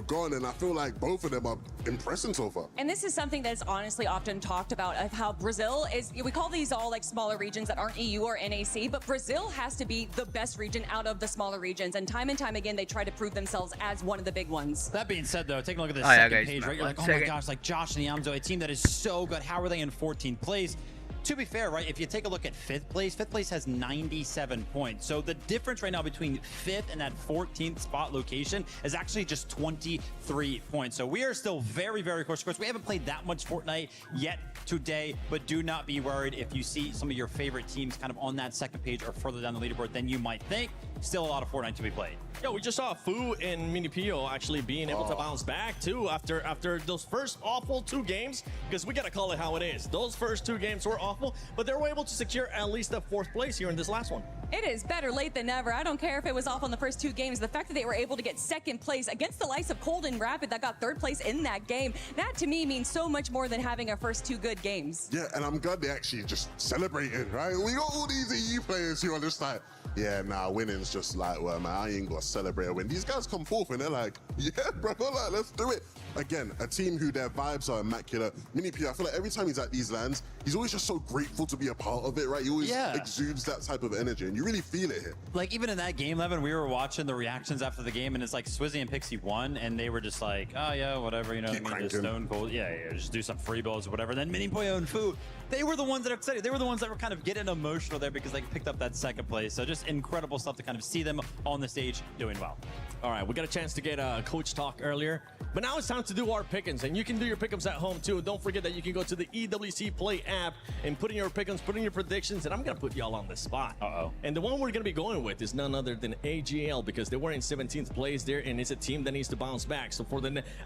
Gon, and I feel like both of them are impressing so far.
And this is something that's honestly often talked about of how Brazil is, we call these all like smaller regions that aren't EU or NAC, but Brazil has to be the best region out of the smaller regions. And time again, they try to prove themselves as one of the big ones.
That being said, though, take a look at this second page, right? You're like, oh my gosh, like Josh and Iamzo, a team that is so good. How are they in 14th place? To be fair, right, if you take a look at 5th place has 97 points. So the difference right now between 5th and that 14th spot location is actually just 23 points. So we are still very, very close. Of course, we haven't played that much Fortnite yet today, but do not be worried if you see some of your favorite teams kind of on that second page or further down the leaderboard than you might think. Still a lot of Fortnite to be played.
Yo, we just saw Fu and Mini Pio actually being able to bounce back too after those first awful 2 games, because we gotta call it how it is. Those first 2 games were awful, but they were able to secure at least a 4th place here in this last one.
It is better late than never. I don't care if it was off on the first 2 games. The fact that they were able to get 2nd place against the likes of Cold and Rapid that got 3rd place in that game, that to me means so much more than having our first 2 good games.
Yeah, and I'm glad they actually just celebrated, right? We got all these EU players who are just like, yeah, nah, winning's just like, well, man, I ain't got to celebrate a win. These guys come forth and they're like, yeah, bro, like, let's do it. Again, a team who their vibes are immaculate. Mini P, I feel like every time he's at these lands, he's always just so grateful to be a part of it, right? He always exudes that type of energy, and you really feel it here.
Like, even in that game, Levin, we were watching the reactions after the game, and it's like Swizzy and Pixie won, and they were just like, oh, yeah, whatever, you know what I mean? Just stone cold. Yeah, just do some free builds or whatever. And then Mini Poyo and Fu, they were the ones that are excited. They were the ones that were kind of getting emotional there because they picked up that 2nd place. So just incredible stuff to kind of see them on the stage doing well.
All right, we got a chance to get a coach talk earlier, but now it's time to do our pick'ems, and you can do your pick'ems at home too. Don't forget that you can go to the EWC Play app and put in your pick'ems, put in your predictions, and I'm gonna put y'all on the spot. And the one we're gonna be going with is none other than AGL, because they were in 17th place there, and it's a team that needs to bounce back. So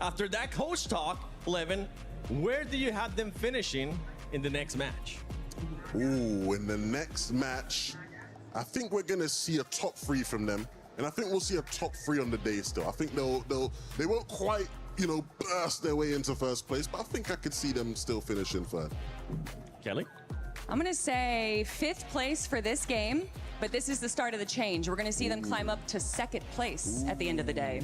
after that coach talk, Levin, where do you have them finishing in the next match?
Ooh, in the next match, I think we're gonna see a top 3 from them. And I think we'll see a top 3 on the day still. I think they won't quite, burst their way into 1st place, but I think I could see them still finishing 3rd.
Kelly?
I'm gonna say 5th place for this game, but this is the start of the change. We're gonna see them climb up to 2nd place at the end of the day.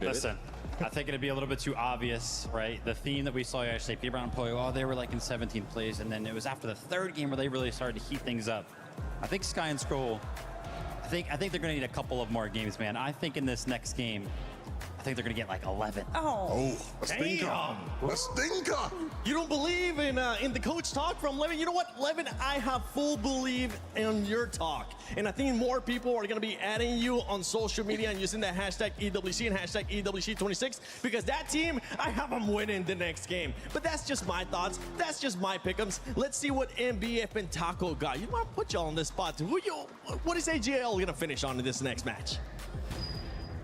Listen, I think it'd be a little bit too obvious, right? The theme that we saw yesterday, P Brown and Poyo, they were like in 17th place, and then it was after the 3rd game where they really started to heat things up. I think Sky and Scroll, I think they're going to need a couple of more games, man. I think in this next game, I think they're going to get like 11.
Oh, a stinker. A stinker.
You don't believe in the coach talk from Levin? You know what, Levin? I have full belief in your talk. And I think more people are going to be adding you on social media and using the hashtag EWC and hashtag EWC26, because that team, I have them winning the next game. But that's just my thoughts. That's just my pick'ems. Let's see what MBF and Taco got. You want to put y'all on this spot. What is AGL going to finish on in this next match?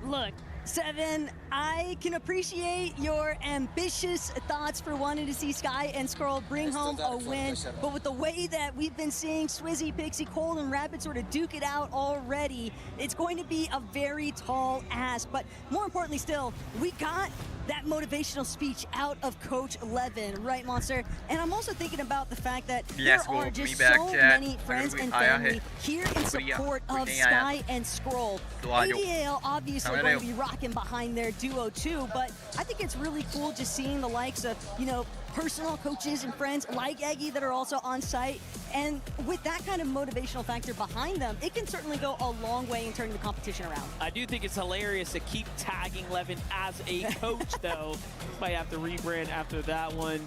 Look,
Seven, I can appreciate your ambitious thoughts for wanting to see Sky and Skrull bring home a win, but with the way that we've been seeing Swizzy, Pixie, Cold, and Rapid sort of duke it out already, it's going to be a very tall ask. But more importantly still, we got that motivational speech out of Coach Levin, right, Monster? And I'm also thinking about the fact that there are just so many friends and family here in support of Sky and Skrull. ADAL obviously going to be rocking behind their duo too, but I think it's really cool just seeing the likes of, you know, personal coaches and friends like Eggy that are also on site. And with that kind of motivational factor behind them, it can certainly go a long way in turning the competition around.
I do think it's hilarious to keep tagging Levin as a coach, though. Might have to rebrand after that one.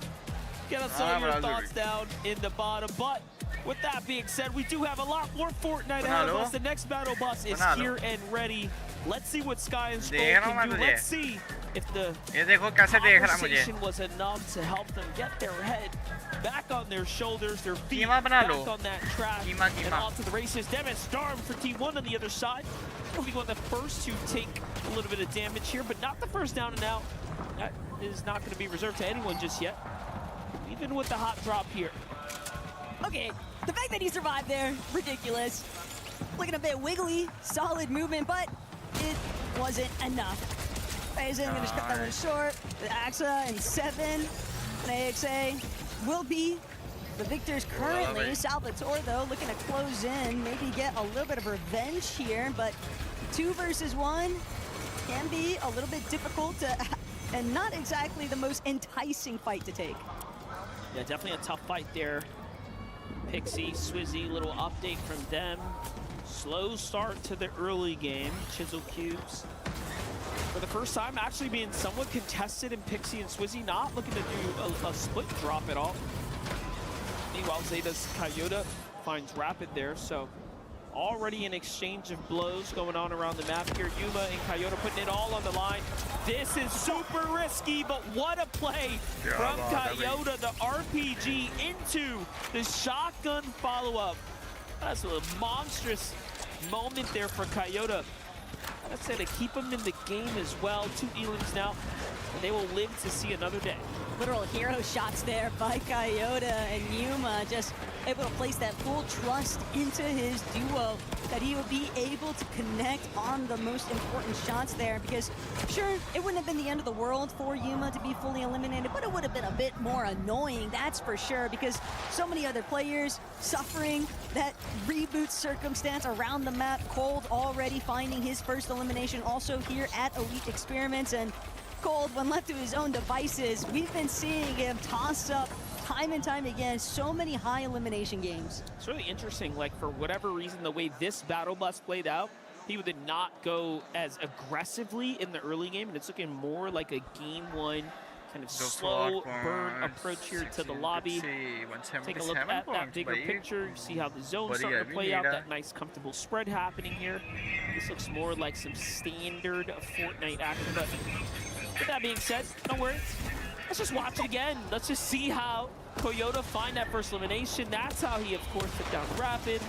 Get us all your thoughts down in the bottom. But with that being said, we do have a lot more Fortnite ahead of us. The next battle bus is here and ready. Let's see what Sky and Skrull can do. Let's see if the conversation was enough to help them get their head back on their shoulders, their feet back on that track, and off to the races. Devin Storm for T1 on the other side. Will be one of the first to take a little bit of damage here, but not the first down and out. That is not going to be reserved to anyone just yet, even with the hot drop here.
Okay, the fact that he survived there, ridiculous. Looking a bit wiggly, solid movement, but it wasn't enough. Amazing, gonna cut that one short. The AXA and 7, and AXA will be the victors currently. Salvatore, though, looking to close in, maybe get a little bit of revenge here, but 2 versus 1 can be a little bit difficult to, and not exactly the most enticing fight to take.
Yeah, definitely a tough fight there. Pixie, Swizzy, little update from them. Slow start to the early game. Chisel Cubes, for the first time, actually being somewhat contested in Pixie and Swizzy, not looking to do a split drop at all. Meanwhile, Zeta's Coyote finds Rapid there, so already an exchange of blows going on around the map here. Yuma and Coyote putting it all on the line. This is super risky, but what a play from Coyote. The RPG into the shotgun follow-up. That's a monstrous moment there for Coyote. Let's say to keep them in the game as well. 2 elims now, and they will live to see another day.
Literal hero shots there by Coyote, and Yuma just able to place that full trust into his duo that he would be able to connect on the most important shots there, because sure, it wouldn't have been the end of the world for Yuma to be fully eliminated, but it would have been a bit more annoying, that's for sure, because so many other players suffering that reboot circumstance around the map. Cold already finding his first elimination also here at Elite Experiments, and Cold, when left to his own devices, we've been seeing him toss up time and time again so many high elimination games.
It's really interesting, like for whatever reason, the way this battle bus played out, he would not go as aggressively in the early game, and it's looking more like a game 1 kind of slow burn approach here to the lobby. Take a look at that bigger picture, see how the zone's starting to play out, that nice comfortable spread happening here. This looks more like some standard Fortnite action, but with that being said, no worries. Let's just watch it again. Let's just see how Coyote find that first elimination. That's how he, of course, took down Rapid.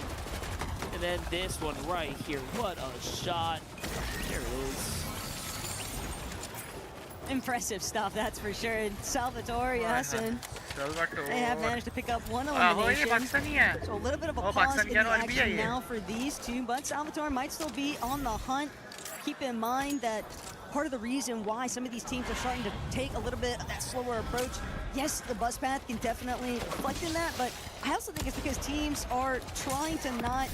And then this one right here. What a shot. There it is.
Impressive stuff, that's for sure. Salvatore, yes, and they have managed to pick up 1 elimination. So a little bit of a pause in the action now for these two, but Salvatore might still be on the hunt. Keep in mind that part of the reason why some of these teams are starting to take a little bit of that slower approach, yes, the bus path can definitely reflect in that, but I also think it's because teams are trying to not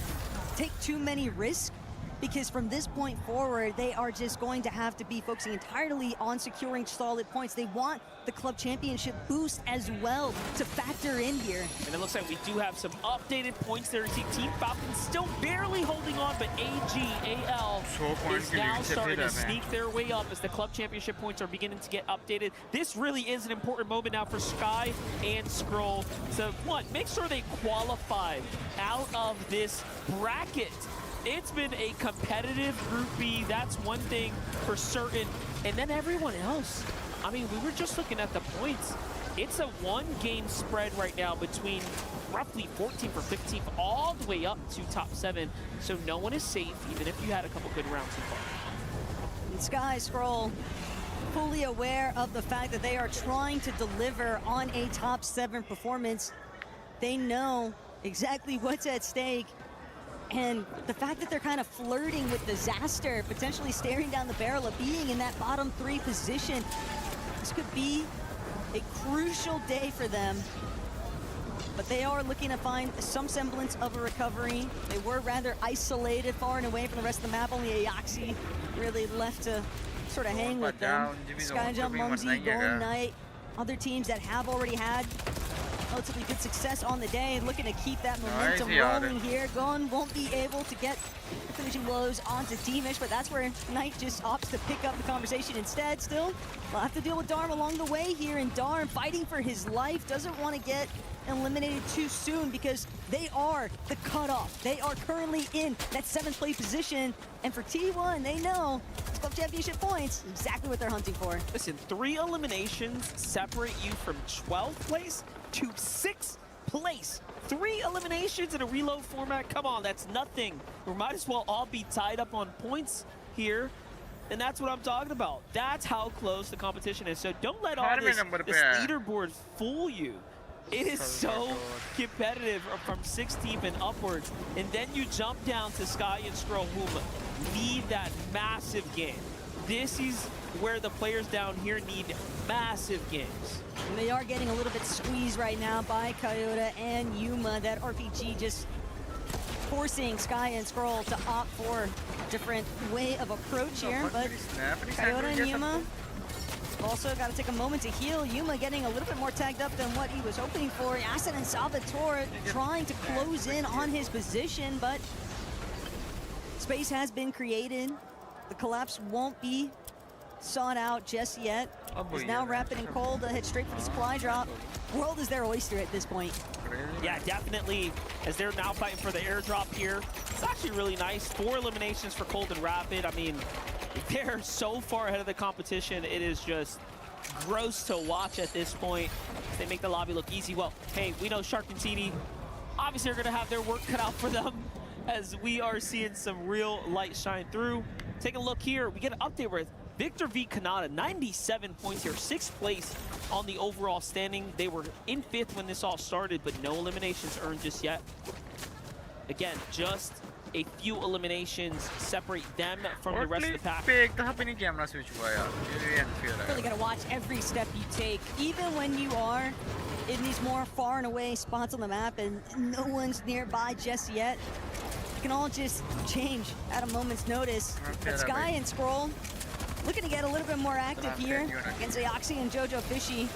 take too many risks, because from this point forward, they are just going to have to be focusing entirely on securing solid points. They want the club championship boost as well to factor in here.
And it looks like we do have some updated points there. You see Team Falcon still barely holding on, but AGAL is now starting to sneak their way up as the club championship points are beginning to get updated. This really is an important moment now for Sky and Skrull to, one, make sure they qualify out of this bracket. It's been a competitive Group B, that's one thing for certain. And then everyone else, I mean, we were just looking at the points. It's a 1-game spread right now between roughly 14th or 15th, all the way up to top 7. So no one is safe, even if you had a couple good rounds so far.
And Sky Scroll fully aware of the fact that they are trying to deliver on a top 7 performance. They know exactly what's at stake. And the fact that they're kind of flirting with disaster, potentially staring down the barrel of being in that bottom 3 position, this could be a crucial day for them. But they are looking to find some semblance of a recovery. They were rather isolated, far and away from the rest of the map. Only Ajaxi really left to sort of hang with them. Skyjump, Mumsy, Golden Knight, other teams that have already had relatively good success on the day, looking to keep that momentum rolling here. Gon won't be able to get the finishing blows onto Demish, but that's where Knight just opts to pick up the conversation instead. Still, we'll have to deal with Darm along the way here, and Darm fighting for his life, doesn't want to get eliminated too soon because they are the cutoff. They are currently in that 7th place position, and for T1, they know Club Championship points, exactly what they're hunting for.
Listen, 3 eliminations separate you from 12th place to 6th place. 3 eliminations in a reload format, come on, that's nothing. We might as well all be tied up on points here. And that's what I'm talking about. That's how close the competition is. So don't let all this leaderboard fool you. It is so competitive from 16th and upwards. And then you jump down to Sky and Scroll, who need that massive game. This is where the players down here need massive games.
And they are getting a little bit squeezed right now by Coyote and Yuma. That RPG just forcing Sky and Scroll to opt for a different way of approach here. But Coyote and Yuma also got to take a moment to heal. Yuma getting a little bit more tagged up than what he was hoping for. Yasin and Salvatore trying to close in on his position, but space has been created. The collapse won't be sought out just yet. It's now Rapid and Cold to head straight for the supply drop. World is their oyster at this point.
Yeah, definitely, as they're now fighting for the airdrop here. It's actually really nice. 4 eliminations for Cold and Rapid. I mean, they're so far ahead of the competition. It is just gross to watch at this point. They make the lobby look easy. Well, hey, we know Shark and TD obviously are going to have their work cut out for them, as we are seeing some real light shine through. Take a look here. We get an update with Victor v. Kanata, 97 points here, 6th place on the overall standing. They were in 5th when this all started, but no eliminations earned just yet. Again, just a few eliminations separate them from the rest of the pack.
Really got to watch every step you take, even when you are in these more far and away spots on the map and no one's nearby just yet. It can all just change at a moment's notice. But Sky and Scroll looking to get a little bit more active here against Aoxy and Jojo Fishy.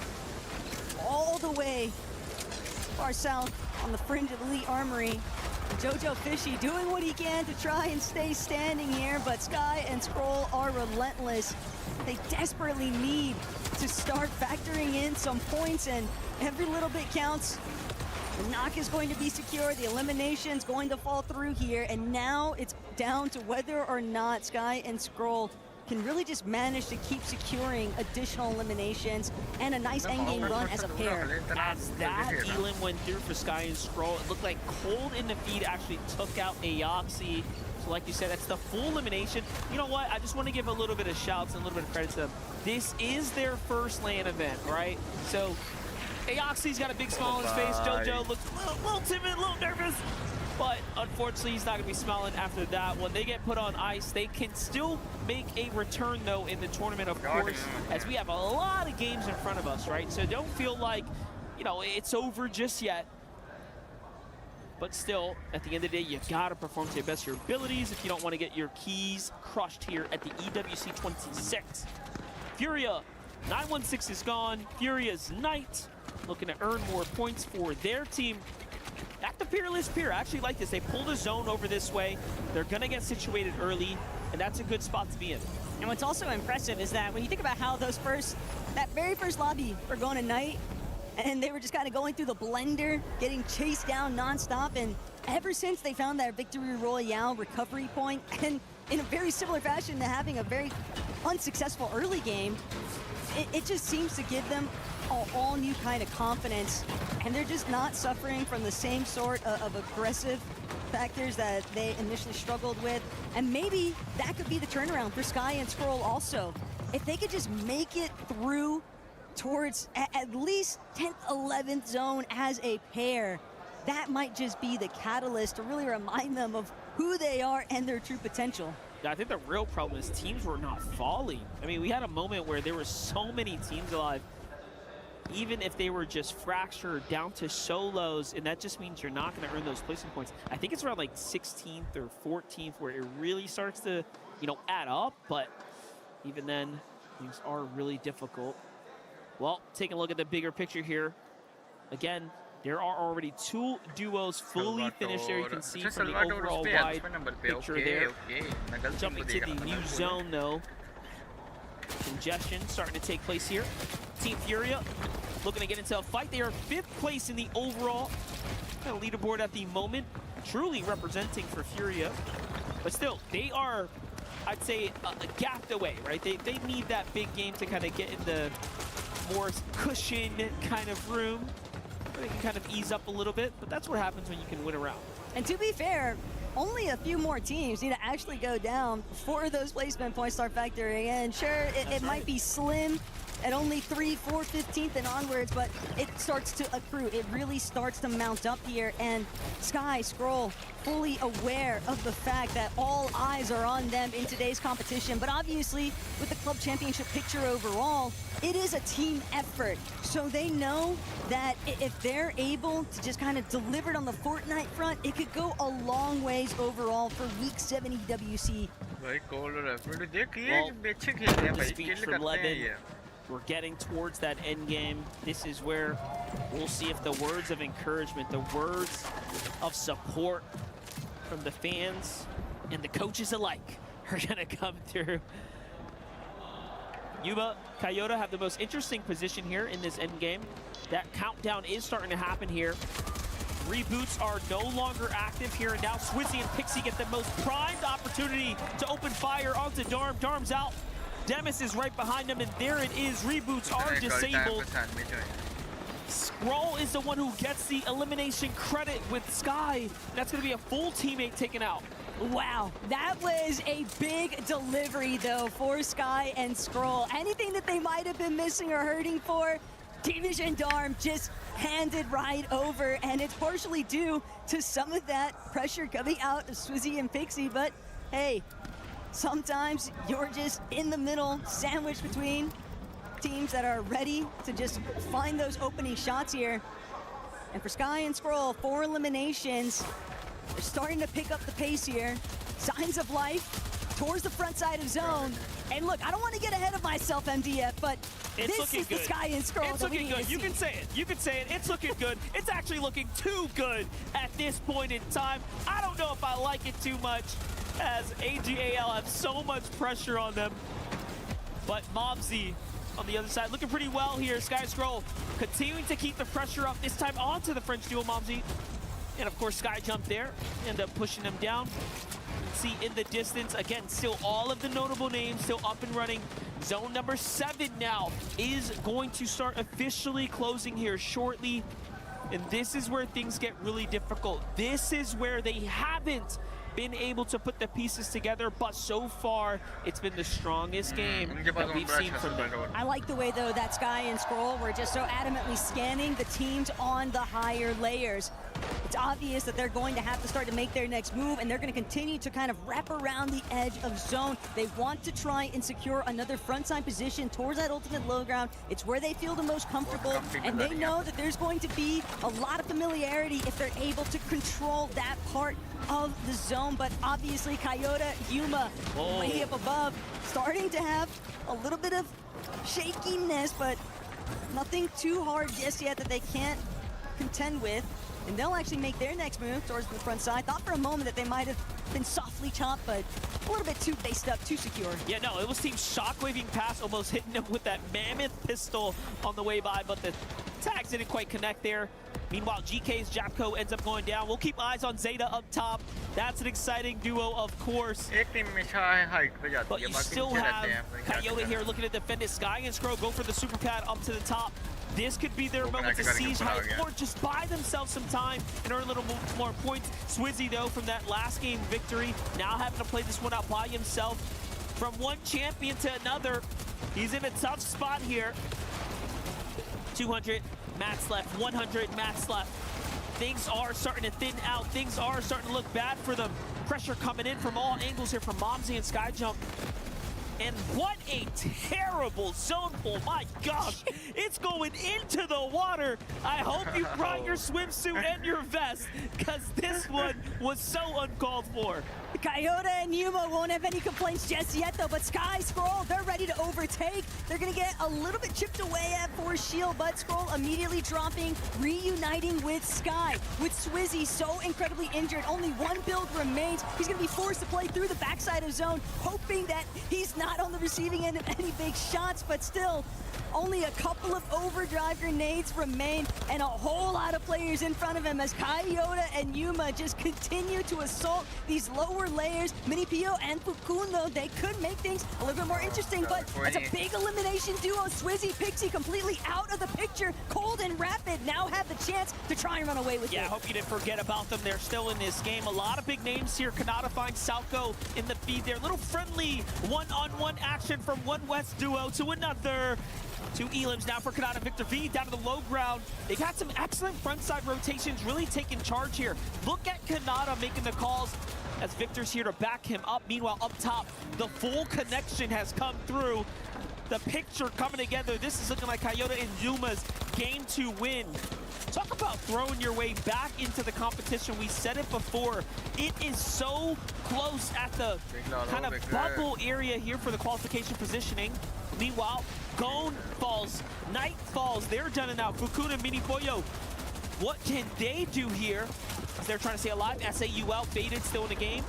All the way far south on the fringe of Elite Armory. Jojo Fishy doing what he can to try and stay standing here, but Sky and Scroll are relentless. They desperately need to start factoring in some points, and every little bit counts. The knock is going to be secure, the elimination's going to fall through here, and now it's down to whether or not Sky and Scroll can really just manage to keep securing additional eliminations and a nice endgame run as a pair.
As that Elim went through for Sky and Scroll, it looked like Cold in the feed actually took out Aoxy. So like you said, that's the full elimination. You know what? I just want to give a little bit of shouts and a little bit of credit to them. This is their first LAN event, right? So Aoxy's got a big smile on his face. Jojo looks a little timid, a little nervous. But unfortunately, he's not going to be smiling after that. When they get put on ice, they can still make a return, though, in the tournament, of course, as we have a lot of games in front of us, right? So don't feel like, you know, it's over just yet. But still, at the end of the day, you got to perform to the best of your abilities if you don't want to get your keys crushed here at the EWC 26. Furia, 916 is gone. Furia's Knight looking to earn more points for their team. At the Peerless Pier, I actually like this. They pulled a zone over this way. They're going to get situated early, and that's a good spot to be in.
And what's also impressive is that when you think about how that very first lobby for going to Knight, and they were just kind of going through the blender, getting chased down nonstop, and ever since they found that Victory Royale recovery point, and in a very similar fashion to having a very unsuccessful early game, it just seems to give them all new kind of confidence, and they're just not suffering from the same sort of aggressive factors that they initially struggled with. And maybe that could be the turnaround for Sky and Scroll also. If they could just make it through towards at least 10th, 11th zone as a pair, that might just be the catalyst to really remind them of who they are and their true potential.
Yeah, I think the real problem is teams were not falling. I mean, we had a moment where there were so many teams alive, even if they were just fractured down to solos, and that just means you're not going to earn those placement points. I think it's around like 16th or 14th where it really starts to, you know, add up, but even then, things are really difficult. Well, taking a look at the bigger picture here. Again, there are already 2 duos fully finished there. You can see from the overall wide picture there. Jumping to the new zone, though. Congestion starting to take place here. Team Furia looking to get into a fight. They are 5th place in the overall leaderboard at the moment. Truly representing for Furia. But still, they are, I'd say, gapped away, right? They need that big game to kind of get in the more cushion kind of room. They can kind of ease up a little bit, but that's what happens when you can win a round.
And to be fair, only a few more teams need to actually go down before those placement points start factoring in. Sure, it might be slim at only 3, 4, 15th and onwards, but it starts to accrue. It really starts to mount up here, and Sky, Scroll, fully aware of the fact that all eyes are on them in today's competition. But obviously, with the club championship picture overall, it is a team effort. So they know that if they're able to just kind of deliver it on the Fortnite front, it could go a long ways overall for Week 7 EWC.
Well, the speech from Levin. We're getting towards that end game. This is where we'll see if the words of encouragement, the words of support from the fans and the coaches alike are gonna come through. Yuma, Coyote have the most interesting position here in this end game. That countdown is starting to happen here. Reboots are no longer active here, and now Swizzy and Pixie get the most primed opportunity to open fire onto Darm. Darm's out. Demis is right behind him, and there it is. Reboots are disabled. Scroll is the one who gets the elimination credit with Sky. That's going to be a full teammate taken out.
Wow, that was a big delivery, though, for Sky and Scroll. Anything that they might have been missing or hurting for, T-Vision and Darm just handed right over, and it's partially due to some of that pressure coming out of Swizzy and Pixie, but hey, sometimes you're just in the middle, sandwiched between teams that are ready to just find those opening shots here. And for Sky and Scroll, 4 eliminations. They're starting to pick up the pace here. Signs of life towards the front side of zone. And look, I don't want to get ahead of myself, MDF, but
it's
this is the Sky and Scroll.
It's looking good. You can say it. You can say it. It's looking good. It's actually looking too good at this point in time. I don't know if I like it too much, as AGAL have so much pressure on them. But Mobsy on the other side looking pretty well here. Sky Scroll continuing to keep the pressure up, this time onto the French duo Mobsy. And of course, Sky jumped there, end up pushing them down. See in the distance, again, still all of the notable names still up and running. Zone number 7 now is going to start officially closing here shortly. And this is where things get really difficult. This is where they haven't been able to put the pieces together, but so far it's been the strongest game that we've seen from them.
I like the way, though, that Sky and Scroll were just so adamantly scanning the teams on the higher layers. It's obvious that they're going to have to start to make their next move, and they're going to continue to kind of wrap around the edge of zone. They want to try and secure another frontside position towards that ultimate low ground. It's where they feel the most comfortable, and they know that there's going to be a lot of familiarity if they're able to control that part of the zone. But obviously, Coyote, Yuma, way up above, starting to have a little bit of shakiness, but nothing too hard just yet that they can't contend with. And they'll actually make their next move towards the front side. Thought for a moment that they might have been softly chopped, but a little bit too based up, too secure.
Yeah, no, it was Team shockwaving past, almost hitting him with that mammoth pistol on the way by, but the tags didn't quite connect there. Meanwhile, GK's Japco ends up going down. We'll keep eyes on Zeta up top. That's an exciting duo, of course. But you still have Coyote here looking to defend it. Sky and Scroll go for the super pad up to the top. This could be their moment to seize height or just buy themselves some time and earn a little more points. Swizzy, though, from that last game victory, now having to play this one out by himself. From one champion to another, he's in a tough spot here. 200 mats left, 100 mats left. Things are starting to thin out. Things are starting to look bad for them. Pressure coming in from all angles here from Momsy and Skyjump. And what a terrible zone pull. My gosh, it's going into the water. I hope you brought your swimsuit and your vest, because this one was so uncalled for.
Coyote and Yuma won't have any complaints just yet, though, but Sky, Scroll, they're ready to overtake. They're going to get a little bit chipped away at Force Shield, but Scroll immediately dropping, reuniting with Sky. With Swizzy so incredibly injured, only one build remains. He's going to be forced to play through the backside of zone, hoping that he's not on the receiving end of any big shots, but still, only a couple of overdrive grenades remain, and a whole lot of players in front of him as Coyote and Yuma just continue to assault these lower layers. Mini Pio and Fukuno, they could make things a little bit more interesting, but it's a big elimination duo. Swizzy, Pixie completely out of the picture. Cold and Rapid now have the chance to try and run away with it.
Yeah, I hope you didn't forget about them. They're still in this game. A lot of big names here. Kanata finds Salco in the feed there. Little friendly one-on-one action from one West duo to another. Two elims now for Kanata. Victor V down to the low ground. They've had some excellent frontside rotations, really taking charge here. Look at Kanata making the calls as Victor's here to back him up. Meanwhile, up top, the full connection has come through. The picture coming together. This is looking like Coyote and Yuma's game to win. Talk about throwing your way back into the competition. We said it before. It is so close at the kind of bubble area here for the qualification positioning. Meanwhile, Gone falls, Knight falls. They're done and out. Fukuna and Mini Pollo. What can they do here? They're trying to stay alive. SAUL faded, still in the game.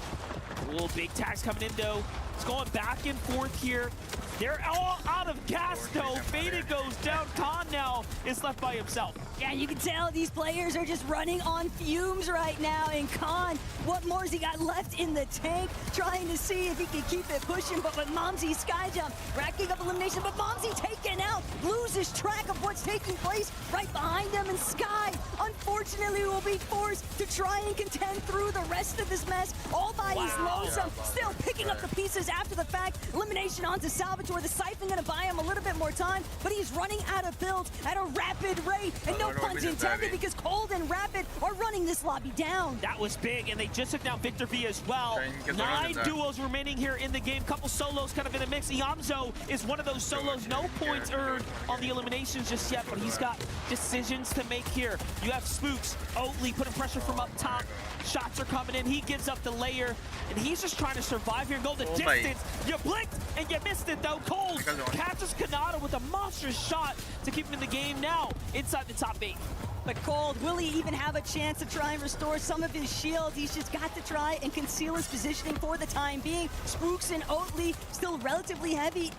Little big tags coming in though. It's going back and forth here. They're all out of gas though. Faded goes down. Khan now is left by himself.
Yeah, you can tell these players are just running on fumes right now. And Khan, what more has he got left in the tank? Trying to see if he can keep it pushing, but with Momsy Skyjump racking up elimination, but Momsy taken out, loses track of what's taking place right behind him, and Sky, unfortunately, will be forced to try and contend through the rest of this mess all by his lonesome, still picking up the pieces after the fact. Elimination onto Salvatore. The Siphon gonna buy him a little bit more time, but he's running out of builds at a rapid rate, and no puns intended because Cold and Rapid are running this lobby down.
That was big, and they just took down Victor V as well. 9 duos remaining here in the game. Couple solos kind of in the mix. Iamzo is one of those solos. No points earned on the eliminations just yet, but he's got decisions to make here. You have Spooks, Oatly putting pressure from up top. Shots are coming in. He gives up the layer, and he's just trying to survive here and go the distance. You blinked, and you missed it, though. Cold catches Kanata with a monstrous shot to keep him in the game now inside the top 8.
But Cold, will he even have a chance to try and restore some of his shields? He's just got to try and conceal his positioning for the time being. Spooks and Oatly still relatively healthy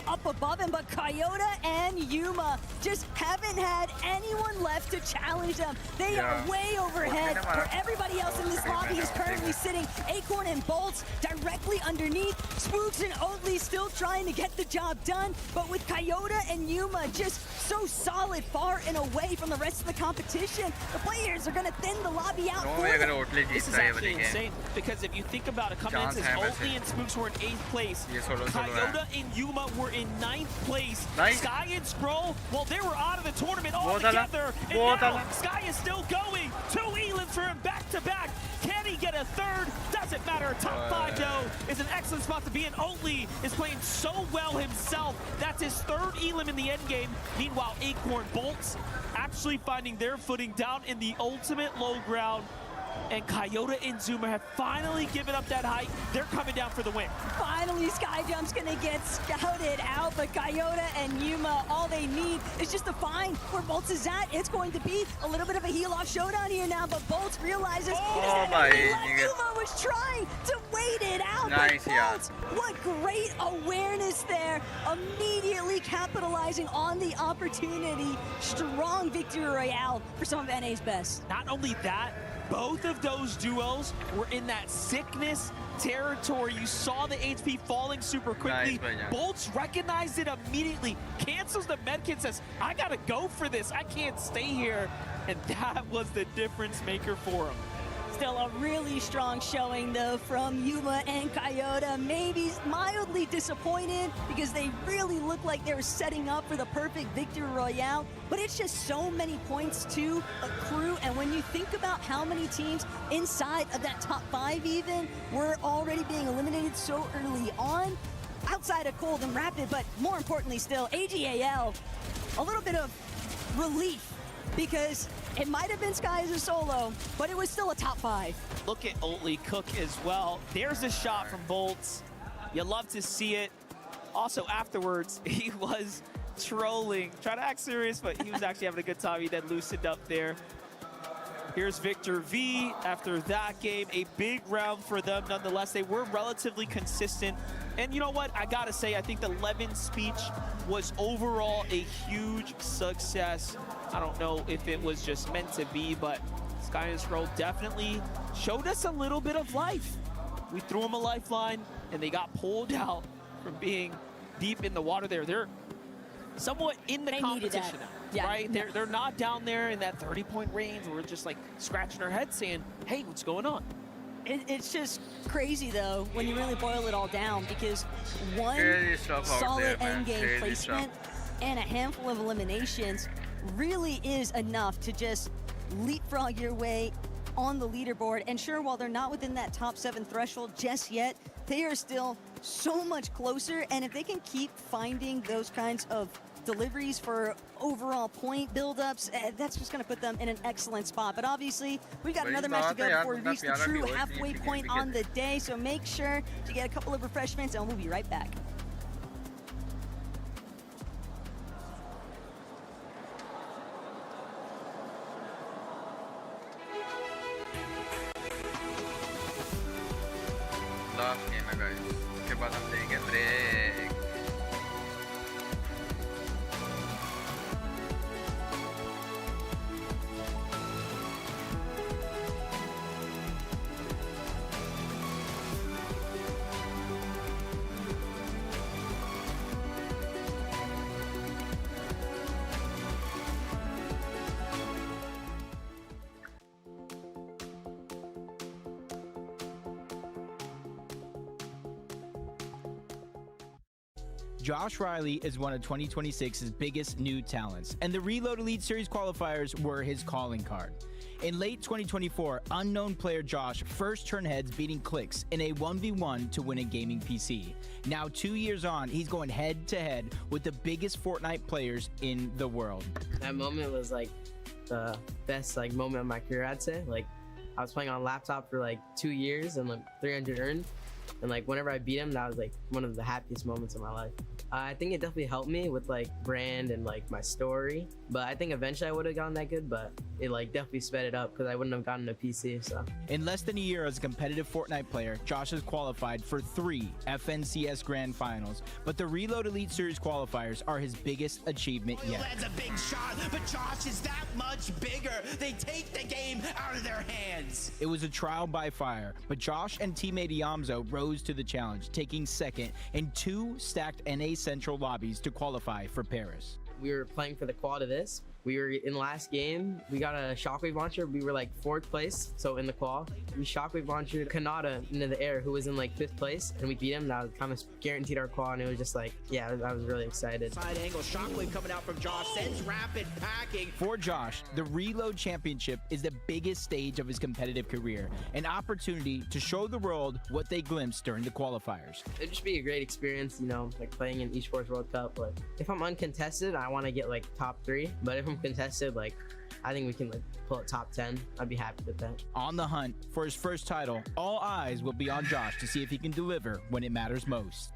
up above him, but Coyote and Yuma just haven't had anyone left to challenge them. They are way overhead, where everybody else in this lobby is currently sitting. Acorn and Bolts directly underneath. Spooks and Oatly still trying to get the job done, but with Coyote and Yuma just so solid far and away from the rest of the competition, the players are going to thin the lobby out for them.
This is actually insane, because if you think about it, coming in since Oatly and Spooks were in 8th place, Coyote and Yuma were in 9th place, Sky and Scroll, well, they were out of the tournament altogether, and now Sky is still going. 2 elims for him back-to-back. Can he get a third? Doesn't matter. Top 5, though, is an excellent spot to be in. Oatly is playing so well himself. That's his 3rd elim in the endgame. Meanwhile, Acorn Bolts actually finding their footing down in the ultimate low ground. And Coyote and Zuma have finally given up that height. They're coming down for the win.
Finally, Skyjump's gonna get scouted out, but Coyote and Yuma, all they need is just to find where Bolts is at. It's going to be a little bit of a heel-off showdown here now, but Bolts realizes he doesn't have any left. Yuma was trying to wait it out, but Bolts, what great awareness there. Immediately capitalizing on the opportunity. Strong victory royale for some of NA's best.
Not only that, Both of those duos were in that sickness territory. You saw the HP falling super quickly.
Nice,
Bolts recognized it immediately, cancels the medkit, says, I gotta go for this. I can't stay here. And that was the difference maker for him.
Still a really strong showing, though, from Yuma and Coyote. Maybe mildly disappointed because they really looked like they were setting up for the perfect victory royale. But it's just so many points to accrue. And when you think about how many teams inside of that top 5 even were already being eliminated so early on, outside of Cold and Rapid, but more importantly still, AGAL, a little bit of relief, because it might have been Sky as a solo, but it was still a top 5.
Look at Oatly cook as well. There's a shot from Bolts. You love to see it. Also afterwards, he was trolling, trying to act serious, but he was actually having a good time. He then loosened up there. Here's Victor V after that game. A big round for them nonetheless. They were relatively consistent. And you know what? I gotta say, I think the Levin speech was overall a huge success. I don't know if it was just meant to be, but Sky and Scroll definitely showed us a little bit of life. We threw them a lifeline, and they got pulled out from being deep in the water there. They're somewhat in the competition now, right? They're not down there in that 30-point range. We're just like scratching our heads saying, hey, what's going on?
It's just crazy, though, when you really boil it all down, because one solid endgame placement and a handful of eliminations really is enough to just leapfrog your way on the leaderboard. And sure, while they're not within that top 7 threshold just yet, they are still so much closer. And if they can keep finding those kinds of deliveries for overall point buildups, that's just going to put them in an excellent spot. But obviously, we've got another match to go before we reach the true halfway point on the day. So make sure to get a couple of refreshments, and we'll be right back.
Last game है guys. उसके बाद हम लेंगे break.
Josh Riley is one of 2026's biggest new talents, and the Reload Elite Series qualifiers were his calling card. In late 2024, unknown player Josh first turned heads beating Clicks in a 1v1 to win a gaming PC. Now 2 years on, he's going head to head with the biggest Fortnite players in the world.
That moment was like the best moment of my career, I'd say. Like, I was playing on laptop for like 2 years and like 300 earned. And like whenever I beat him, that was like one of the happiest moments of my life. I think it definitely helped me with like brand and like my story. But I think eventually I would have gotten that good, but it like definitely sped it up because I wouldn't have gotten a PC. So
in less than a year as a competitive Fortnite player, Josh has qualified for 3 FNCS Grand Finals. But the Reload Elite Series qualifiers are his biggest achievement yet.
That's a big shot, but Josh is that much bigger. They take the game out of their hands.
It was a trial by fire, but Josh and teammate Iamzo rose to the challenge, taking second in 2 stacked NA Central lobbies to qualify for Paris.
We were playing for the quad of this. We were in last game. We got a shockwave launcher. We were like 4th place, so in the qual. We shockwave launched Kanata into the air, who was in like 5th place, and we beat him. That kind of guaranteed our qual, and it was just like, yeah, I was really excited.
Side angle, shockwave coming out from Josh, sends Rapid packing.
For Josh, the Reload Championship is the biggest stage of his competitive career, an opportunity to show the world what they glimpsed during the qualifiers.
It'd just be a great experience, you know, like playing in Esports World Cup. Like, if I'm uncontested, I want to get like top 3, but if I'm contested, like I think we can like pull it top 10. I'd be happy with that.
On the hunt for his first title, all eyes will be on Josh to see if he can deliver when it matters most.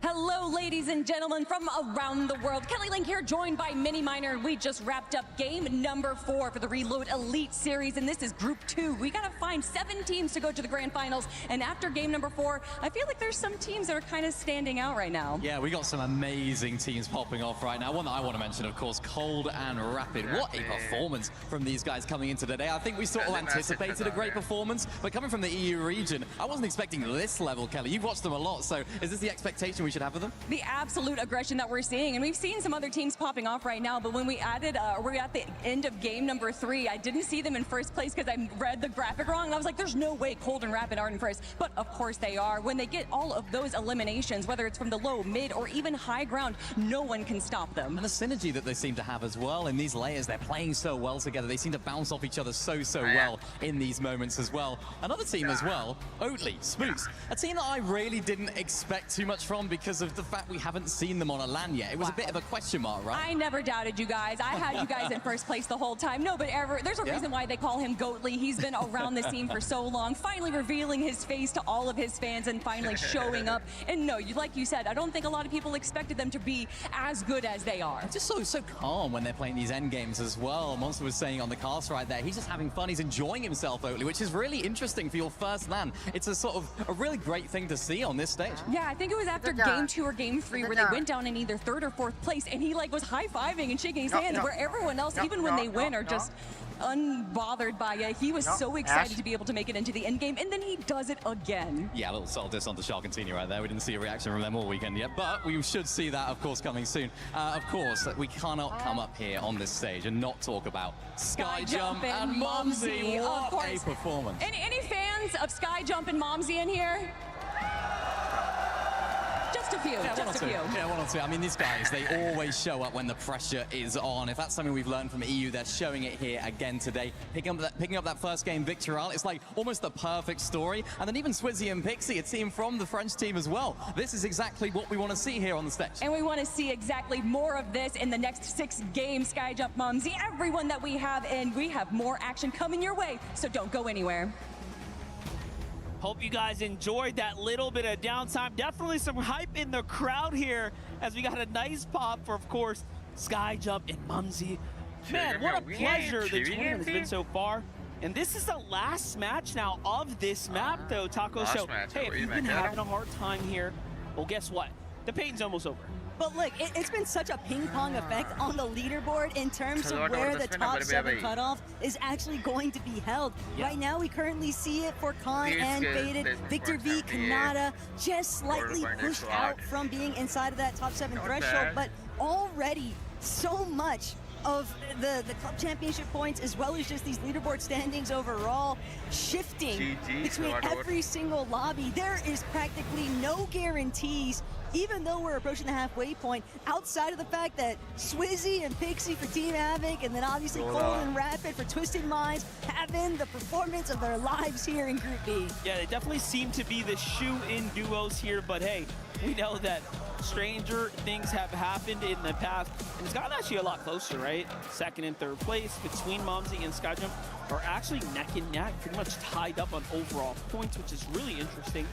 Hello Hello, ladies and gentlemen from around the world. Kelly Link here, joined by Mini Miner. We just wrapped up game number 4 for the Reload Elite Series, and this is Group 2. We gotta find 7 teams to go to the Grand Finals, and after game number 4, I feel like there's some teams that are kind of standing out right now.
Yeah, we got some amazing teams popping off right now. One that I want to mention, of course, Cold and Rapid. What a performance from these guys coming into today. I think we sort of anticipated a great performance, but coming from the EU region, I wasn't expecting this level, Kelly. You've watched them a lot, so is this the expectation we should have of them?
The absolute aggression that we're seeing, and we've seen some other teams popping off right now, but when we added, we're at the end of game number 3, I didn't see them in first place because I read the graphic wrong, and I was like, there's no way Cold and Rapid aren't in first, but of course they are. When they get all of those eliminations, whether it's from the low, mid, or even high ground, no one can stop them.
And the synergy that they seem to have as well in these layers, they're playing so well together. They seem to bounce off each other so well in these moments as well. Another team as well, Oatly, Spooks, a team that I really didn't expect too much from because of the fact we haven't seen them on a LAN yet. It was a bit of a question mark, right?
I never doubted you guys. I had you guys in first place the whole time. No, but there's a reason why they call him Goatly. He's been around the scene for so long, finally revealing his face to all of his fans and finally showing up. And no, like you said, I don't think a lot of people expected them to be as good as they are.
It's just so calm when they're playing these end games as well. Monster was saying on the cast right there, he's just having fun, he's enjoying himself, Oatly, which is really interesting for your first LAN. It's a sort of a really great thing to see on this stage.
Yeah, I think it was after game 2 or game 3 where they went down in either 3rd or 4th place, and he like was high-fiving and shaking his hands, where everyone else, even when they win, are just unbothered by it. He was so excited to be able to make it into the end game, and then he does it again.
Yeah, a little subtle diss onto Sharkantini right there. We didn't see a reaction from them all weekend yet, but we should see that, of course, coming soon. Of course, we cannot come up here on this stage and not talk about Skyjump and Momsy. What a performance.
Any fans of Skyjump and Momsy in here? Just a few, just a few.
Yeah, 1 or 2. I mean, these guys, they always show up when the pressure is on. If that's something we've learned from EU, they're showing it here again today. Picking up that first game victory, it's like almost the perfect story. And then even Swizzy and Pixie, a team from the French team as well. This is exactly what we want to see here on the stage.
And we want to see exactly more of this in the next 6 games, Skyjump, Momsy, everyone that we have, and we have more action coming your way, so don't go anywhere.
Hope you guys enjoyed that little bit of downtime. Definitely some hype in the crowd here as we got a nice pop for, of course, Skyjump and Momsy. Man, what a pleasure the tournament has been so far. And this is the last match now of this map, though, Taco. So, hey, if you've been having a hard time here, well, guess what? The pain's almost over.
But look, it's been such a ping-pong effect on the leaderboard in terms of where the top 7 cutoff is actually going to be held. Right now, we currently see it for Khan and Faded. Victor V, Kanata, just slightly pushed out from being inside of that top 7 threshold, but already so much of the club championship points, as well as just these leaderboard standings overall, shifting between every single lobby. There is practically no guarantees, even though we're approaching the halfway point, outside of the fact that Swizzy and Pixie for Team Havoc, and then obviously Cold and Rapid for Twisted Minds, having the performance of their lives here in Group B.
Yeah, they definitely seem to be the shoe-in duos here, but hey, we know that stranger things have happened in the past, and it's gotten actually a lot closer, right? 2nd and 3rd place between Momsy and Skyjump are actually neck and neck, pretty much tied up on overall points, which is really interesting.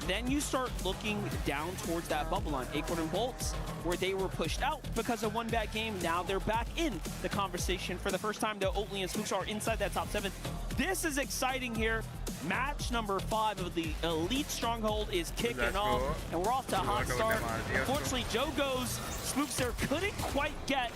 Then you start looking down towards that bubble line, Acorn and Bolts, where they were pushed out because of one bad game. Now they're back in the conversation for the first time, though. Oatly and Spooks are inside that top 7. This is exciting here. Match number 5 of the Elite Stronghold is kicking off, and we're off to a hot start. Unfortunately, Joe goes. Spooks there couldn't quite get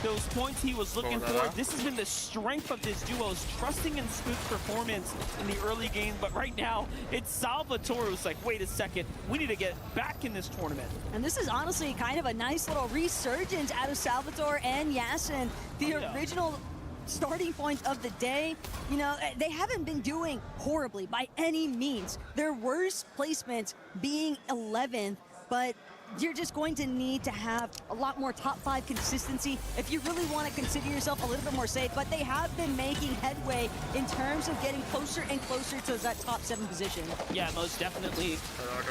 those points he was looking for. This has been the strength of this duo, is trusting in Spook's performance in the early game, but right now it's Salvatore who's like, wait a second, we need to get back in this tournament.
And this is honestly kind of a nice little resurgence out of Salvatore and Yasin. The original starting point of the day, you know, they haven't been doing horribly by any means. Their worst placement being 11th, but you're just going to need to have a lot more top 5 consistency if you really want to consider yourself a little bit more safe. But they have been making headway in terms of getting closer and closer to that top 7 position.
Yeah, most definitely.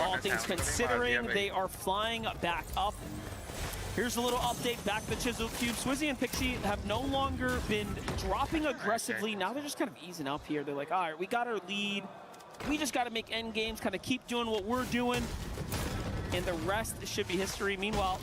All things considering, they are flying back up. Here's a little update back to the Chisel Cube. Swizzy and Pixie have no longer been dropping aggressively. Now they're just kind of easing up here. They're like, all right, we got our lead. We just got to make end games, kind of keep doing what we're doing. and the rest should be history. Meanwhile,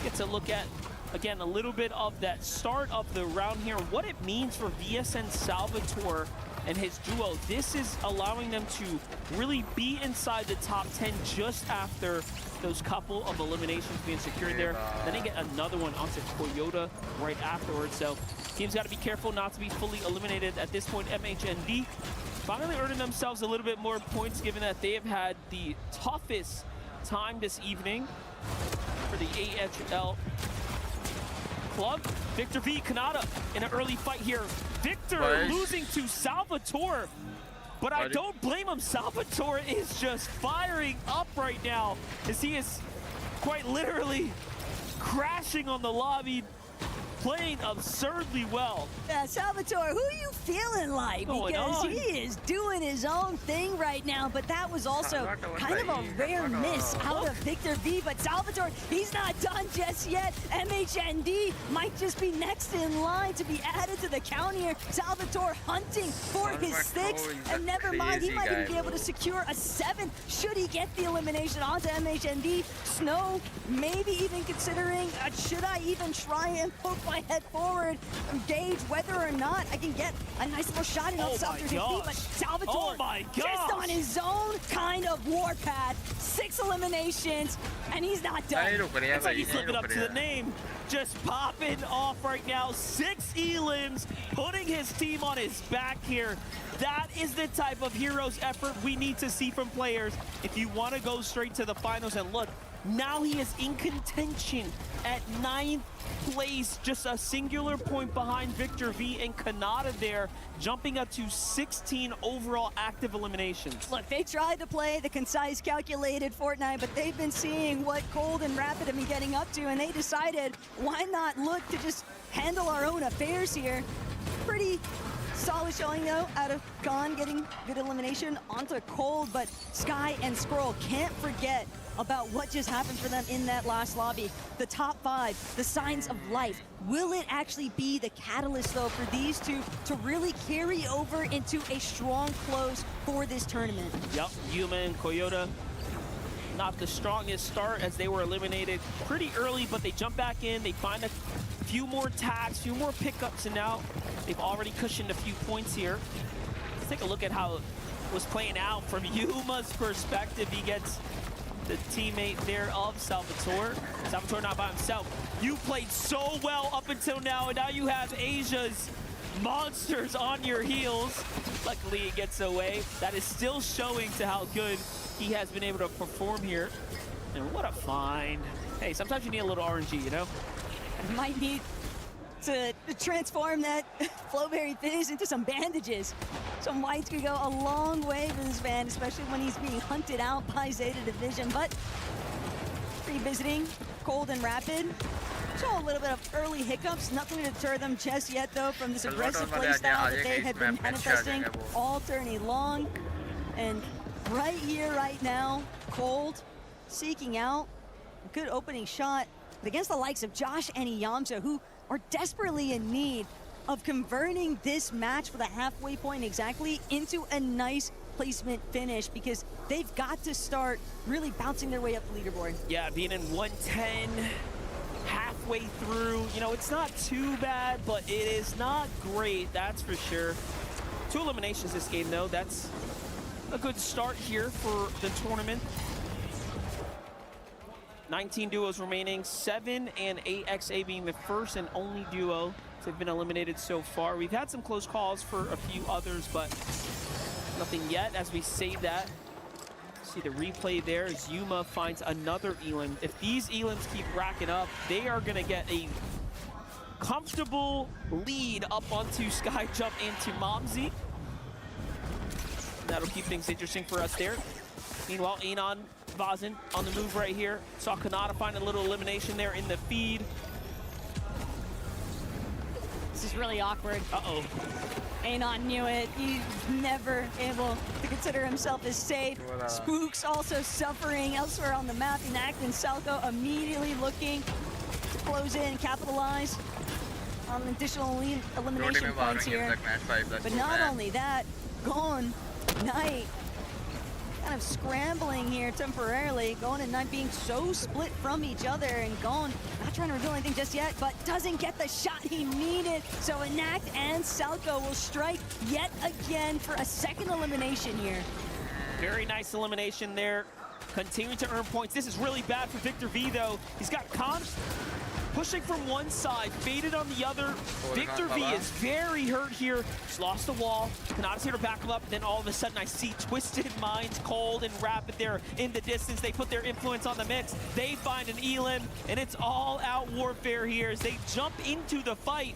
get to look at, again, a little bit of that start of the round here, what it means for VSN Salvatore and his duo. This is allowing them to really be inside the top 10 just after those couple of eliminations being secured there. Then they get another one onto Toyota right afterwards. So teams got to be careful not to be fully eliminated at this point. MHND finally earning themselves a little bit more points, given that they have had the toughest time this evening for the AHL club. Victor V, Kanata in an early fight here. Victor losing to Salvatore, but I don't blame him. Salvatore is just firing up right now as he is quite literally crashing on the lobby, playing absurdly well.
Yeah, Salvatore, who are you feeling like? Because he is doing his own thing right now, but that was also kind of a rare miss out of Victor V. But Salvatore, he's not done just yet. MHND might just be next in line to be added to the count here. Salvatore hunting for his 6, and never mind, he might even be able to secure a 7 should he get the elimination onto MHND. Snow maybe even considering, should I even try and poke my head forward, gauge whether or not I can get a nice little shot in on Salvatore, but Salvatore just on his own kind of warpath. 6 eliminations, and he's not done.
It's like he's living up to the name. Just popping off right now. 6 elims, putting his team on his back here. That is the type of hero's effort we need to see from players if you want to go straight to the finals. And look, now he is in contention at 9th place, just a singular point behind Victor V and Kanata there, jumping up to 16 overall active eliminations.
Look, they tried to play the concise, calculated Fortnite, but they've been seeing what Cold and Rapid have been getting up to, and they decided, why not look to just handle our own affairs here? Pretty solid showing though out of Khan, getting good elimination onto Cold, but Sky and Scroll can't forget about what just happened for them in that last lobby. The top 5, the signs of life. Will it actually be the catalyst though for these two to really carry over into a strong close for this tournament?
Yep, Yuma and Toyota, not the strongest start as they were eliminated pretty early, but they jump back in, they find a few more tags, few more pickups, and now they've already cushioned a few points here. Let's take a look at how it was playing out from Yuma's perspective. He gets the teammate there of Salvatore. Salvatore not by himself. You played so well up until now, and now you have Asia's monsters on your heels. Luckily, it gets away. That is still showing to how good he has been able to perform here. And what a find. Hey, sometimes you need a little RNG, you know?
You might need to transform that Flowberry Fizz into some bandages. Some whites could go a long way for this man, especially when he's being hunted out by Zeta Division. But revisiting Cold and Rapid, show a little bit of early hiccups. Nothing to deter them just yet, though, from this aggressive playstyle that they had been manifesting all tourney long. And right here, right now, Cold seeking out a good opening shot against the likes of Josh and Iyamsa, who are desperately in need of converting this match for the halfway point exactly into a nice placement finish, because they've got to start really bouncing their way up the leaderboard.
Yeah, being in 110 halfway through, you know, it's not too bad, but it is not great, that's for sure. 2 eliminations this game, though. That's a good start here for the tournament. 19 duos remaining, 7 and AXA being the first and only duo to have been eliminated so far. We've had some close calls for a few others, but nothing yet as we save that. See the replay there as Yuma finds another elim. If these elims keep racking up, they are gonna get a comfortable lead up onto Skyjump and to Momsy. That'll keep things interesting for us there. Meanwhile, Anon Vazen on the move right here. Saw Kanata find a little elimination there in the feed.
This is really awkward.
Uh-oh.
Anon knew it. He's never able to consider himself as safe. Spooks also suffering elsewhere on the map. Enact and Salco immediately looking to close in, capitalize on additional elimination points here. But not only that, Gone Knight kind of scrambling here temporarily. Gon and Knight being so split from each other, and Gon not trying to reveal anything just yet, but doesn't get the shot he needed. So Enact and Salco will strike yet again for a second elimination here.
Very nice elimination there. Continuing to earn points. This is really bad for Victor V, though. He's got Khan pushing from one side, faded on the other. Victor V is very hurt here. He's lost the wall. Kanata's here to back him up. Then all of a sudden, I see Twisted Minds, Cold, and Rapid there in the distance. They put their influence on the mix. They find an Elim, and it's all-out warfare here as they jump into the fight.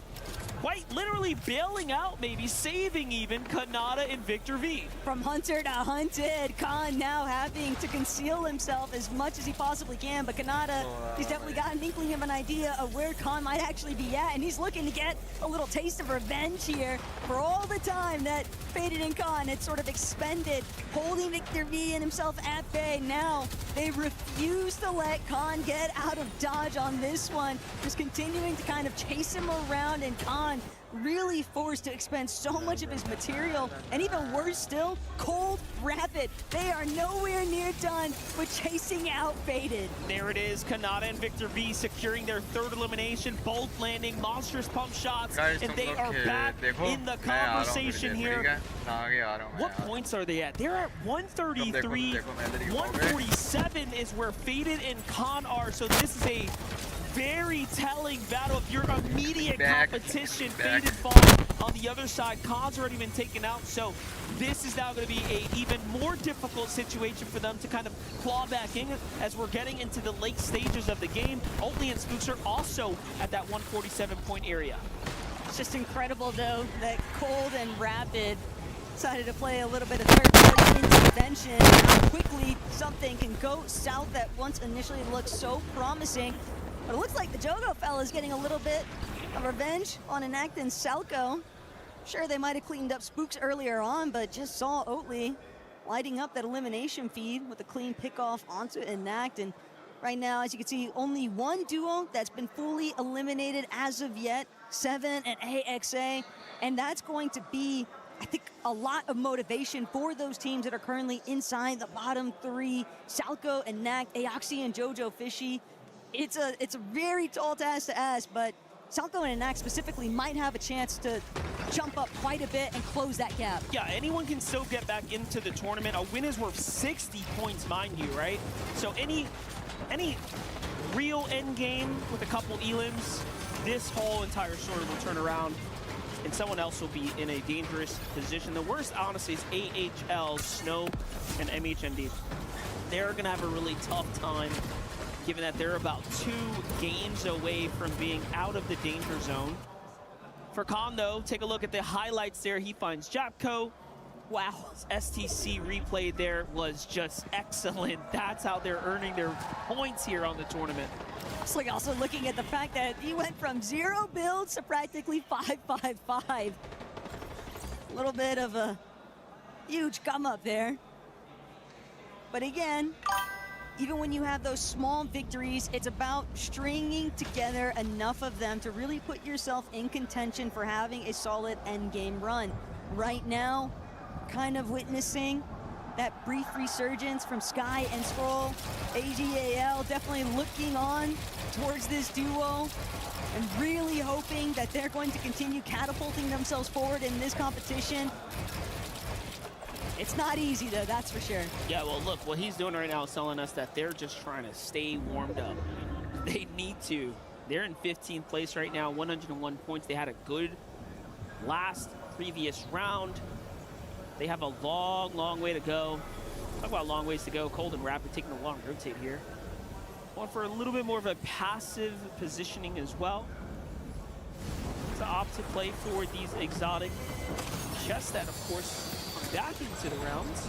Quite literally bailing out, maybe saving even Kanata and Victor V.
From hunter to hunted, Khan now having to conceal himself as much as he possibly can, but Kanata, he's definitely got an inkling of an idea of where Khan might actually be at, and he's looking to get a little taste of revenge here for all the time that Faded and Khan had sort of expended, holding Victor V and himself at bay. Now they refuse to let Khan get out of dodge on this one, just continuing to kind of chase him around, and Khan really forced to expend so much of his material, and even worse still, Cold, Rapid. They are nowhere near done with chasing out Faded.
There it is, Kanata and Victor V securing their third elimination, both landing monstrous pump shots, and they are back in the conversation here. What points are they at? They're at 133. 147 is where Faded and Khan are, so this is a very telling battle of your immediate competition. Faded fall on the other side. Khan's already been taken out, so this is now going to be an even more difficult situation for them to kind of claw back in as we're getting into the late stages of the game. Oatly and Spooks are also at that 147-point area.
It's just incredible, though, that Cold and Rapid decided to play a little bit of third-party intervention. How quickly something can go south that once initially looked so promising. But it looks like the Jogo fella is getting a little bit of revenge on Enact and Salco. Sure, they might have cleaned up Spooks earlier on, but just saw Oatly lighting up that elimination feed with a clean pickoff onto Enact. And right now, as you can see, only one duo that's been fully eliminated as of yet, Seven and AXA. And that's going to be, I think, a lot of motivation for those teams that are currently inside the bottom three. Salco, Enact, Aoxy, and Jojo Fishy. It's a very tall task to ask, but Salco and Enact specifically might have a chance to jump up quite a bit and close that gap.
Yeah, anyone can still get back into the tournament. A win is worth 60 points, mind you, right? So any real end game with a couple elims, this whole entire story will turn around and someone else will be in a dangerous position. The worst, honestly, is AHL, Snow, and MHMD. They're gonna have a really tough time, given that they're about 2 games away from being out of the danger zone. For Khan, though, take a look at the highlights there. He finds Japco. Wow, STC replay there was just excellent. That's how they're earning their points here on the tournament.
It's like also looking at the fact that he went from 0 builds to practically 5-5-5. A little bit of a huge come up there. But again, even when you have those small victories, it's about stringing together enough of them to really put yourself in contention for having a solid endgame run. Right now, kind of witnessing that brief resurgence from Sky and Scroll. AGAL definitely looking on towards this duo and really hoping that they're going to continue catapulting themselves forward in this competition. It's not easy, though, that's for sure.
Yeah, well, look, what he's doing right now is telling us that they're just trying to stay warmed up. They need to. They're in 15th place right now, 101 points. They had a good previous round. They have a long, long way to go. Talk about long ways to go. Cold and Rapid taking a long rotate here. Going for a little bit more of a passive positioning as well. To opt to play for these exotic chests that, of course, back into the rounds.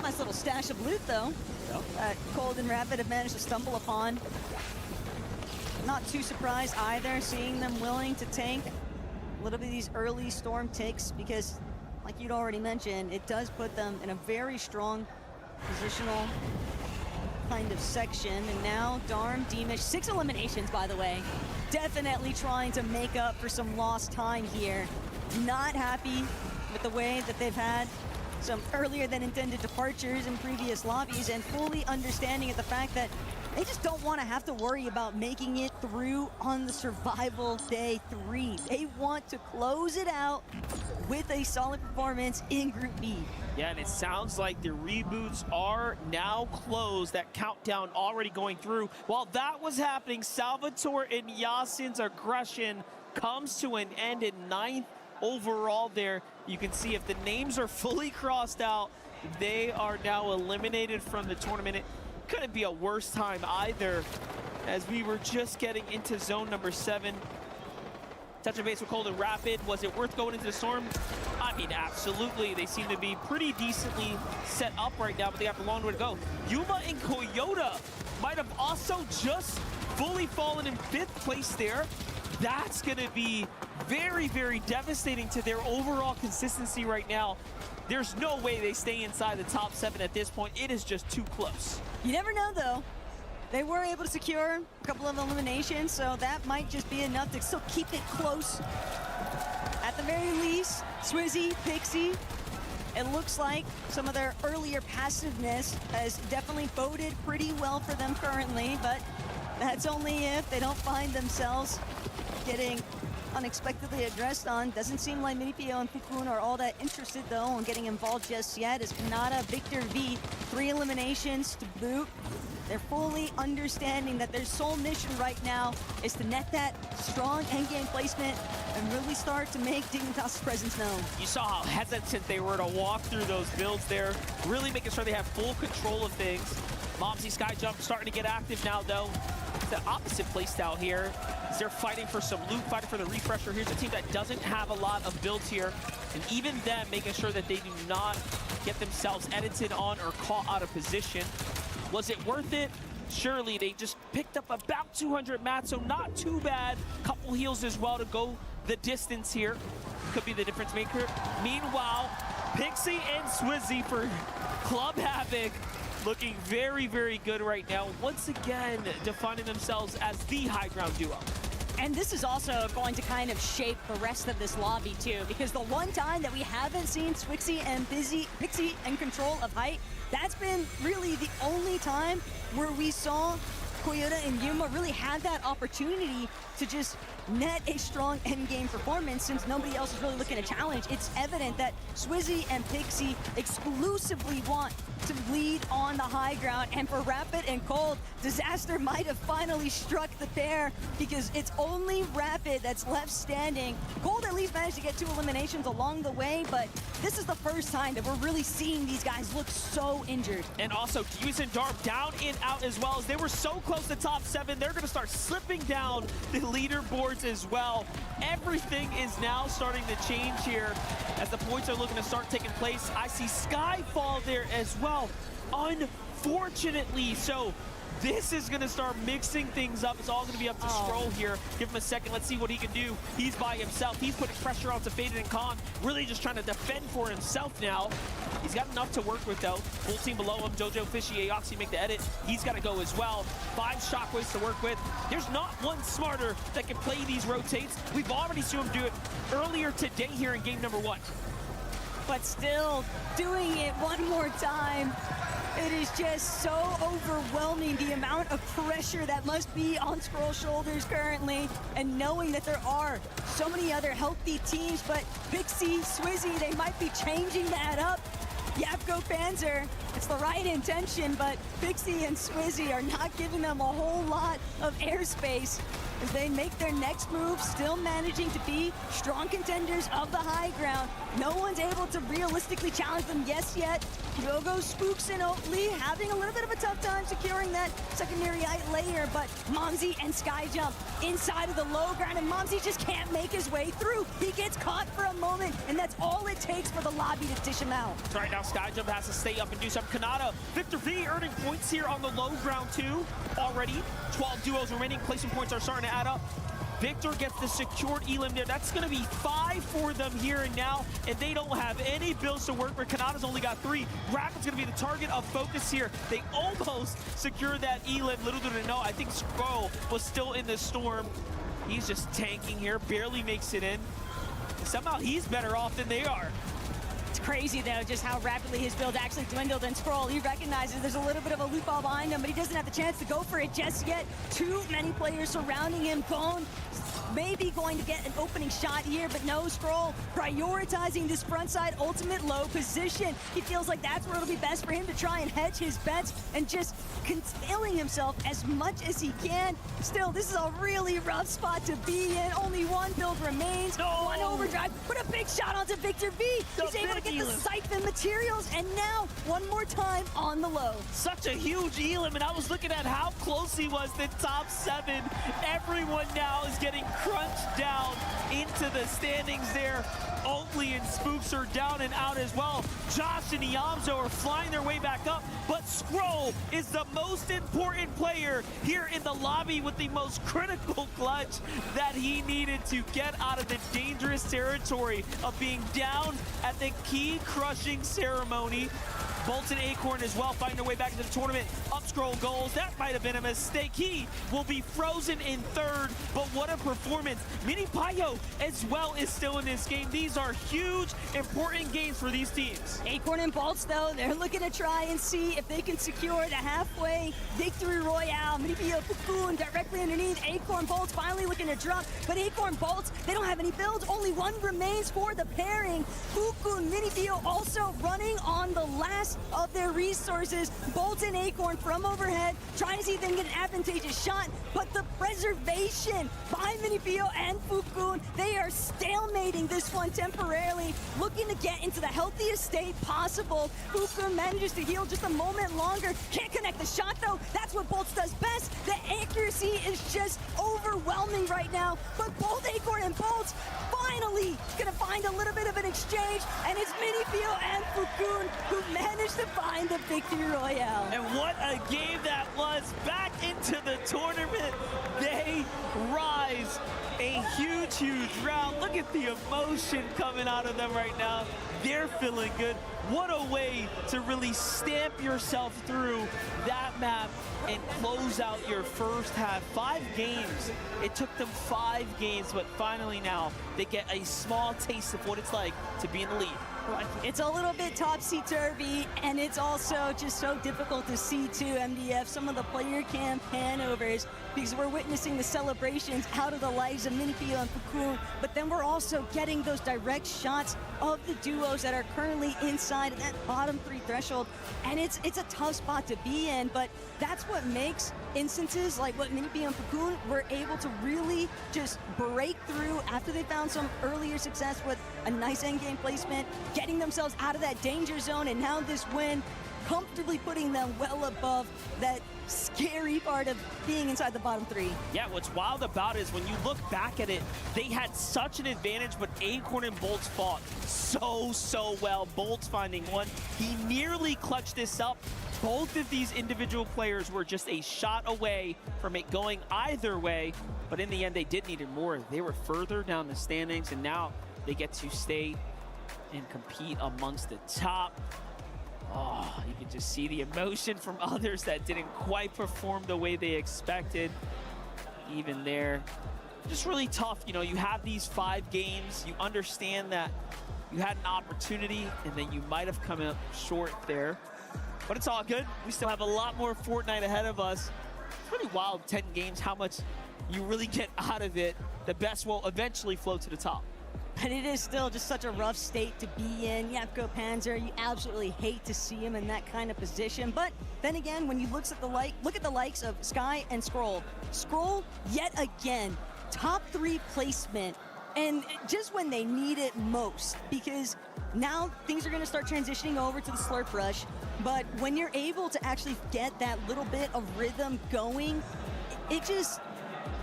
Nice little stash of loot, though. Yep. Cold and Rapid have managed to stumble upon. Not too surprised either, seeing them willing to tank a little bit of these early storm takes, because, like you'd already mentioned, it does put them in a very strong positional kind of section. And now Darm, Deemish, 6 eliminations, by the way. Definitely trying to make up for some lost time here. Not happy with the way that they've had some earlier than intended departures in previous lobbies, and fully understanding of the fact that they just don't want to have to worry about making it through on the survival day 3. They want to close it out with a solid performance in Group B.
Yeah, and it sounds like the reboots are now closed. That countdown already going through. While that was happening, Salvatore and Yasin's aggression comes to an end in 9th overall there. You can see if the names are fully crossed out, they are now eliminated from the tournament. It couldn't be a worse time either, as we were just getting into zone number 7. Touch of base with Cold and Rapid. Was it worth going into the storm? I mean, absolutely. They seem to be pretty decently set up right now, but they have a long way to go. Yuma and Koyota might have also just fully fallen in 5th place there. That's going to be very, very devastating to their overall consistency right now. There's no way they stay inside the top 7 at this point. It is just too close.
You never know, though. They were able to secure a couple of eliminations, so that might just be enough to still keep it close. At the very least, Swizzy, Pixie, it looks like some of their earlier passiveness has definitely boded pretty well for them currently, but that's only if they don't find themselves getting unexpectedly addressed on. Doesn't seem like Minipio and Fukun are all that interested, though, in getting involved just yet, as Kanata, Victor V, 3 eliminations to boot. They're fully understanding that their sole mission right now is to net that strong endgame placement and really start to make Dignitas' presence known.
You saw how hesitant they were to walk through those builds there, really making sure they have full control of things. Momsy Skyjump starting to get active now, though. It's the opposite playstyle here. They're fighting for some loot, fighting for the refresher. Here's a team that doesn't have a lot of builds here, and even them making sure that they do not get themselves edited on or caught out of position. Was it worth it? Surely. They just picked up about 200 mats, so not too bad. Couple heals as well to go the distance here. Could be the difference maker. Meanwhile, Pixie and Swizzy for Club Havoc looking very, very good right now. Once again, defining themselves as the high ground duo.
And this is also going to kind of shape the rest of this lobby too, because the one time that we haven't seen Swixy and Pixie in control of height, that's been really the only time where we saw Koyota and Yuma really have that opportunity to just net a strong endgame performance, since nobody else is really looking to challenge. It's evident that Swizzy and Pixie exclusively want to lead on the high ground, and for Rapid and Cold, disaster might have finally struck the pair, because it's only Rapid that's left standing. Cold at least managed to get 2 eliminations along the way, but this is the first time that we're really seeing these guys look so injured.
And also, TWIS and Darb down and out as well, as they were so close to top 7. They're going to start slipping down the leaderboards as well. Everything is now starting to change here as the points are looking to start taking place. I see Skyfall there as well, unfortunately. So this is going to start mixing things up. It's all going to be up to Scroll here. Give him a second. Let's see what he can do. He's by himself. He's putting pressure onto Faded and Khan. Really just trying to defend for himself now. He's got enough to work with, though. Full team below him. Jojo, Fishy, Aoxy make the edit. He's got to go as well. 5 shockwaves to work with. There's not one smarter that can play these rotates. We've already seen him do it earlier today here in game number 1.
But still, doing it one more time, it is just so overwhelming, the amount of pressure that must be on Scroll's shoulders currently, and knowing that there are so many other healthy teams, but Pixie, Swizzy, they might be changing that up. Yapko Panzer, it's the right intention, but Pixie and Swizzy are not giving them a whole lot of airspace as they make their next move, still managing to be strong contenders of the high ground. No one's able to realistically challenge them yet. Yogo, Spooks, and Oatly having a little bit of a tough time securing that secondary height layer, but Momsy and Skyjump inside of the low ground, and Momsy just can't make his way through. He gets caught for a moment, and that's all it takes for the lobby to dish him out.
Right now, Skyjump has to stay up and do something. Kanata, Victor V earning points here on the low ground too. Already 12 duos remaining. Placement points are starting to add up. Victor gets the secured elim there. That's going to be 5 for them here and now, and they don't have any builds to work with. Kanata's only got 3. Rapid's going to be the target of focus here. They almost secured that elim. Little do they know, I think Skrull was still in the storm. He's just tanking here, barely makes it in. Somehow he's better off than they are.
It's crazy, though, just how rapidly his build actually dwindled. And Scroll, he recognizes there's a little bit of a loop ball behind him, but he doesn't have the chance to go for it just yet. Too many players surrounding him. Gone. Maybe going to get an opening shot here, but no, Scroll prioritizing this frontside ultimate low position. He feels like that's where it'll be best for him to try and hedge his bets and just concealing himself as much as he can. Still, this is a really rough spot to be in. Only one build remains. One overdrive, but a big shot onto Victor V. He's able to get the siphon materials, and now one more time on the low.
Such a huge elim, and I was looking at how close he was to top 7. Everyone now is getting crunched down into the standings there. Oakley and Spooks are down and out as well. Josh and Iamzo are flying their way back up, but Scroll is the most important player here in the lobby with the most critical clutch that he needed to get out of the dangerous territory of being down at the key crushing ceremony. Bolts and Acorn as well find their way back into the tournament. Up Scroll goals, that might have been a mistake. He will be frozen in 3rd, but what a performance. Mini Payo as well is still in this game. These are huge, important games for these teams.
Acorn and Bolts, though, they're looking to try and see if they can secure the halfway victory royale. Mini Payo Cocoon directly underneath. Acorn Bolts finally looking to drop, but Acorn Bolts, they don't have any builds. Only one remains for the pairing. Cocoon, Mini Payo also running on the last of their resources. Bolt and Acorn from overhead, trying to see if they can get an advantageous shot, but the preservation by Minipio and Fukun, they are stalemating this one temporarily, looking to get into the healthiest state possible. Fukun manages to heal just a moment longer, can't connect the shot though. That's what Bolts does best. The accuracy is just overwhelming right now, but both Acorn and Bolts finally gonna find a little bit of an exchange, and it's Minipio and Fukun who managed to find the victory royale.
And what a game that was. Back into the tournament. They rise. A huge, huge round. Look at the emotion coming out of them right now. They're feeling good. What a way to really stamp yourself through that map and close out your first half. 5 games. It took them 5 games, but finally now they get a small taste of what it's like to be in the lead.
It's a little bit topsy-turvy, and it's also just so difficult to see, too, MDF, some of the player cam panovers, because we're witnessing the celebrations out of the lives of Minipio and Fukun, but then we're also getting those direct shots of the duos that are currently inside of that bottom 3 threshold, and it's a tough spot to be in, but that's what makes instances like what Minipio and Fukun were able to really just break through after they found some earlier success with a nice endgame placement, getting themselves out of that danger zone, and now this win comfortably putting them well above that scary part of being inside the bottom 3.
Yeah, what's wild about it is when you look back at it, they had such an advantage, but Acorn and Bolts fought so well. Bolts finding one. He nearly clutched this up. Both of these individual players were just a shot away from it going either way, but in the end, they did need it more. They were further down the standings, and now they get to stay and compete amongst the top. Oh, you can just see the emotion from others that didn't quite perform the way they expected. Even there, just really tough. You know, you have these 5 games, you understand that you had an opportunity and then you might have come up short there. But it's all good. We still have a lot more Fortnite ahead of us. It's really wild, 10 games, how much you really get out of it. The best will eventually flow to the top.
But it is still just such a rough state to be in. Yapko Panzer, you absolutely hate to see him in that kind of position. But then again, when you look at the likes of Sky and Scroll. Scroll, yet again, top 3 placement. And just when they need it most, because now things are going to start transitioning over to the Slurp Rush. But when you're able to actually get that little bit of rhythm going, it just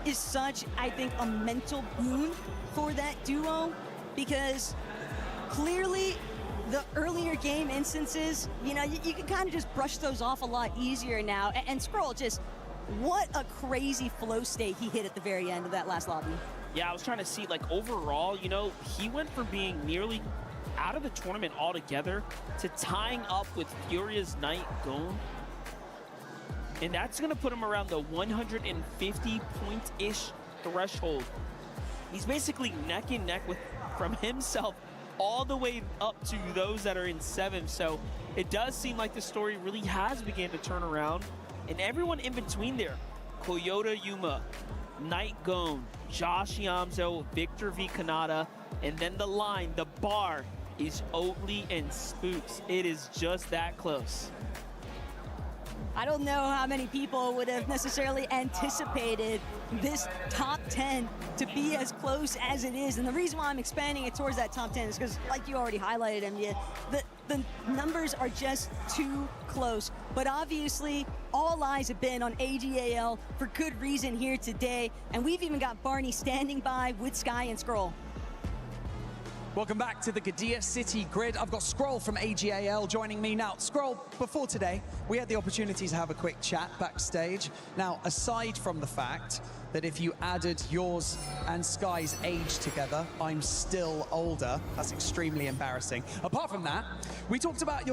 is such, I think, a mental boon for that duo, because clearly the earlier game instances, you know, you can kind of just brush those off a lot easier now. And Scroll, just what a crazy flow state he hit at the very end of that last lobby.
Yeah, I was trying to see, like, overall, you know, he went from being nearly out of the tournament altogether to tying up with Furia's Knight Gone. And that's going to put him around the 150 point-ish threshold. He's basically neck and neck with from himself all the way up to those that are in 7th. So it does seem like the story really has began to turn around. And everyone in between there, Koyota Yuma, Night Gone, Josh Iamzo, Victor V. Kanata, and then the line, the bar is Oatly and Spooks. It is just that close.
I don't know how many people would have necessarily anticipated this top 10 to be as close as it is. And the reason why I'm expanding it towards that top 10 is because, like you already highlighted, MJ, the numbers are just too close. But obviously, all eyes have been on AGAL for good reason here today. And we've even got Barney standing by with Sky and Scroll.
Welcome back to the Gadia City Grid. I've got Scroll from AGAL joining me now. Scroll, before today, we had the opportunity to have a quick chat backstage. Now, aside from the fact that if you added yours and Sky's age together, I'm still older. That's extremely embarrassing. Apart from that, we talked about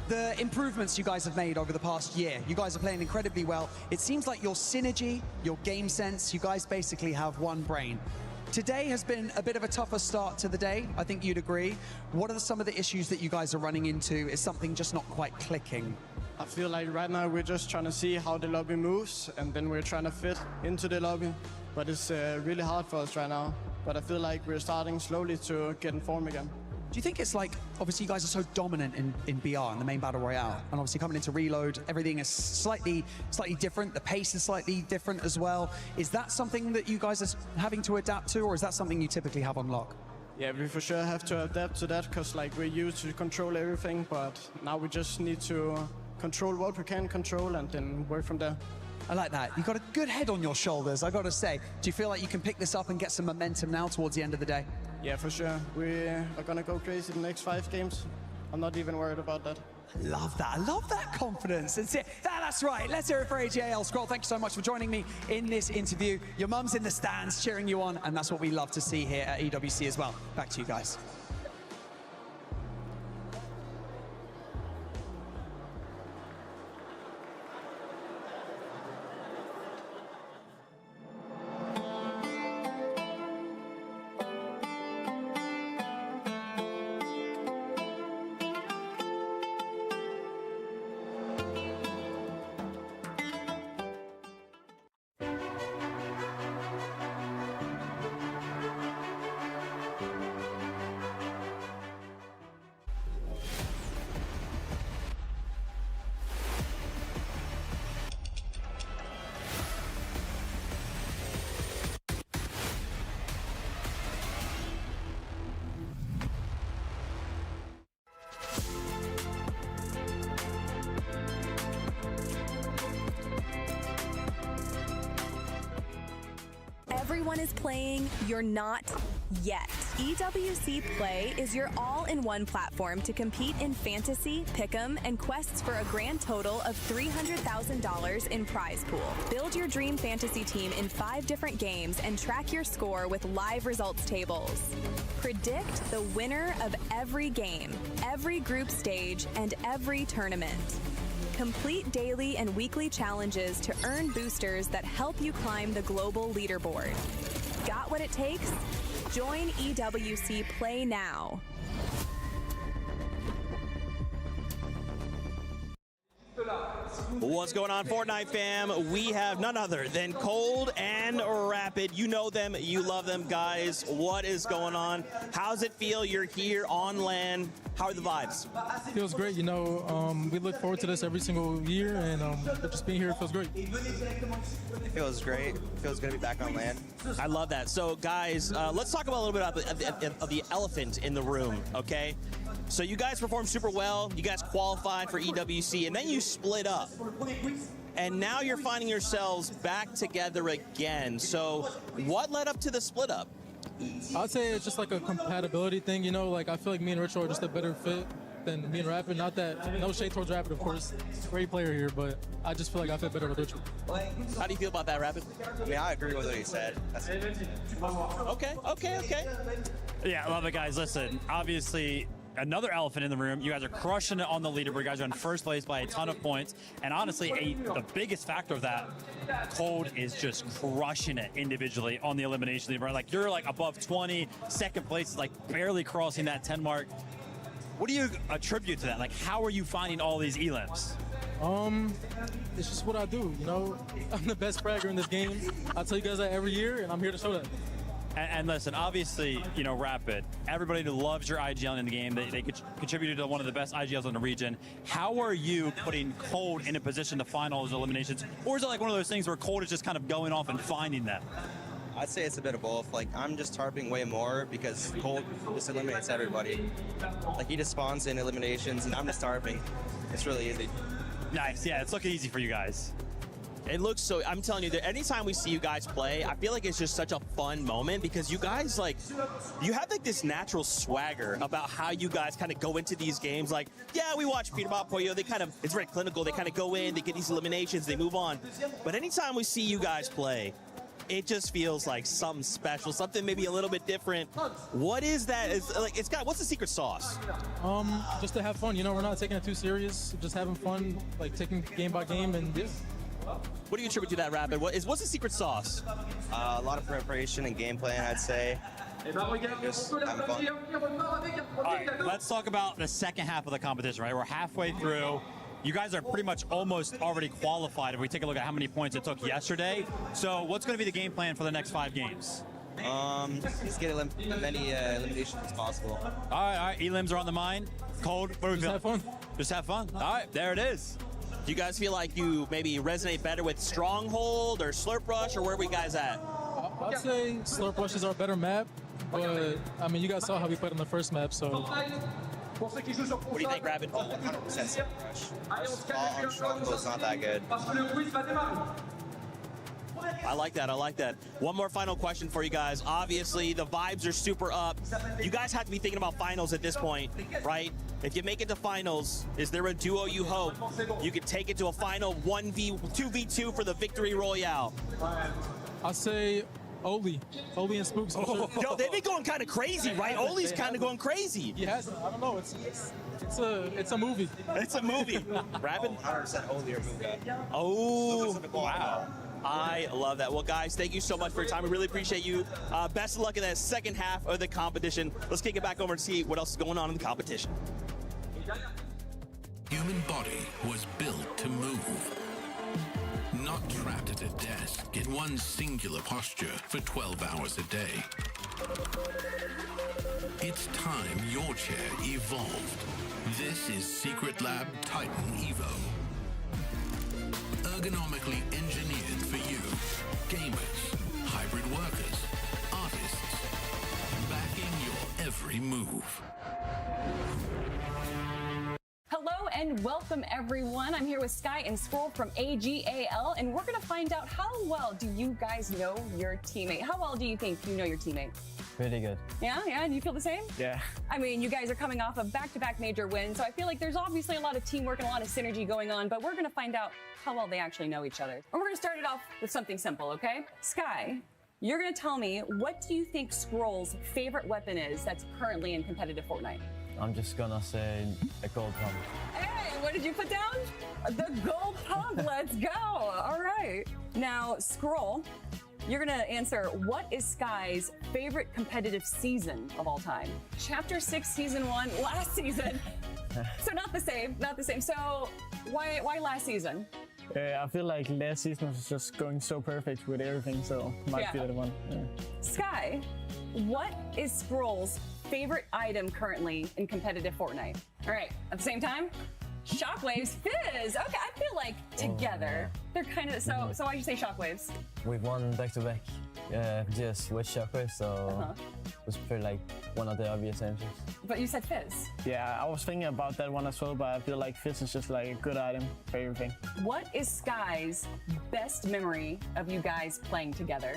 the improvements you guys have made over the past year. You guys are playing incredibly well. It seems like your synergy, your game sense, you guys basically have one brain. Today has been a bit of a tougher start to the day, I think you'd agree. What are some of the issues that you guys are running into? Is something just not quite clicking?
I feel like right now we're just trying to see how the lobby moves, and then we're trying to fit into the lobby. But it's really hard for us right now. But I feel like we're starting slowly to get in form again.
Do you think it's like, obviously you guys are so dominant in BR, in the main Battle Royale, and obviously coming into Reload, everything is slightly different, the pace is slightly different as well. Is that something that you guys are having to adapt to, or is that something you typically have on lock?
Yeah, we for sure have to adapt to that, because like we're used to control everything, but now we just need to control what we can control and then work from there.
I like that. You've got a good head on your shoulders, I gotta say. Do you feel like you can pick this up and get some momentum now towards the end of the day?
Yeah, for sure. We are gonna go crazy the next 5 games. I'm not even worried about that.
I love that. I love that confidence. That's right. Let's hear it for AGAL. Scroll, thank you so much for joining me in this interview. Your mum's in the stands cheering you on, and that's what we love to see here at EWC as well. Back to you guys.
Everyone is playing, you're not yet. EWC Play is your all-in-one platform to compete in fantasy, pick'em, and quests for a grand total of $300,000 in prize pool. Build your dream fantasy team in 5 different games and track your score with live results tables. Predict the winner of every game, every group stage, and every tournament. Complete daily and weekly challenges to earn boosters that help you climb the global leaderboard. Got what it takes? Join EWC Play now.
What's going on, Fortnite fam? We have none other than Cold and Rapid. You know them, you love them, guys. What is going on? How's it feel? You're here on LAN. How are the vibes?
Feels great, you know. We look forward to this every single year, and just being here feels great.
It feels great. It feels good to be back on LAN.
I love that. So, guys, let's talk about a little bit about the elephant in the room, okay? So you guys performed super well. You guys qualified for EWC, and then you split up. And now you're finding yourselves back together again. So what led up to the split up?
I'd say it's just like a compatibility thing, you know, like I feel like me and Rich are just a better fit than me and Rapid. Not that, no shade towards Rapid, of course. Great player here, but I just feel like I fit better with Richard.
How do you feel about that, Rapid?
I mean, I agree with what he said.
Okay.
Yeah, I love it, guys. Listen, obviously,
another elephant in the room. You guys are crushing it on the leaderboard. You guys are in first place by a ton of points. And honestly, the biggest factor of that, Cold is just crushing it individually on the elimination leaderboard. Like, you're like above 20, second place is like barely crossing that 10 mark. What do you attribute to that? Like, how are you finding all these elims?
It's just what I do, you know? I'm the best fragger in this game. I tell you guys that every year, and I'm here to show that.
And listen, obviously, you know, Rapid, everybody loves your IGL in the game. They contributed to one of the best IGLs in the region. How are you putting Cold in a position to find all those eliminations? Or is it like one of those things where Cold is just kind of going off and finding them?
I'd say it's a bit of both. Like, I'm just tarping way more because Cold just eliminates everybody. Like, he just spawns in eliminations, and I'm just tarping. It's really easy.
Nice, yeah, it's looking easy for you guys.
It looks so, I'm telling you that anytime we see you guys play, I feel like it's just such a fun moment because you guys, like, you have like this natural swagger about how you guys kind of go into these games. Like, yeah, we watch Peter Bob Pollo, they kind of, it's very clinical, they kind of go in, they get these eliminations, they move on. But anytime we see you guys play, it just feels like something special, something maybe a little bit different. What is that? What's the secret sauce?
Just to have fun, you know, we're not taking it too serious, just having fun, like taking game by game, and this.
What do you attribute to that, Rapid? What's the secret sauce?
A lot of preparation and game plan, I'd say. Just having fun.
All right, let's talk about the second half of the competition, right? We're halfway through. You guys are pretty much almost already qualified if we take a look at how many points it took yesterday. So what's going to be the game plan for the next 5 games?
Just get as many eliminations as possible.
All right, elims are on the mind. Cold, what do we feel?
Have fun.
Just have fun. All right, there it is.
Do you guys feel like you maybe resonate better with Stronghold or Slurp Rush, or where are we guys at?
I'd say Slurp Rush is our better map, but I mean, you guys saw how we played on the first map, so.
What do you think, Rapid?
100% Slurp Rush. Stronghold's not that good.
I like that, I like that. One more final question for you guys. Obviously, the vibes are super up. You guys have to be thinking about finals at this point, right? If you make it to finals, is there a duo you hope you could take it to a final 2v2 for the victory royale?
I say Oli and Spooks.
Oh, yo, they've been going kind of crazy, right? Oli's kind of going crazy.
Yes, I don't know. It's a movie.
It's a movie. Rapid?
100% Oli or Muga.
Oh, wow. I love that. Well, guys, thank you so much for your time. We really appreciate you. Best of luck in that second half of the competition. Let's kick it back over and see what else is going on in the competition.
Human body was built to move. Not trapped at a desk in one singular posture for 12 hours a day. It's time your chair evolved. This is Secret Lab Titan Evo. Ergonomically engineered for you, gamers, hybrid workers, artists, backing your every move.
Hello and welcome everyone. I'm here with Sky and Scroll from AGAL, and we're gonna find out how well do you guys know your teammate? How well do you think you know your teammate?
Pretty good.
Yeah, do you feel the same?
Yeah.
I mean, you guys are coming off of back-to-back major wins, so I feel like there's obviously a lot of teamwork and a lot of synergy going on, but we're gonna find out how well they actually know each other. And we're gonna start it off with something simple, okay? Sky, you're gonna tell me, what do you think Scroll's favorite weapon is that's currently in competitive Fortnite?
I'm just gonna say a gold pump.
Hey, what did you put down? The gold pump, let's go. All right. Now, Scroll, you're gonna answer, what is Sky's favorite competitive season of all time? Chapter 6, Season 1, last season. So not the same. So why last season?
I feel like last season was just going so perfect with everything, so might be that one. Yeah.
Sky, what is Scroll's favorite item currently in competitive Fortnite? All right, at the same time, Shockwaves, Fizz. Okay, I feel like together they're kind of so. So why'd you say Shockwaves?
We've won back-to-back just with Shockwaves, so it was pretty like one of the obvious answers.
But you said Fizz.
Yeah, I was thinking about that one as well, but I feel like Fizz is just like a good item for everything.
What is Sky's best memory of you guys playing together?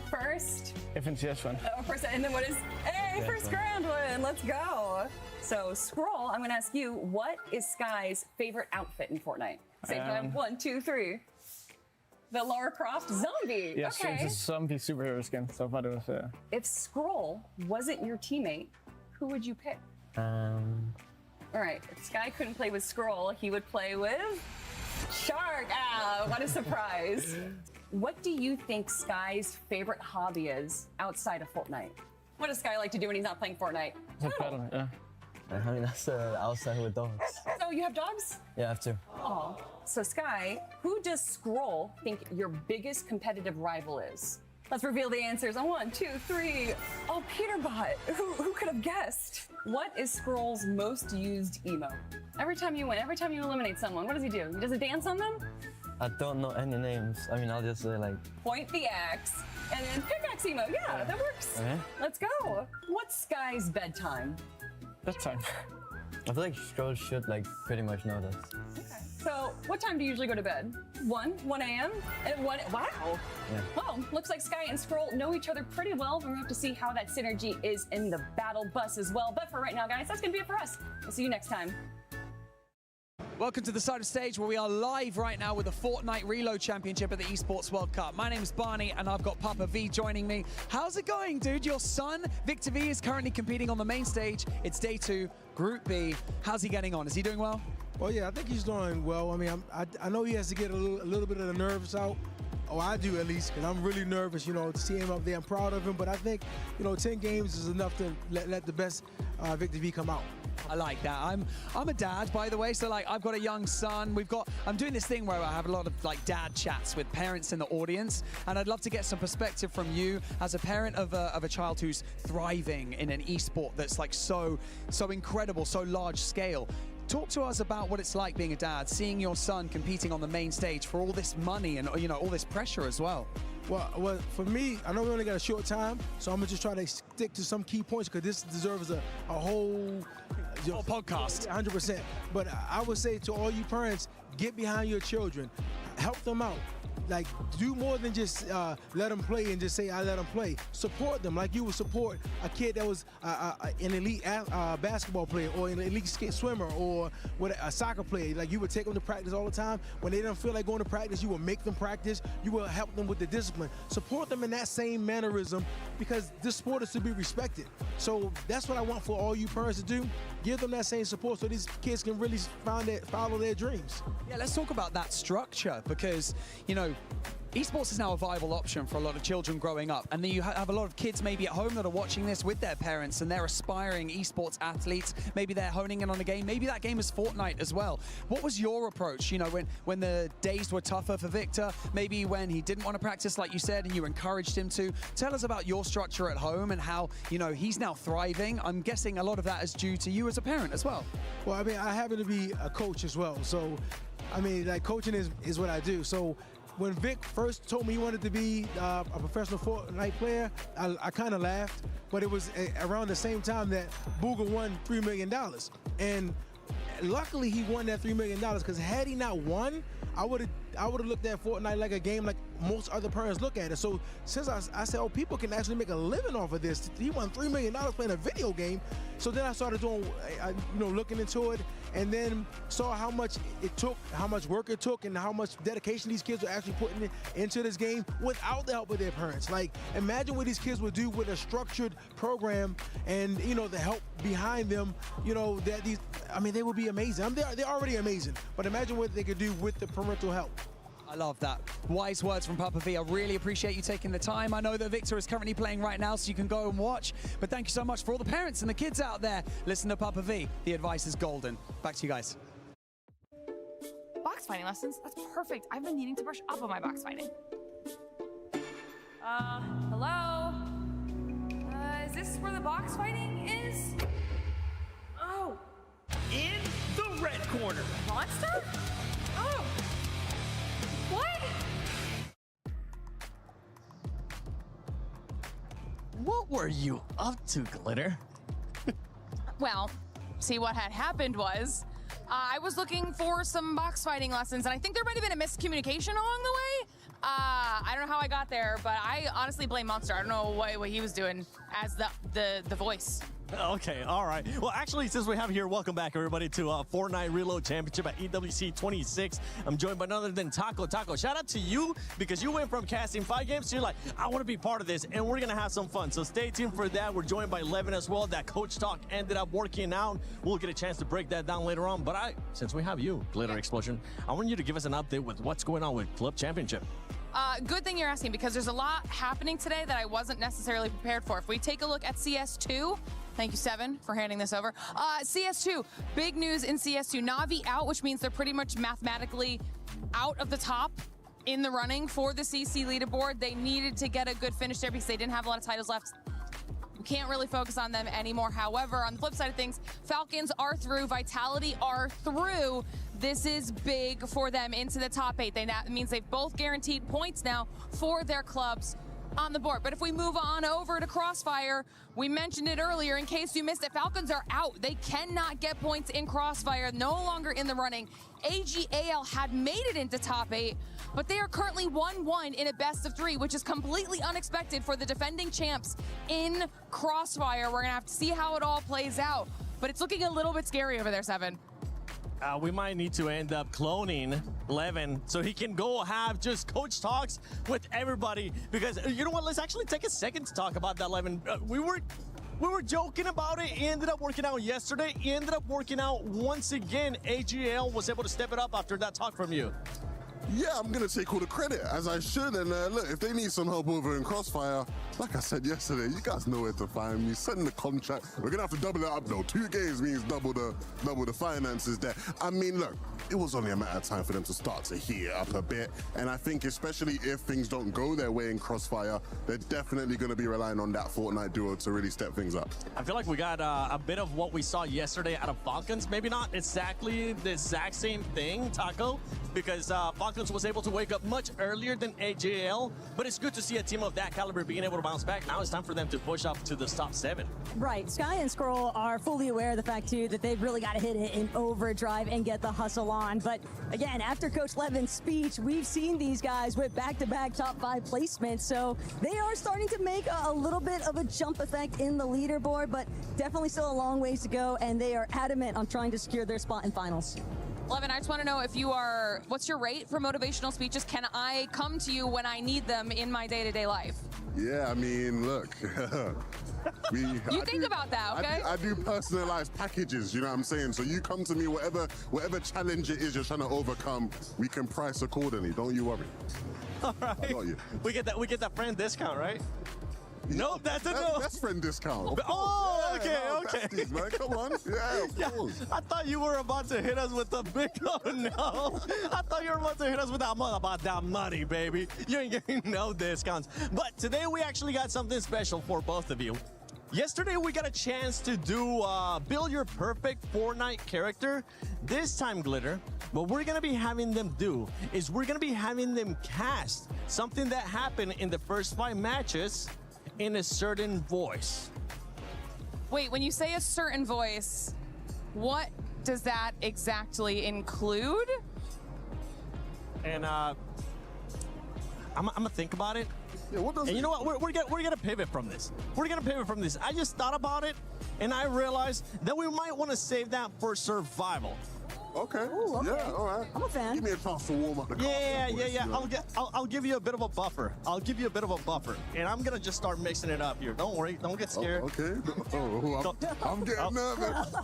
First,
FNCS one.
Oh, first, and then what is? Hey, first grand one. Let's go. So, Scroll, I'm going to ask you, what is Sky's favorite outfit in Fortnite? Same time. 1, 2, 3. The Lara Croft zombie.
Yes,
okay.
it's a zombie superhero skin. So I thought it was.
If Scroll wasn't your teammate, who would you pick? All right, if Sky couldn't play with Scroll, he would play with Shark. Ah, what a surprise. What do you think Sky's favorite hobby is outside of Fortnite? What does Sky like to do when he's not playing Fortnite?
Yeah. I mean, that's outside with dogs.
So you have dogs?
Yeah, I have to.
Oh. So Sky, who does Scroll think your biggest competitive rival is? Let's reveal the answers on 1, 2, 3. Oh, Peterbot. Who could have guessed? What is Scroll's most used emo? Every time you win, every time you eliminate someone, what does he do? Does he dance on them?
I don't know any names. I mean, I'll just say like...
Point the axe, and then pickaxe emo. Yeah, that works.
Okay.
Let's go. What's Sky's bedtime?
Bedtime. I feel like Scroll should like pretty much know this.
So, what time do you usually go to bed? 1 a.m.? And 1, wow.
Yeah.
Well, looks like Sky and Scroll know each other pretty well. We're gonna have to see how that synergy is in the battle bus as well. But for right now, guys, that's gonna be it for us. We'll see you next time.
Welcome to the side of stage where we are live right now with the Fortnite Reload Championship at the Esports World Cup. My name is Barney and I've got Papa V joining me. How's it going, dude? Your son, Victor V, is currently competing on the main stage. It's day 2, Group B. How's he getting on? Is he doing well?
Well, yeah, I think he's doing well. I mean, I know he has to get a little bit of the nerves out. Oh, I do at least, because I'm really nervous, you know, to see him up there. I'm proud of him, but I think, you know, 10 games is enough to let the best Victor V come out.
I like that. I'm a dad, by the way, so like I've got a young son. I'm doing this thing where I have a lot of like dad chats with parents in the audience, and I'd love to get some perspective from you as a parent of a child who's thriving in an esport that's like so incredible, so large scale. Talk to us about what it's like being a dad, seeing your son competing on the main stage for all this money and, you know, all this pressure as well.
Well, for me, I know we only got a short time, so I'm gonna just try to stick to some key points because this deserves a whole
podcast.
100%. But I would say to all you parents, get behind your children, help them out. Like, do more than just let them play and just say, I let them play. Support them like you would support a kid that was an elite basketball player or an elite swimmer or a soccer player. Like, you would take them to practice all the time. When they don't feel like going to practice, you will make them practice. You will help them with the discipline. Support them in that same mannerism because this sport is to be respected. So that's what I want for all you parents to do. Give them that same support so these kids can really follow their dreams.
Yeah, let's talk about that structure because, you know, esports is now a viable option for a lot of children growing up, and then you have a lot of kids maybe at home that are watching this with their parents and they're aspiring esports athletes. Maybe they're honing in on a game. Maybe that game is Fortnite as well. What was your approach, you know, when the days were tougher for Victor, maybe when he didn't want to practice like you said and you encouraged him to? Tell us about your structure at home and how, you know, he's now thriving. I'm guessing a lot of that is due to you as a parent as well.
Well, I mean, I happen to be a coach as well. So, I mean, like, coaching is what I do. So when Vic first told me he wanted to be a professional Fortnite player, I kind of laughed, but it was around the same time that Booga won $3 million. And luckily he won that $3 million, because had he not won, I would have looked at Fortnite like a game like most other parents look at it. So since I said, oh, people can actually make a living off of this. He won $3 million playing a video game. So then I started doing, looking into it, and then saw how much it took, how much work it took, and how much dedication these kids were actually putting into this game without the help of their parents. Like, imagine what these kids would do with a structured program and, you know, the help behind them, you know, they would be amazing. They're already amazing, but imagine what they could do with the parental help.
I love that. Wise words from Papa V. I really appreciate you taking the time. I know that Victor is currently playing right now, so you can go and watch. But thank you so much for all the parents and the kids out there. Listen to Papa V. The advice is golden. Back to you guys.
Box fighting lessons? That's perfect. I've been needing to brush up on my box fighting. Hello? Is this where the box fighting is? Oh.
In the red corner.
Monster? Oh. What?
What were you up to, Glitter?
Well, see, what had happened was I was looking for some box fighting lessons, and I think there might have been a miscommunication along the way. I don't know how I got there, but I honestly blame Monster. I don't know what he was doing as the voice.
Okay, all right. Well, actually, since we have here, welcome back, everybody, to Fortnite Reload Championship at EWC 26. I'm joined by none other than Taco. Taco, shout out to you because you went from casting 5 games to you're like, I want to be part of this, and we're going to have some fun. So stay tuned for that. We're joined by Levin as well. That coach talk ended up working out. We'll get a chance to break that down later on. But since we have you, Glitter Explosion, I want you to give us an update with what's going on with Club Championship.
Good thing you're asking because there's a lot happening today that I wasn't necessarily prepared for. If we take a look at CS2, thank you, Seven, for handing this over. CS2, big news in CS2. Na'Vi out, which means they're pretty much mathematically out of the top in the running for the CC leaderboard. They needed to get a good finish there because they didn't have a lot of titles left. We can't really focus on them anymore. However, on the flip side of things, Falcons are through, Vitality are through. This is big for them into the top 8. That means they've both guaranteed points now for their clubs on the board. But if we move on over to Crossfire, we mentioned it earlier in case you missed it, Falcons are out. They cannot get points in Crossfire, no longer in the running. AGAL had made it into top 8, but they are currently 1-1 in a best of 3, which is completely unexpected for the defending champs in Crossfire. We're gonna have to see how it all plays out, but it's looking a little bit scary over there, Seven.
We might need to end up cloning Levin so he can go have just coach talks with everybody, because you know what, let's actually take a second to talk about that, Levin. We were joking about it. It ended up working out yesterday. It ended up working out once again. AGL was able to step it up after that talk from you.
Yeah, I'm going to take all the credit, as I should. And look, if they need some help over in Crossfire, like I said yesterday, you guys know where to find me. Send the contract. We're going to have to double it up, though. 2 games means double the finances there. I mean, look, it was only a matter of time for them to start to heat up a bit. And I think especially if things don't go their way in Crossfire, they're definitely going to be relying on that Fortnite duo to really step things up.
I feel like we got a bit of what we saw yesterday out of Falcons. Maybe not exactly the exact same thing, Taco, because Falcons was able to wake up much earlier than AJL, but it's good to see a team of that caliber being able to bounce back. Now it's time for them to push up to the top 7.
Right. Sky and Scroll are fully aware of the fact, too, that they've really got to hit it in overdrive and get the hustle on. But again, after Coach Levin's speech, we've seen these guys with back-to-back top 5 placements. So they are starting to make a little bit of a jump effect in the leaderboard, but definitely still a long ways to go. And they are adamant on trying to secure their spot in finals.
Levin, I just want to know if you are, what's your rate for motivational speeches? Can I come to you when I need them in my day-to-day life?
Yeah, I mean, look.
You think about that, okay?
I do personalized packages, you know what I'm saying? So you come to me, whatever challenge it is you're trying to overcome, we can price accordingly. Don't you worry.
All right.
I got you.
We get that friend discount, right? No, that's a no.
Best friend discount.
Oh,
yeah,
okay.
Besties, man. Come on. Yeah, of course.
I thought you were about to hit us with the big, oh no. I thought you were about to hit us with about that money, baby. You ain't getting no discounts. But today we actually got something special for both of you. Yesterday we got a chance to do build your perfect Fortnite character. This time, Glitter, what we're gonna be having them do is we're gonna be having them cast something that happened in the first 5 matches in a certain voice.
Wait, when you say a certain voice, what does that exactly include?
And I'm gonna think about it.
Yeah, what does
and you know what? We're gonna pivot from this. We're gonna pivot from this. I just thought about it, and I realized that we might want to save that for survival.
Okay.
Ooh, okay.
Yeah, all right.
I'm a fan.
Give me a chance to warm up the car.
Yeah.
You know?
I'll give you a bit of a buffer. And I'm gonna just start mixing it up here. Don't worry. Don't get scared.
Oh, okay. I'm getting nervous.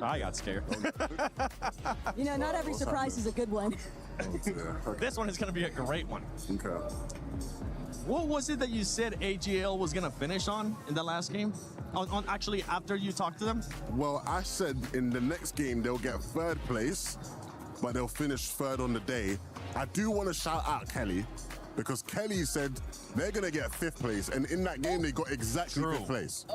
I got scared.
You know, not every surprise is a good one.
This one is gonna be a great one.
Okay.
What was it that you said AGL was gonna finish on in the last game? On actually after you talked to them?
Well, I said in the next game they'll get 3rd place, but they'll finish 3rd on the day. I do want to shout out Kelly, because Kelly said they're gonna get 5th place, and in that game they got exactly 5th place.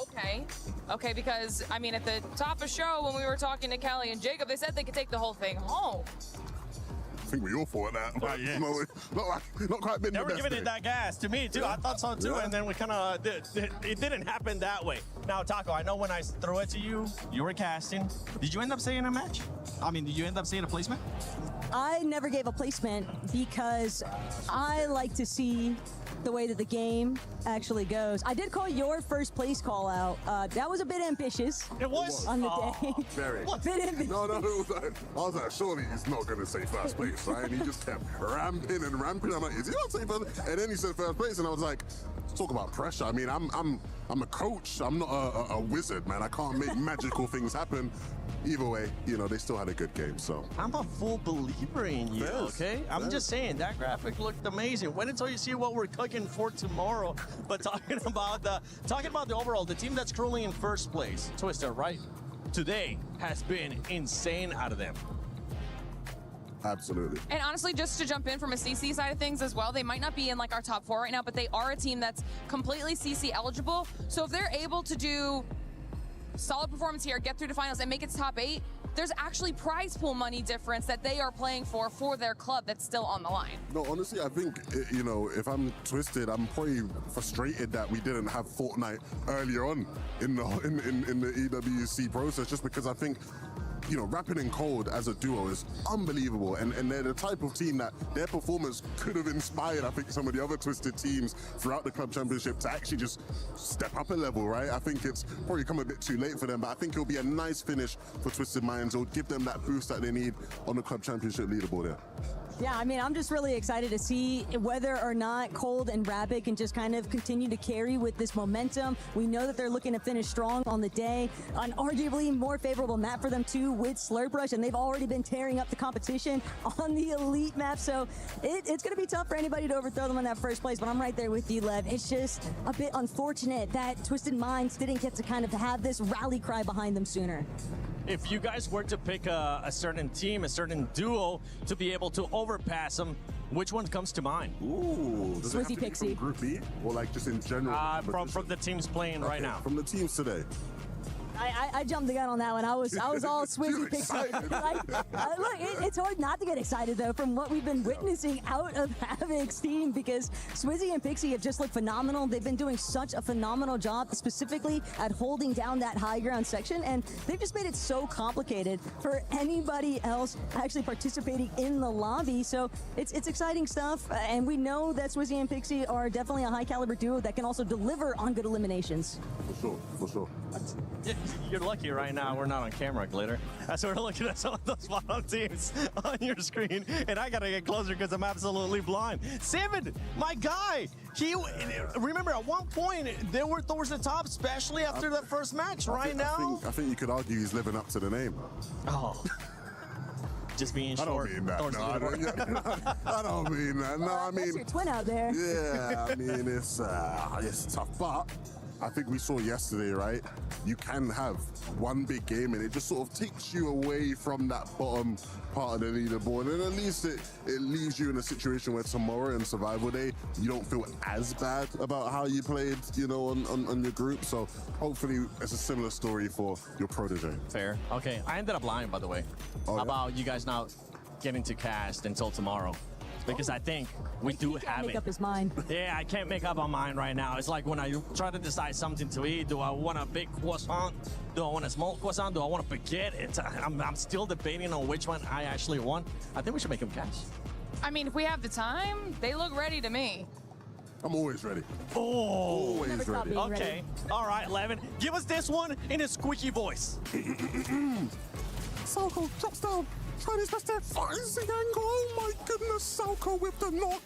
Okay, because I mean at the top of show when we were talking to Kelly and Jacob, they said they could take the whole thing home.
I think we all thought that. But
yeah.
Not quite been
They
the
were
best
giving
day.
it that gas to me too.
Yeah.
I thought so too,
Yeah.
and then we kind of it didn't happen that way. Now, Taco, I know when I threw it to you, you were casting. Did you end up saying a match? I mean, did you end up saying a placement?
I never gave a placement because I like to see the way that the game actually goes. I did call your first place call out. That was a bit ambitious.
It was
on the day.
Very.
Bit ambitious.
No, it was like, I was like, surely he's not going to say first place, right? And he just kept ramping and ramping. I'm like, is he going to say first place? And then he said first place, and I was like, talk about pressure. I mean, I'm a coach. I'm not a wizard, man. I can't make magical things happen. Either way, you know, they still had a good game, so.
I'm a full believer in you, okay? I'm just saying, that graphic looked amazing. Wait until you see what we're cooking for tomorrow. But talking about the overall, the team that's currently in first place, Twister, right? Today has been insane out of them.
Absolutely.
And honestly, just to jump in from a CC side of things as well, they might not be in like our top 4 right now, but they are a team that's completely CC eligible. So if they're able to do solid performance here, get through to finals, and make it to top 8, there's actually prize pool money difference that they are playing for their club that's still on the line.
No, honestly, I think, you know, if I'm Twisted, I'm probably frustrated that we didn't have Fortnite earlier on in the EWC process, just because I think, you know, Rapid and Cold as a duo is unbelievable, and they're the type of team that their performance could have inspired, I think, some of the other Twisted teams throughout the club championship to actually just step up a level, right? I think it's probably come a bit too late for them, but I think it'll be a nice finish for Twisted Minds. It'll give them that boost that they need on the club championship leaderboard there.
Yeah, I mean, I'm just really excited to see whether or not Cold and Rapid can just kind of continue to carry with this momentum. We know that they're looking to finish strong on the day. An arguably more favorable map for them too with Slurp Rush, and they've already been tearing up the competition on the elite map. So it's going to be tough for anybody to overthrow them in that first place, but I'm right there with you, Lev. It's just a bit unfortunate that Twisted Minds didn't get to kind of have this rally cry behind them sooner.
If you guys were to pick a certain team, a certain duo to be able to overpass them, which one comes to mind?
Ooh, does it have to be from Group B, or like just in general?
From the teams playing right now.
From the teams today.
I jumped the gun on that one. I was all Swizzy Pixie. Look, it's hard not to get excited though from what we've been witnessing out of Havoc's team, because Swizzy and Pixie have just looked phenomenal. They've been doing such a phenomenal job, specifically at holding down that high ground section, and they've just made it so complicated for anybody else actually participating in the lobby. So it's exciting stuff, and we know that Swizzy and Pixie are definitely a high caliber duo that can also deliver on good eliminations.
For sure.
You're lucky right now we're not on camera, Glitter. So we're looking at some of those bottom teams on your screen, and I gotta get closer because I'm absolutely blind. Seven, my guy, remember at one point they were towards the top, especially after that first match. I
think you could argue he's living up to the name.
Oh. Just being short.
I don't mean that. I don't mean that. No, I mean,
that's your twin out there.
Yeah, I mean, it's tough, but I think we saw yesterday, right? You can have one big game and it just sort of takes you away from that bottom part of the leaderboard, and at least it leaves you in a situation where tomorrow in Survival Day, you don't feel as bad about how you played, you know, on your group. So hopefully it's a similar story for your protege.
Fair. Okay, I ended up lying, by the way, about you guys not getting to cast until tomorrow. Because I think we do have it.
Make up his mind.
Yeah, I can't make up my mind right now. It's like when I try to decide something to eat. Do I want a big croissant? Do I want a small croissant? Do I want a baguette? I'm still debating on which one I actually want. I think we should make him cast.
I mean, if we have the time, they look ready to me.
I'm always ready.
Oh,
always ready.
Okay. All right, Levin. Give us this one in a squeaky voice.
Salco drops down. Trying his best to finds the angle. Oh my goodness, Salco with the knock.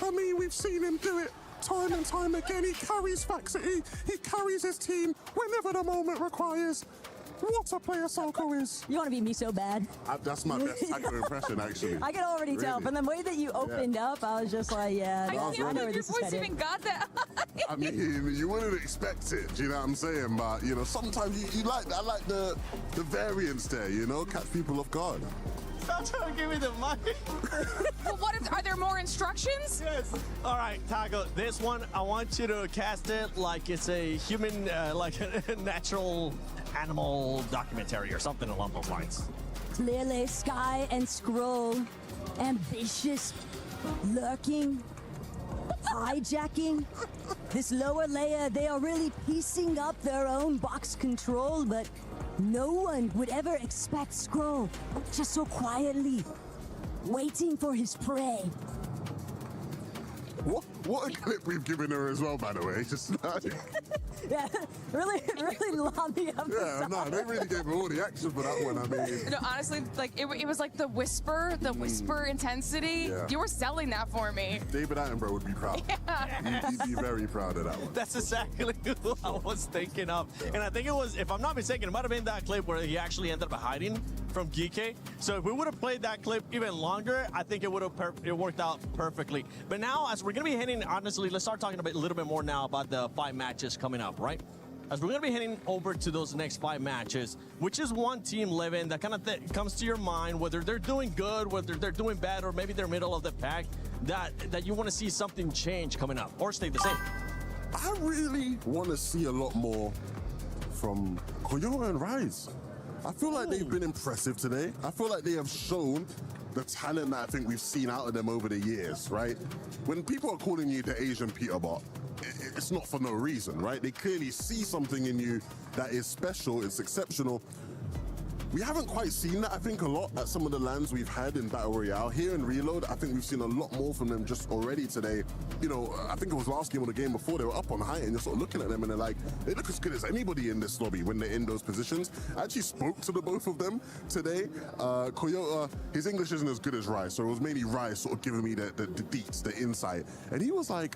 I mean, we've seen him do it time and time again. He carries Faxity. He carries his team whenever the moment requires. What a player Salco is.
You want to be me so bad.
That's my best Taco impression, actually.
I can already tell. From the way that you opened up, I was just like, yeah.
I can't believe your voice even got that.
I mean, you wouldn't expect it, do you know what I'm saying? But, you know, sometimes you like that. I like the variance there, you know, catch people off guard.
Stop trying to give me the mic.
Well, are there more instructions?
Yes. All right, Taco, this one, I want you to cast it like it's a human, like a natural animal documentary or something along those lines.
Clearly, Sky and Scroll, ambitious, lurking, hijacking. This lower layer, they are really piecing up their own box control, but no one would ever expect Scroll just so quietly waiting for his prey.
What a clip we've given her as well, by the way. Just like,
Yeah, really lobby up.
yeah, no, they really gave her all the action for that one. I mean,
No, honestly, like it was like the whisper intensity.
Yeah.
You were selling that for me.
David Attenborough would be proud. He'd be very proud of that one.
That's exactly who I was thinking of. And I think it was, if I'm not mistaken, it might have been that clip where he actually ended up hiding from Geeky. So if we would have played that clip even longer, I think it would have worked out perfectly. But now, as we're going to be heading, honestly, let's start talking a little bit more now about the 5 matches coming up, right? As we're going to be heading over to those next 5 matches, which is one team, Levin, that kind of comes to your mind, whether they're doing good, whether they're doing bad, or maybe they're middle of the pack, that you want to see something change coming up or stay the same?
I really want to see a lot more from Koyota and Rise. I feel like they've been impressive today. I feel like they have shown the talent that I think we've seen out of them over the years, right? When people are calling you the Asian Peterbot, it's not for no reason, right? They clearly see something in you that is special, it's exceptional. We haven't quite seen that, I think, a lot at some of the lands we've had in Battle Royale. Here in Reload, I think we've seen a lot more from them just already today. You know, I think it was last game or the game before, they were up on height and you're sort of looking at them and they're like, they look as good as anybody in this lobby when they're in those positions. I actually spoke to the both of them today. Koyota, his English isn't as good as Rice, so it was mainly Rice sort of giving me the deets, the insight. And he was like,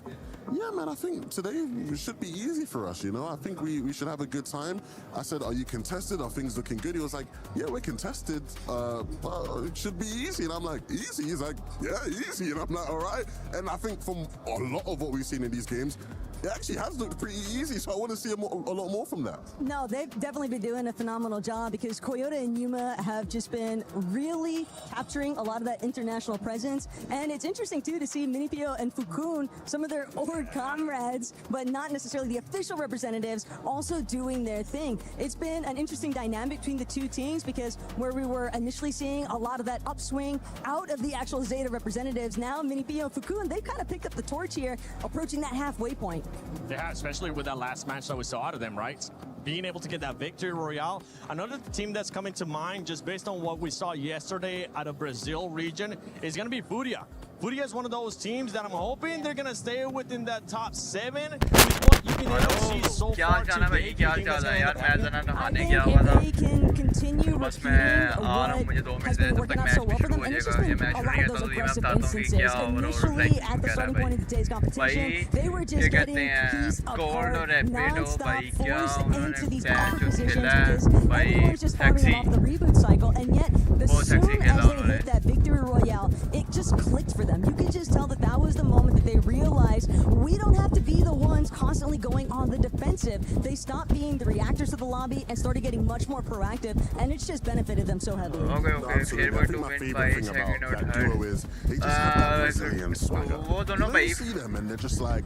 yeah, man, I think today should be easy for us, you know? I think we should have a good time. I said, are you contested? Are things looking good? He was like, yeah, we're contested, but it should be easy. And I'm like, easy? He's like, yeah, easy. And I'm like, all right. And I think from a lot of what we've seen in these games, it actually has looked pretty easy, so I want to see a lot more from that.
No, they've definitely been doing a phenomenal job because Koyota and Yuma have just been really capturing a lot of that international presence. And it's interesting, too, to see Minipio and Fukun, some of their old comrades, but not necessarily the official representatives, also doing their thing. It's been an interesting dynamic between the two teams because where we were initially seeing a lot of that upswing out of the actual Zeta representatives, now Minipio and Fukun, they've kind of picked up the torch here, approaching that halfway point.
Yeah, especially with that last match that we saw out of them, right? Being able to get that victory royale. Another team that's coming to mind, just based on what we saw yesterday out of Brazil region, is going to be Furia. Furia is one of those teams that I'm hoping they're going to stay within that top 7 with what you've been able to see so far today. I think if they can continue repeating what has been working out so well for them, and it's just been a lot of those aggressive instances. Initially, at the starting point of today's competition, they were just getting piece apart, non-stop, forced into these awkward positions because everyone was just farming them off the reboot cycle, and yet, as soon as they hit that victory royale, it just clicked for them. You could just tell that that was the moment that they realized we don't have to be the ones constantly going on the defensive. They stopped being the reactors of the lobby and started getting much more proactive, and it's just benefited them so heavily.
Absolutely. I think my favorite thing about that duo is they just have that Brazilian swagger. You see them and they're just like,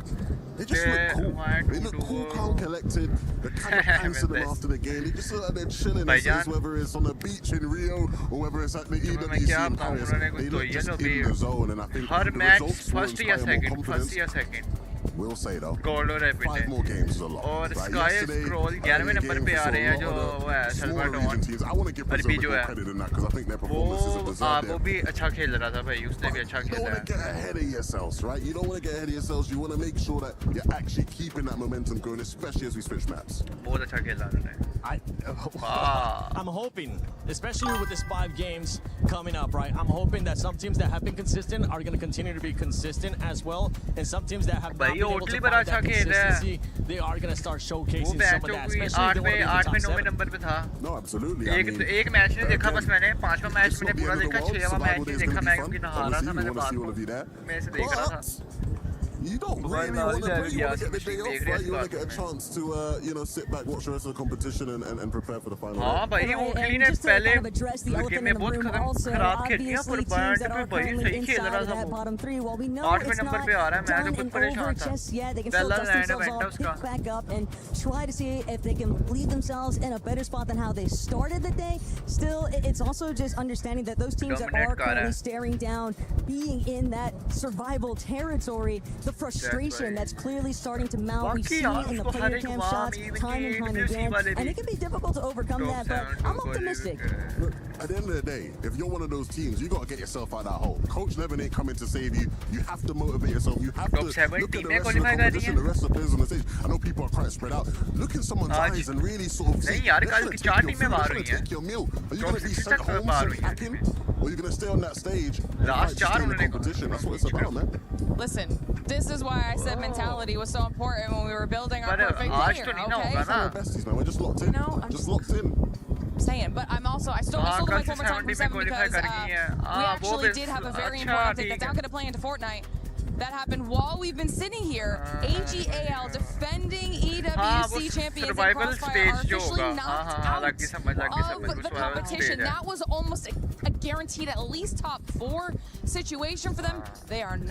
they just look cool. They look cool, calm, collected. The kind of answer them after the game. They just look like they're chilling. Whether it's on the beach in Rio or whether it's at the EWC in Paris, they look just in the zone. And I think the results will inspire more confidence. We'll say though, 5 more games is a lot.
और Sky Scroll 11वें number पे आ रहे हैं जो वो है Salvador
I want to give Brazil more credit in that because I think their performances are deserved.
वो भी अच्छा खेल रहा था भाई, उसने भी अच्छा खेला है.
You don't want to get ahead of yourselves, right? You don't want to get ahead of yourselves. You want to make sure that you're actually keeping that momentum going, especially as we switch maps.
बहुत अच्छा खेला उन्होंने.
I'm hoping, especially with this 5 games coming up, right? I'm hoping that some teams that have been consistent are going to continue to be consistent as well, and some teams that have not been able to find that consistency, they are going to start showcasing some of that, especially if they want to be top 7.
Number पे था.
No, absolutely.
एक match नहीं देखा बस मैंने, 5वां match मैंने पूरा देखा, 6वां मैच नहीं देखा मैं क्योंकि नहा रहा था मैंने बात को. मैं इसे देख रहा था.
You don't really want to play. You want to get the day off, right? You want to get a chance to, you know, sit back, watch the rest of the competition, and prepare for the final.
हाँ भाई वो clean है पहले लगे में बहुत खराब खेल दिया पर बैंड पे भाई सही खेल रहा था वो. 8वें नंबर पे आ रहा है, मैं तो खुद परेशान था. पहला लैंड इवेंट है उसका.
Back up and try to see if they can leave themselves in a better spot than how they started the day. Still, it's also just understanding that those teams that are currently staring down, being in that survival territory, the frustration that's clearly starting to mount. We see it in the player cam shots time and time again, and it can be difficult to overcome that, but I'm optimistic.
at the end of the day, if you're one of those teams, you got to get yourself out of that hole. Coach Levin ain't coming to save you. You have to motivate yourself. You have to look at the rest of the competition, the rest of the players on the stage. I know people are quite spread out. Look in someone's eyes and really sort of say, they're trying to take your meal. Are you going to be sent home, sent packing? Or are you going to stay on that stage and fight to stay in the competition? That's what it's about, man.
Listen, this is why I said mentality was so important when we were building our perfect player, okay?
Besties, man. We're just locked in.
No,
just locked in.
Saying, but I'm also, I stole the mic one more time from 7 because we actually did have a very important update that's now going to play into Fortnite. That happened while we've been sitting here. AGAL, defending EWC champions in Crossfire, are officially knocked out of the competition. That was almost a guaranteed at least top 4 situation for them. They are not.